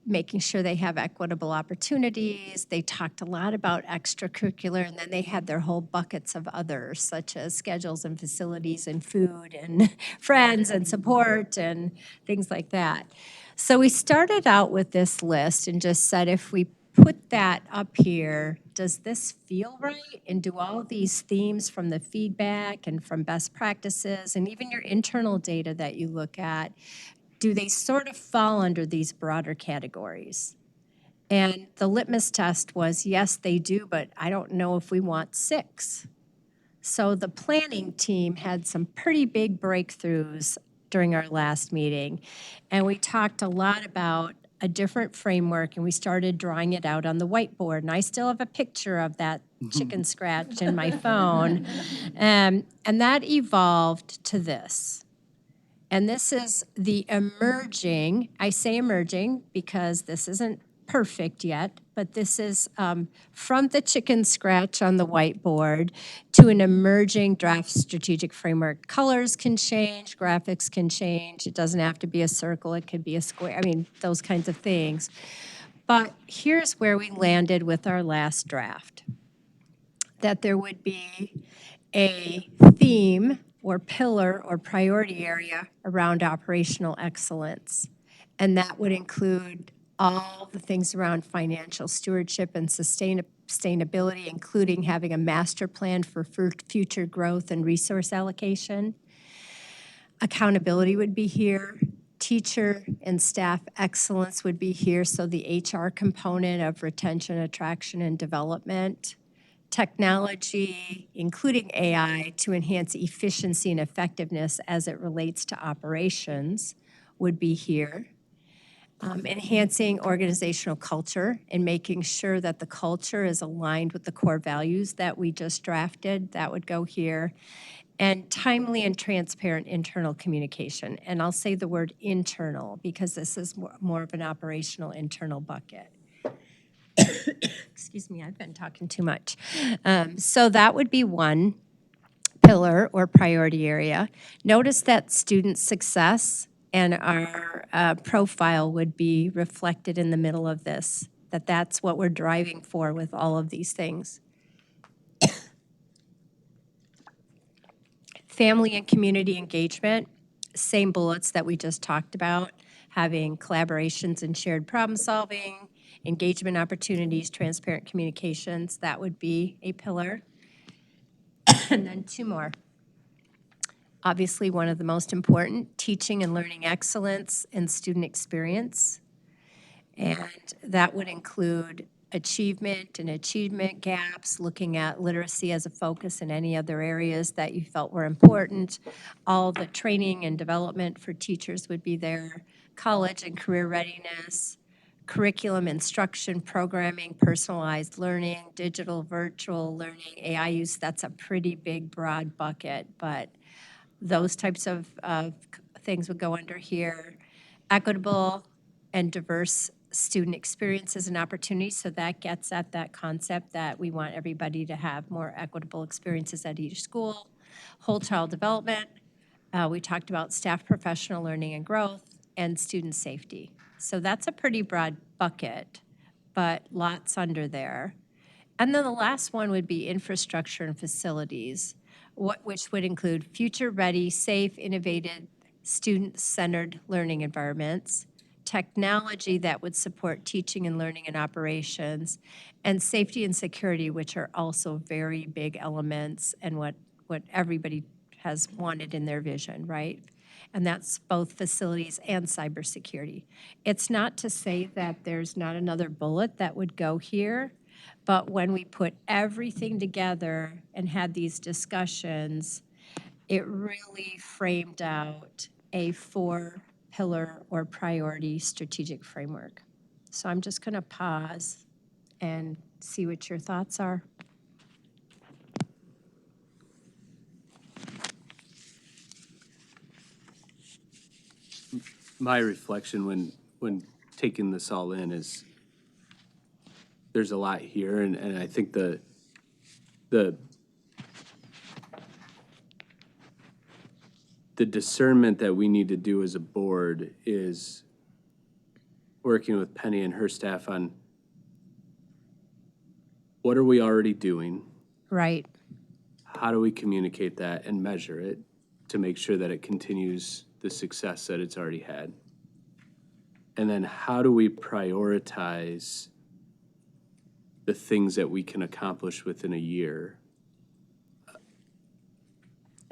making sure they have equitable opportunities. They talked a lot about extracurricular, and then they had their whole buckets of others, such as schedules and facilities and food and friends and support and things like that. So we started out with this list and just said, if we put that up here, does this feel right? And do all of these themes from the feedback and from best practices and even your internal data that you look at, do they sort of fall under these broader categories? And the litmus test was, yes, they do, but I don't know if we want 6. So the planning team had some pretty big breakthroughs during our last meeting. And we talked a lot about a different framework, and we started drawing it out on the whiteboard. And I still have a picture of that chicken scratch in my phone. And that evolved to this. And this is the emerging, I say emerging because this isn't perfect yet, but this is from the chicken scratch on the whiteboard to an emerging draft strategic framework. Colors can change, graphics can change. It doesn't have to be a circle, it could be a square, those kinds of things. But here's where we landed with our last draft, that there would be a theme or pillar or priority area around operational excellence. And that would include all the things around financial stewardship and sustainability, including having a master plan for future growth and resource allocation. Accountability would be here. Teacher and staff excellence would be here, so the HR component of retention, attraction, and development. Technology, including AI, to enhance efficiency and effectiveness as it relates to operations would be here. Enhancing organizational culture and making sure that the culture is aligned with the core values that we just drafted, that would go here. And timely and transparent internal communication. And I'll say the word internal because this is more of an operational internal bucket. Excuse me, I've been talking too much. So that would be one pillar or priority area. Notice that student success and our profile would be reflected in the middle of this, that's what we're driving for with all of these things. Family and community engagement, same bullets that we just talked about, having collaborations and shared problem solving, engagement opportunities, transparent communications, that would be a pillar. And then 2 more. Obviously, one of the most important, teaching and learning excellence and student experience. And that would include achievement and achievement gaps, looking at literacy as a focus in any other areas that you felt were important. All the training and development for teachers would be there. College and career readiness, curriculum, instruction, programming, personalized learning, digital, virtual learning, AI use, that's a pretty big, broad bucket, but those types of things would go under here. Equitable and diverse student experiences and opportunities, so that gets at that concept that we want everybody to have more equitable experiences at each school. Whole child development, we talked about staff professional learning and growth, and student safety. So that's a pretty broad bucket, but lots under there. And then the last one would be infrastructure and facilities, which would include future-ready, safe, innovative, student-centered learning environments, technology that would support teaching and learning and operations, and safety and security, which are also very big elements and what everybody has wanted in their vision, right? And that's both facilities and cybersecurity. It's not to say that there's not another bullet that would go here, but when we put everything together and had these discussions, it really framed out a 4-pillar or priority strategic framework. So I'm just going to pause and see what your thoughts are. my reflection when taking this all in is there's a lot here, and I think the discernment that we need to do as a board is working with Penny and her staff on what are we already doing? Right. How do we communicate that and measure it to make sure that it continues the success that it's already had? And then how do we prioritize the things that we can accomplish within a year?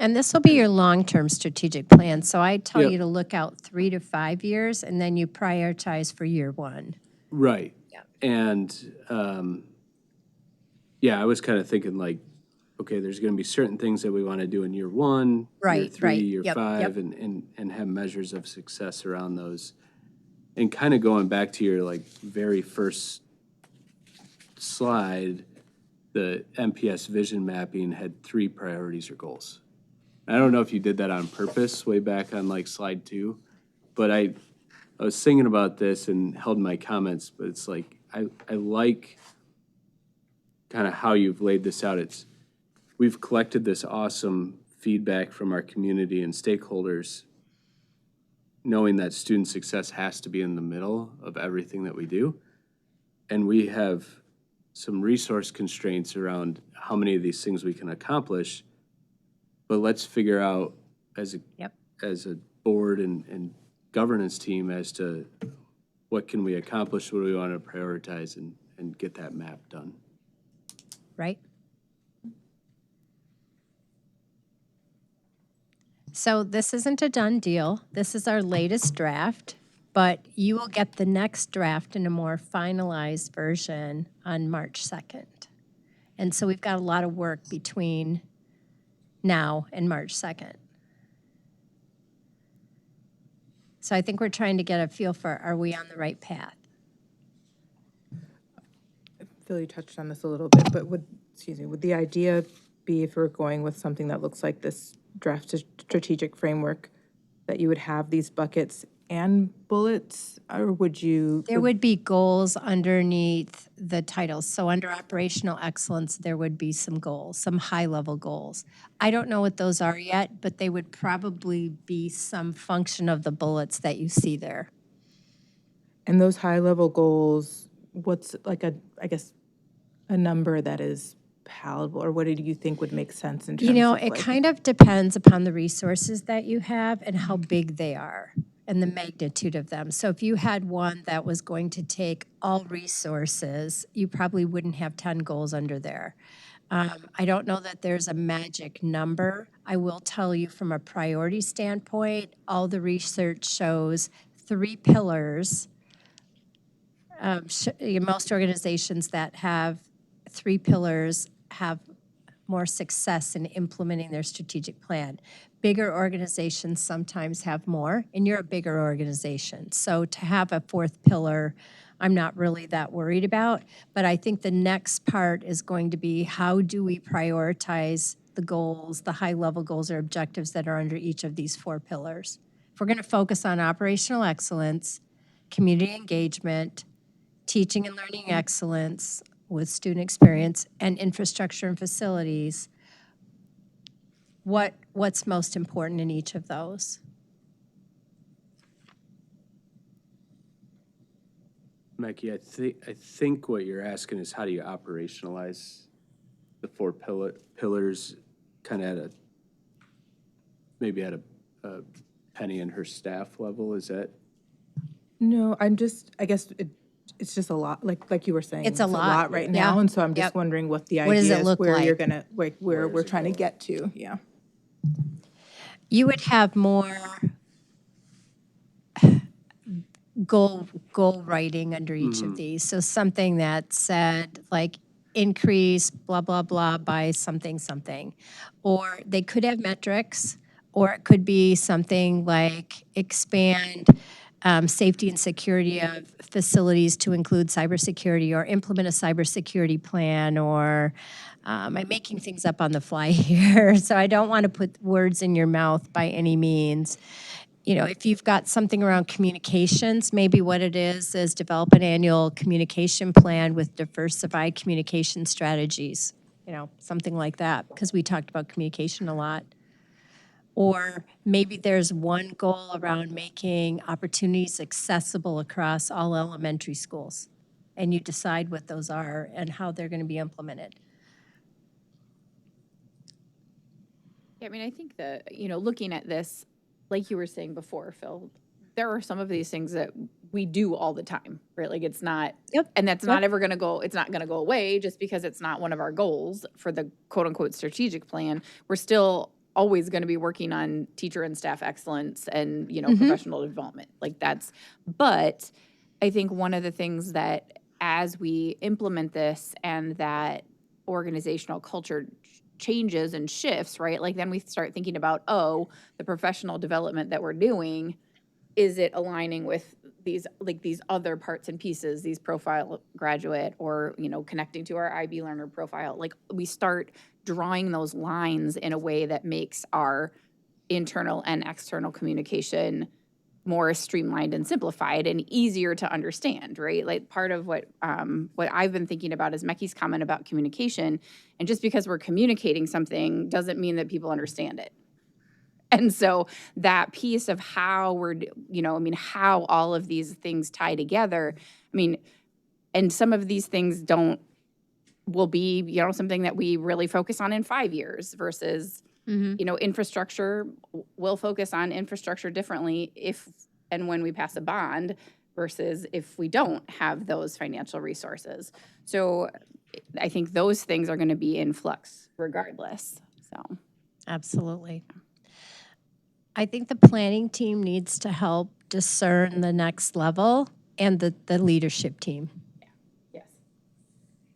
And this will be your long-term strategic plan. So I tell Yep. you to look out 3 to 5 years, and then you prioritize for year 1. Right. Yep. And, yeah, I was kind of thinking like, okay, there's going to be certain things that we want to do in year 1, year Right, 3, right. year Yep, 5, yep. and have measures of success around those. And kind of going back to your like very first slide, the MPS vision mapping had 3 priorities or goals. I don't know if you did that on purpose way back on like slide 2, but I was thinking about this and held my comments, but it's like, I like kind of how you've laid this out. We've collected this awesome feedback from our community and stakeholders, knowing that student success has to be in the middle of everything that we do. And we have some resource constraints around how many of these things we can accomplish. But let's figure out as a board and governance team as to what can we accomplish, what do we want to prioritize, and get that map done. Right? So this isn't a done deal. This is our latest draft, but you will get the next draft in a more finalized version on March 2nd. And so we've got a lot of work between now and March 2nd. So I think we're trying to get a feel for, are we on the right path? I feel you touched on this a little bit, but would the idea be, if we're going with something that looks like this draft strategic framework, that you would have these buckets and bullets, or would you? There would be goals underneath the titles. So under operational excellence, there would be some goals, some high-level goals. I don't know what those are yet, but they would probably be some function of the bullets that you see there. And those high-level goals, what's like a number that is palatable, or what do you think would make sense in terms of? It kind of depends upon the resources that you have and how big they are and the magnitude of them. So if you had one that was going to take all resources, you probably wouldn't have 10 goals under there. I don't know that there's a magic number. I will tell you from a priority standpoint, all the research shows 3 pillars. Most organizations that have 3 pillars have more success in implementing their strategic plan. Bigger organizations sometimes have more, and you're a bigger organization. So to have a 4th pillar, I'm not really that worried about. But I think the next part is going to be, how do we prioritize the goals, the high-level goals or objectives that are under each of these 4 pillars? If we're going to focus on operational excellence, community engagement, teaching and learning excellence with student experience, and infrastructure and facilities, what's most important in each of those? Mackie, I think what you're asking is, how do you operationalize the 4 pillars kind of maybe at a Penny and her staff level? Is that? No, I guess it's just a lot, like you were saying. It's a lot right yeah. now, and so I'm just Yep. wondering what the What idea does it is, look where like? you're gonna, like, where we're trying to get to, yeah. You would have more goal writing under each of these. So something that said, like, increase blah, blah, blah by something, something. Or they could have metrics, or it could be something like expand safety and security of facilities to include cybersecurity, or implement a cybersecurity plan, or I'm making things up on the fly here, so I don't want to put words in your mouth by any means. if you've got something around communications, maybe what it is develop an annual communication plan with diversified communication strategies, something like that, because we talked about communication a lot. Or maybe there's one goal around making opportunities accessible across all elementary schools, and you decide what those are and how they're going to be implemented. I mean, I think that, looking at this, like you were saying before, Phil, there are some of these things that we do all the time, right? Like it's not, and that's not ever going to go, it's not going to go away just because it's not one of our goals for the quote unquote strategic plan. We're still always going to be working on teacher and staff excellence and, professional development. Like but I think one of the things that as we implement this and that organizational culture changes and shifts, right? Like then we start thinking about, the professional development that we're doing, is it aligning with these other parts and pieces, these profile graduate or, connecting to our IB learner profile? Like we start drawing those lines in a way that makes our internal and external communication more streamlined and simplified and easier to understand, right? Like part of what I've been thinking about is Mecky's comment about communication. And just because we're communicating something doesn't mean that people understand it. And so that piece of how how all of these things tie together, and some of these things will be, something that we really focus on in 5 years versus infrastructure. We'll focus on infrastructure differently if and when we pass a bond versus if we don't have those financial resources. So I think those things are going to be in flux regardless. So Absolutely. I think the planning team needs to help discern the next level and the leadership team. Yes.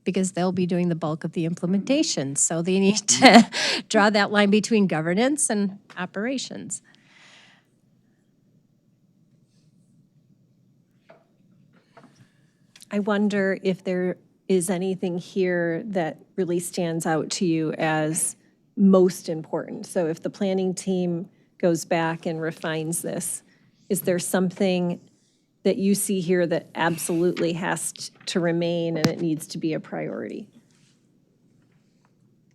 Because they'll be doing the bulk of the implementation. So they need to draw that line between governance and operations. I wonder if there is anything here that really stands out to you as most important. So if the planning team goes back and refines this, is there something that you see here that absolutely has to remain and it needs to be a priority?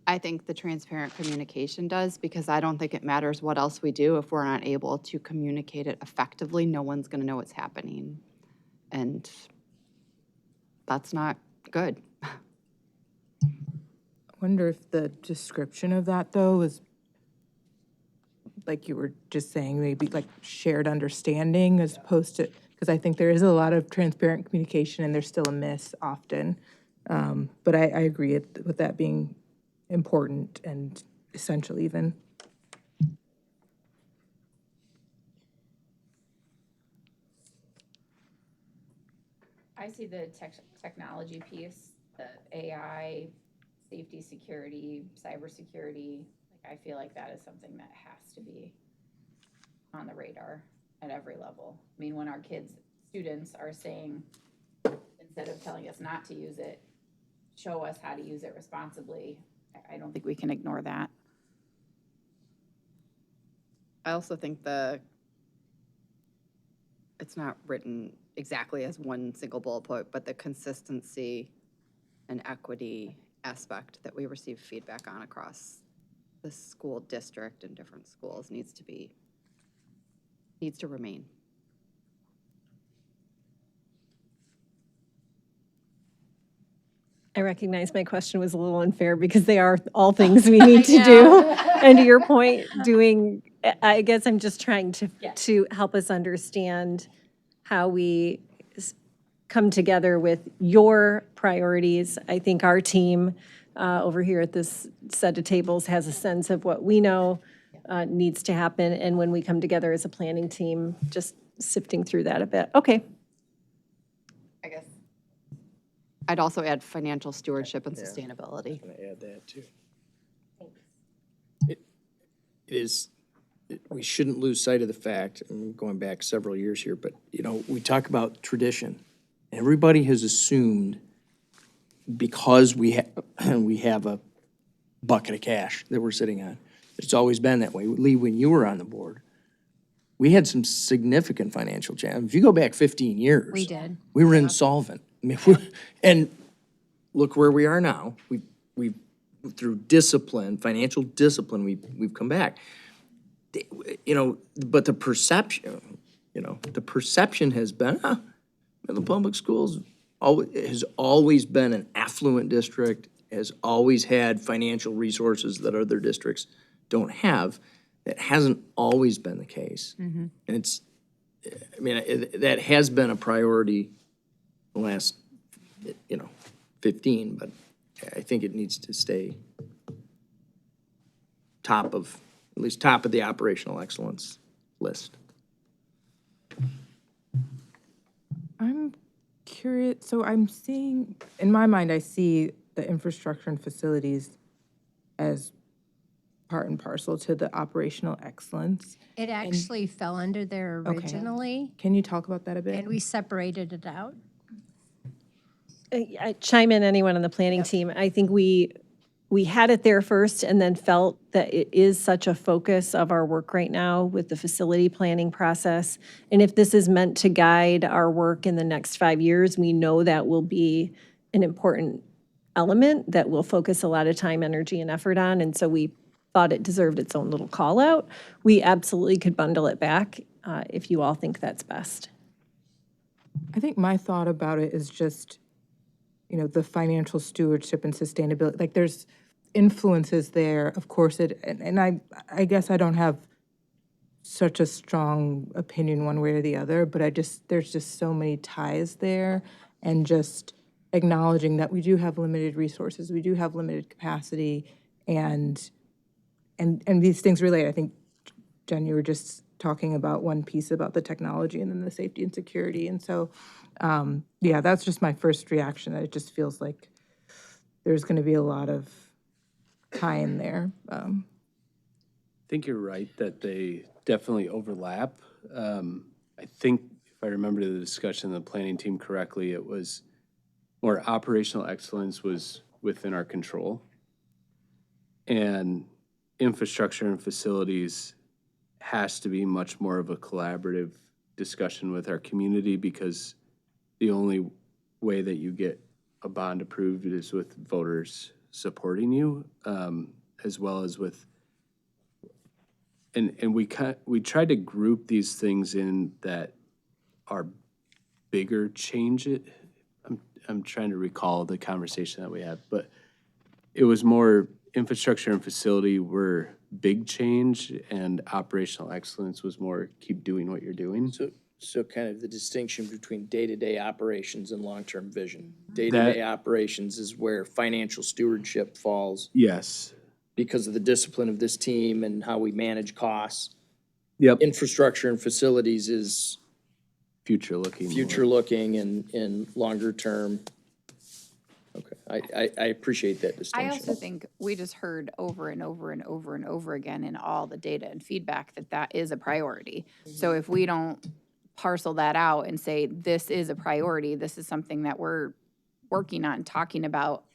I think the transparent communication does, because I don't think it matters what else we do. If we're not able to communicate it effectively, no one's going to know what's happening. And that's not good. I wonder if the description of that, though, is like you were just saying, maybe like shared understanding as opposed to, because I think there is a lot of transparent communication and there's still a miss often. But I agree with that being important and essential even. I see the technology piece, the AI, safety, security, cybersecurity. I feel like that is something that has to be on the radar at every level. When our students are saying, instead of telling us not to use it, show us how to use it responsibly, I don't think we can ignore that. I also think it's not written exactly as one single bullet point, but the consistency and equity aspect that we receive feedback on across the school district and different schools needs to remain. I recognize my question was a little unfair because they are all things we need to do. And to your point, I guess I'm just trying to help us understand how we come together with your priorities. I think our team over here at this set of tables has a sense of what we know needs to happen. And when we come together as a planning team, just sifting through that a bit. Okay. I guess I'd also add financial stewardship and sustainability. I'm going to add that too. We shouldn't lose sight of the fact, and going back several years here, but we talk about tradition. Everybody has assumed because we have a bucket of cash that we're sitting on. It's always been that way. Lee, when you were on the board, we had some significant financial challenges. If you go back 15 years. We did. We were insolvent. I mean, and look where we are now. We've through discipline, financial discipline, we've come back. You know, but the perception has been, the public schools has always been an affluent district, has always had financial resources that other districts don't have. That hasn't always been the case. And it's, I mean, that has been a priority the last, 15, but I think it needs to stay at least top of the operational excellence list. I'm curious, so I'm seeing, in my mind, I see the infrastructure and facilities as part and parcel to the operational excellence. It actually fell under there Okay. originally, Can you talk about that a bit? and we separated it out. I chime in, anyone on the planning team. I think we had it there first and then felt that it is such a focus of our work right now with the facility planning process. And if this is meant to guide our work in the next 5 years, we know that will be an important element that we'll focus a lot of time, energy, and effort on. And so we thought it deserved its own little call out. We absolutely could bundle it back if you all think that's best. I think my thought about it is just, the financial stewardship and sustainability. Like, there's influences there, of course, and I guess I don't have such a strong opinion one way or the other, but there's just so many ties there, and just acknowledging that we do have limited resources, we do have limited capacity, and these things relate. I think, Jen, you were just talking about one piece about the technology and then the safety and security. And so, that's just my first reaction. It just feels like there's going to be a lot of tie-in there. I think you're right that they definitely overlap. I think if I remember the discussion of the planning team correctly, it was more operational excellence was within our control. And infrastructure and facilities has to be much more of a collaborative discussion with our community, because the only way that you get a bond approved is with voters supporting you, as well as with, and we tried to group these things in that are bigger change. I'm trying to recall the conversation that we had, but it was more infrastructure and facility were big change, and operational excellence was more keep doing what you're doing. So kind of the distinction between day-to-day operations and long-term vision. Day-to-day operations is where financial stewardship falls. Yes. Because of the discipline of this team and how we manage costs. Yep. Infrastructure and facilities is Future looking. and longer term. Okay, I appreciate that distinction. I also think we just heard over and over and over and over again in all the data and feedback that is a priority. So if we don't parcel that out and say, this is a priority, this is something that we're working on, talking about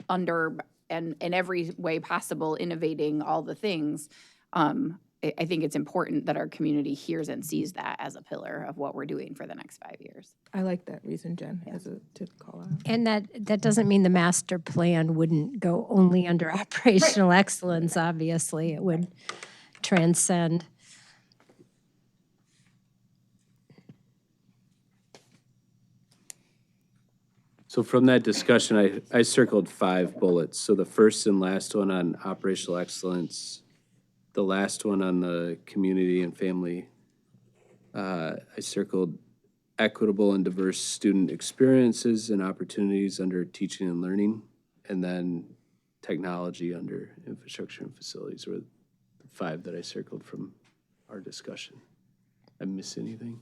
under, and in every way possible, innovating all the things, I think it's important that our community hears and sees that as a pillar of what we're doing for the next 5 years. I like that reason, Jen, to call out. And that doesn't mean the master plan wouldn't go only under operational excellence, obviously. It would transcend. So from that discussion, I circled 5 bullets. So the first and last one on operational excellence, the last one on the community and family, I circled equitable and diverse student experiences and opportunities under teaching and learning, and then technology under infrastructure and facilities were the 5 that I circled from our discussion. I miss anything?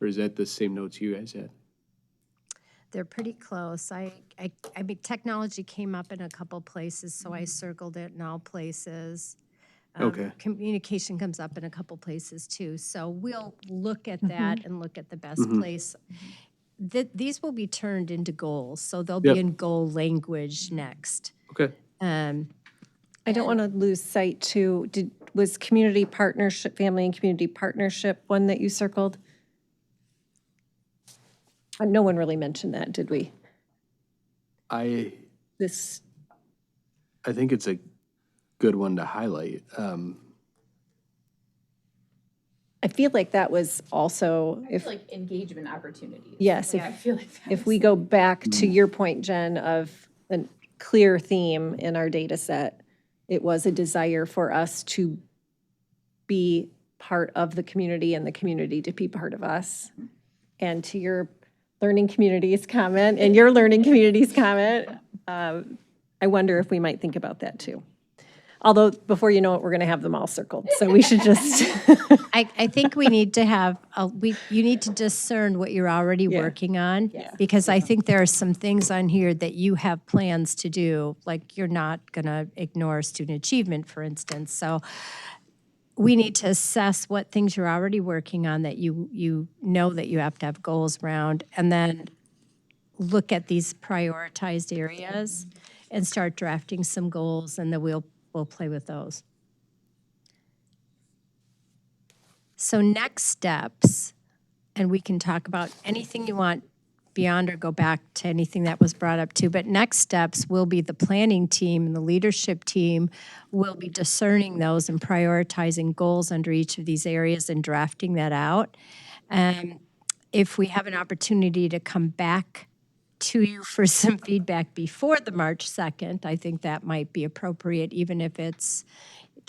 Or is that the same notes you guys had? They're pretty close. I mean, technology came up in a couple places, so I circled it in all places. Okay. Communication comes up in a couple places too. So we'll look at that and look at the best place. These will be turned into goals, so they'll be in goal language next. Okay. I don't want to lose sight too. was community partnership, family and community partnership, one that you circled? No one really mentioned that, did we? I This, think it's a good one to highlight. I feel like that was also, if, Like engagement opportunities. yes, Yeah, I feel like that if we go back to your point, Jen, of a clear theme in our data set, it was a desire for us to be part of the community and the community to be part of us. And to your learning communities comment and your learning communities comment, I wonder if we might think about that too. Although, before you know it, we're going to have them all circled, so we should just. I think we need to have, you need to discern what you're already working on. Because I think there are some things on here that you have plans to do, like you're not going to ignore student achievement, for instance. So we need to assess what things you're already working on that you know that you have to have goals around, and then look at these prioritized areas and start drafting some goals, and then we'll play with those. So next steps, and we can talk about anything you want beyond or go back to anything that was brought up too, but next steps will be the planning team and the leadership team will be discerning those and prioritizing goals under each of these areas and drafting that out. If we have an opportunity to come back to you for some feedback before the March 2nd, I think that might be appropriate, even if it's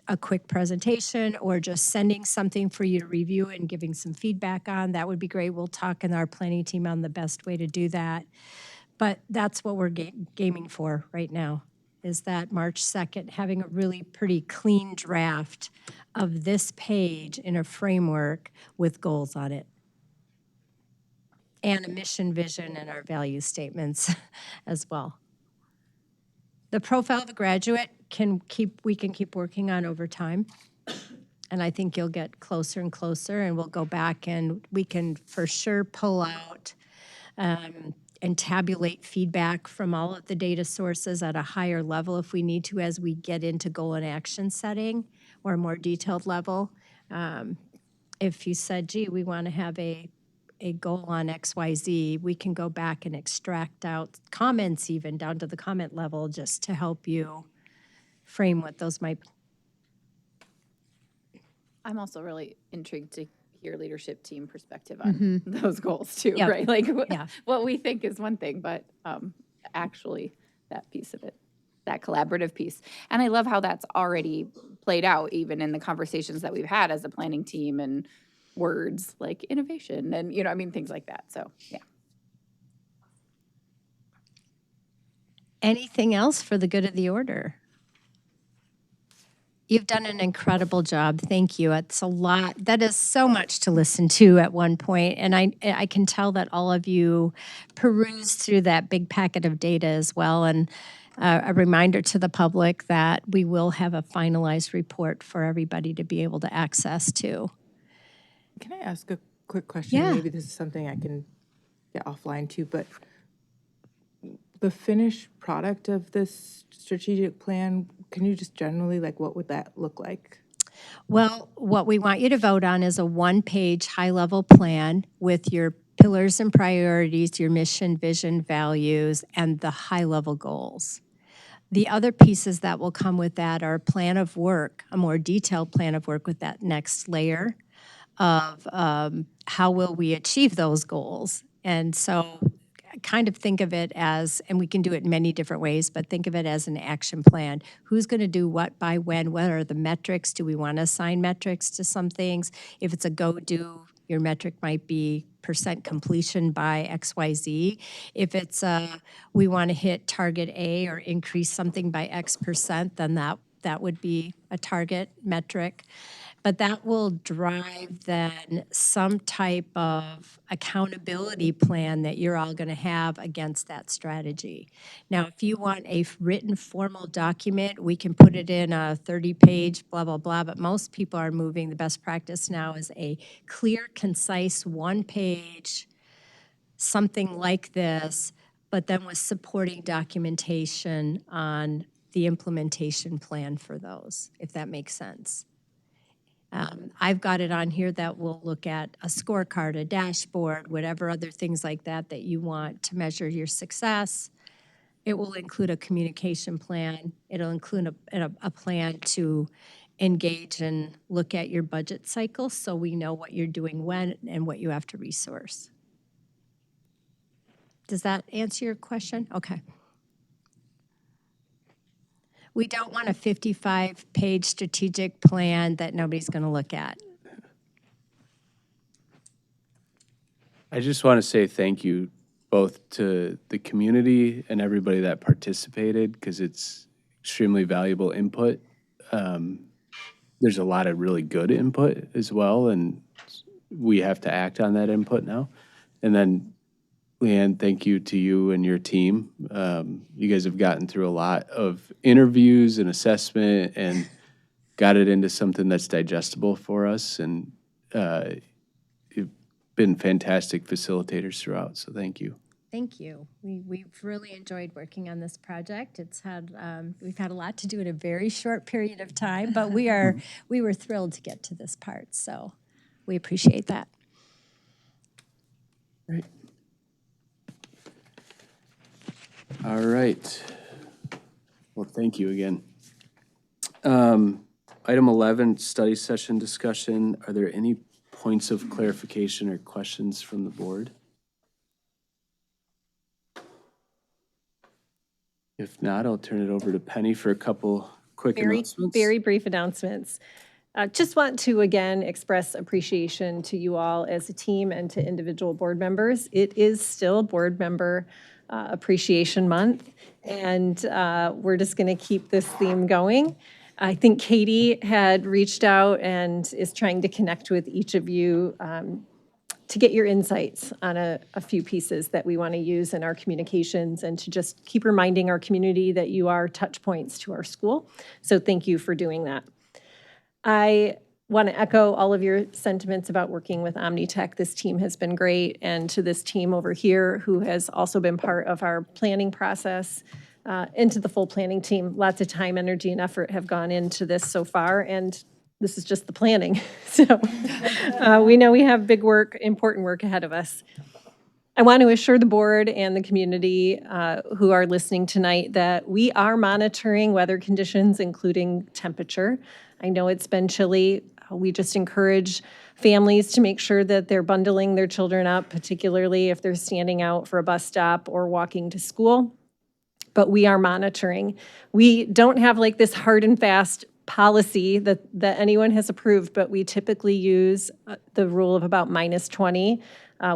a quick presentation or just sending something for you to review and giving some feedback on. That would be great. We'll talk in our planning team on the best way to do that. But that's what we're gaming for right now, is that March 2nd, having a really pretty clean draft of this page in a framework with goals on it. And a mission, vision, and our value statements as well. The profile of a graduate we can keep working on over time. And I think you'll get closer and closer, and we'll go back and we can for sure pull out and tabulate feedback from all of the data sources at a higher level if we need to as we get into goal and action setting or a more detailed level. If you said, gee, we want to have a goal on XYZ, we can go back and extract out comments even down to the comment level just to help you frame what those might be. I'm also really intrigued to hear leadership team perspective on those goals too, right? Like what we think is one thing, but actually that piece of it, that collaborative piece. And I love how that's already played out even in the conversations that we've had as a planning team and words like innovation and, things like that. So, yeah. Anything else for the good of the order? You've done an incredible job. Thank you. It's a lot. That is so much to listen to at one point. And I can tell that all of you perused through that big packet of data as well. And a reminder to the public that we will have a finalized report for everybody to be able to access to. Can I ask a quick question? Yeah. Maybe this is something I can get offline too, but the finished product of this strategic plan, can you just generally, what would that look like? Well, what we want you to vote on is a one-page high-level plan with your pillars and priorities, your mission, vision, values, and the high-level goals. The other pieces that will come with that are a plan of work, a more detailed plan of work with that next layer of how will we achieve those goals. And so kind of think of it as, and we can do it in many different ways, but think of it as an action plan. Who's going to do what by when? What are the metrics? Do we want to assign metrics to some things? If it's a go-do, your metric might be % completion by XYZ. If it's we want to hit target A or increase something by X%, then that would be a target metric. But that will drive then some type of accountability plan that you're all going to have against that strategy. Now, if you want a written formal document, we can put it in a 30-page blah, blah, blah, but most people are moving. The best practice now is a clear, concise, one-page, something like this, but then with supporting documentation on the implementation plan for those, if that makes sense. I've got it on here that we'll look at a scorecard, a dashboard, whatever other things like that that you want to measure your success. It will include a communication plan. It'll include a plan to engage and look at your budget cycle so we know what you're doing when and what you have to resource. Does that answer your question? Okay. We don't want a 55-page strategic plan that nobody's going to look at. I just want to say thank you both to the community and everybody that participated because it's extremely valuable input. There's a lot of really good input as well, and we have to act on that input now. And then Leanne, thank you to you and your team. You guys have gotten through a lot of interviews and assessment and got it into something that's digestible for us. And you've been fantastic facilitators throughout, so thank you. Thank you. We've really enjoyed working on this project. It's had we've had a lot to do in a very short period of time, but we were thrilled to get to this part. So we appreciate that. Great. All right. Well, thank you again. Item 11, study session discussion. Are there any points of clarification or questions from the board? If not, I'll turn it over to Penny for a couple quick announcements. Very brief announcements. Just want to again express appreciation to you all as a team and to individual board members. It is still Board Member Appreciation Month, and we're just going to keep this theme going. I think Katie had reached out and is trying to connect with each of you to get your insights on a few pieces that we want to use in our communications and to just keep reminding our community that you are touch points to our school. So thank you for doing that. I want to echo all of your sentiments about working with Omni Tech. This team has been great, and to this team over here who has also been part of our planning process, and to the full planning team. Lots of time, energy, and effort have gone into this so far, and this is just the planning. So we know we have big work, important work ahead of us. I want to assure the board and the community who are listening tonight that we are monitoring weather conditions, including temperature. I know it's been chilly. We just encourage families to make sure that they're bundling their children up, particularly if they're standing out for a bus stop or walking to school. But we are monitoring. We don't have like this hard and fast policy that anyone has approved, but we typically use the rule of about -20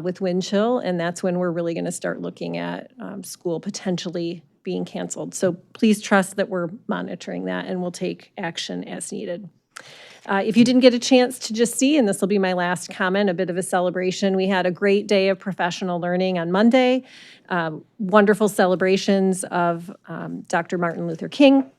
with wind chill, and that's when we're really going to start looking at school potentially being canceled. So please trust that we're monitoring that and we'll take action as needed. If you didn't get a chance to just see, and this will be my last comment, a bit of a celebration, we had a great day of professional learning on Monday, wonderful celebrations of Dr. Martin Luther King.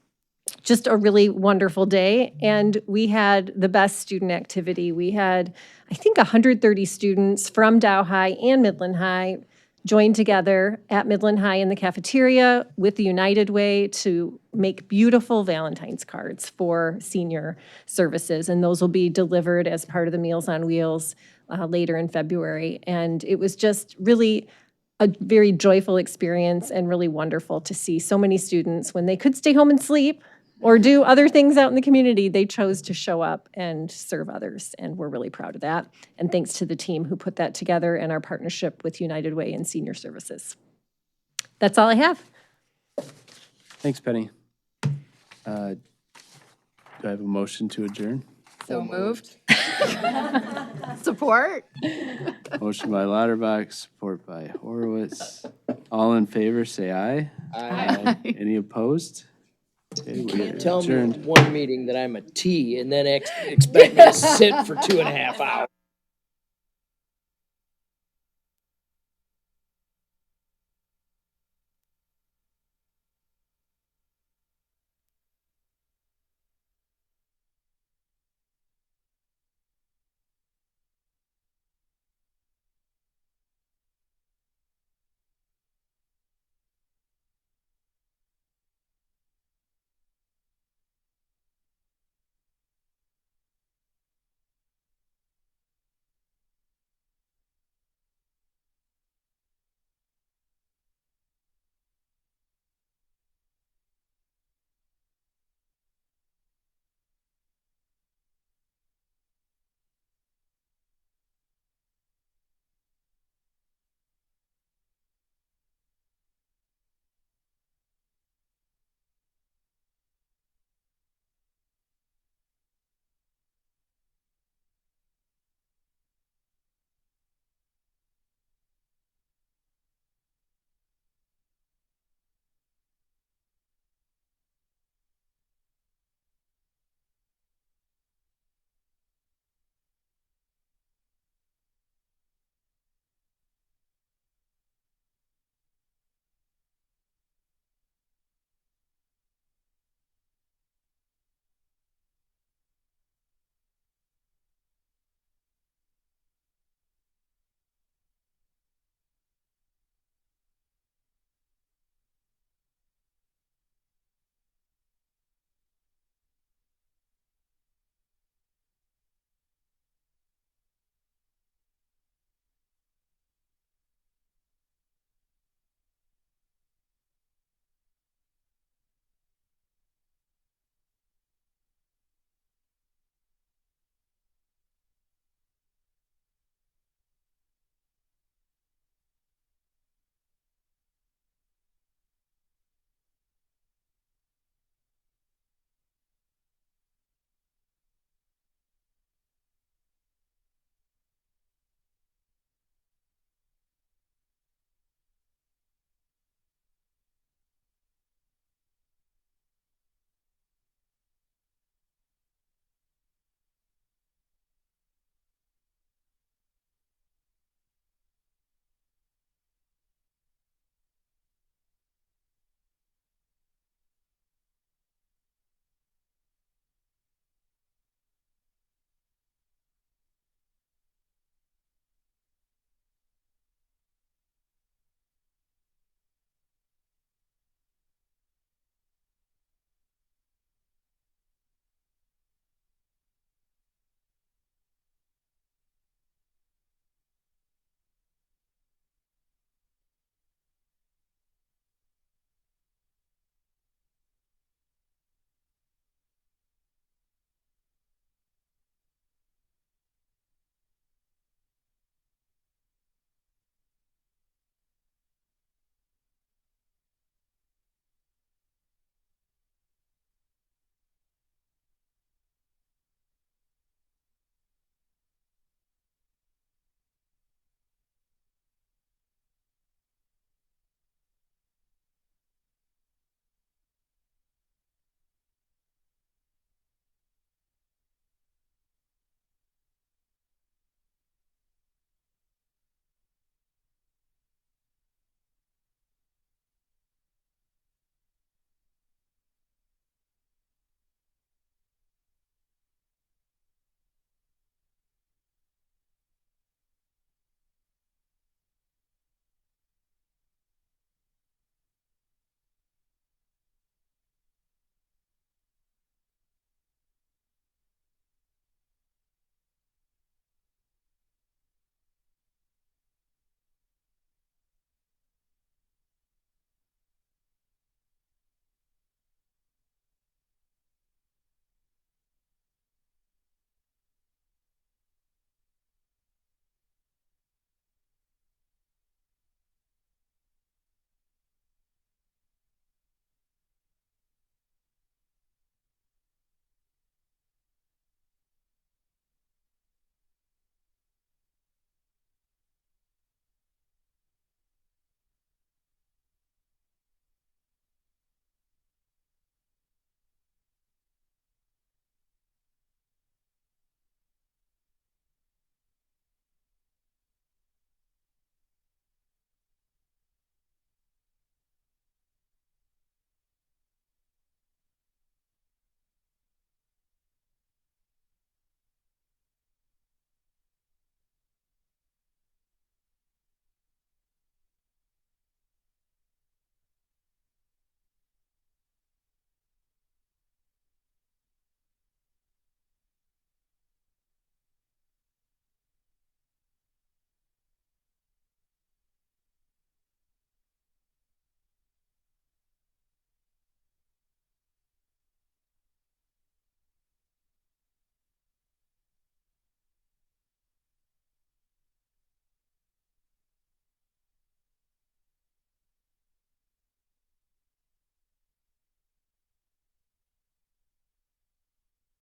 Just a really wonderful day, and we had the best student activity. We had, I think, 130 students from Dow High and Midland High joined together at Midland High in the cafeteria with the United Way to make beautiful Valentine's cards for senior services, and those will be delivered as part of the Meals on Wheels later in February. And it was just really a very joyful experience and really wonderful to see so many students, when they could stay home and sleep or do other things out in the community, they chose to show up and serve others, and we're really proud of that. And thanks to the team who put that together and our partnership with United Way and Senior Services. That's all I have. Thanks, Penny. Do I have a motion to adjourn? So moved. Support. Motion by Lauterbach, support by Horowitz. All in favor, say aye. Aye. Any opposed? Okay, You we can't are tell me adjourned. at one meeting that I'm a T and then expect me to sit for 2.5 hours.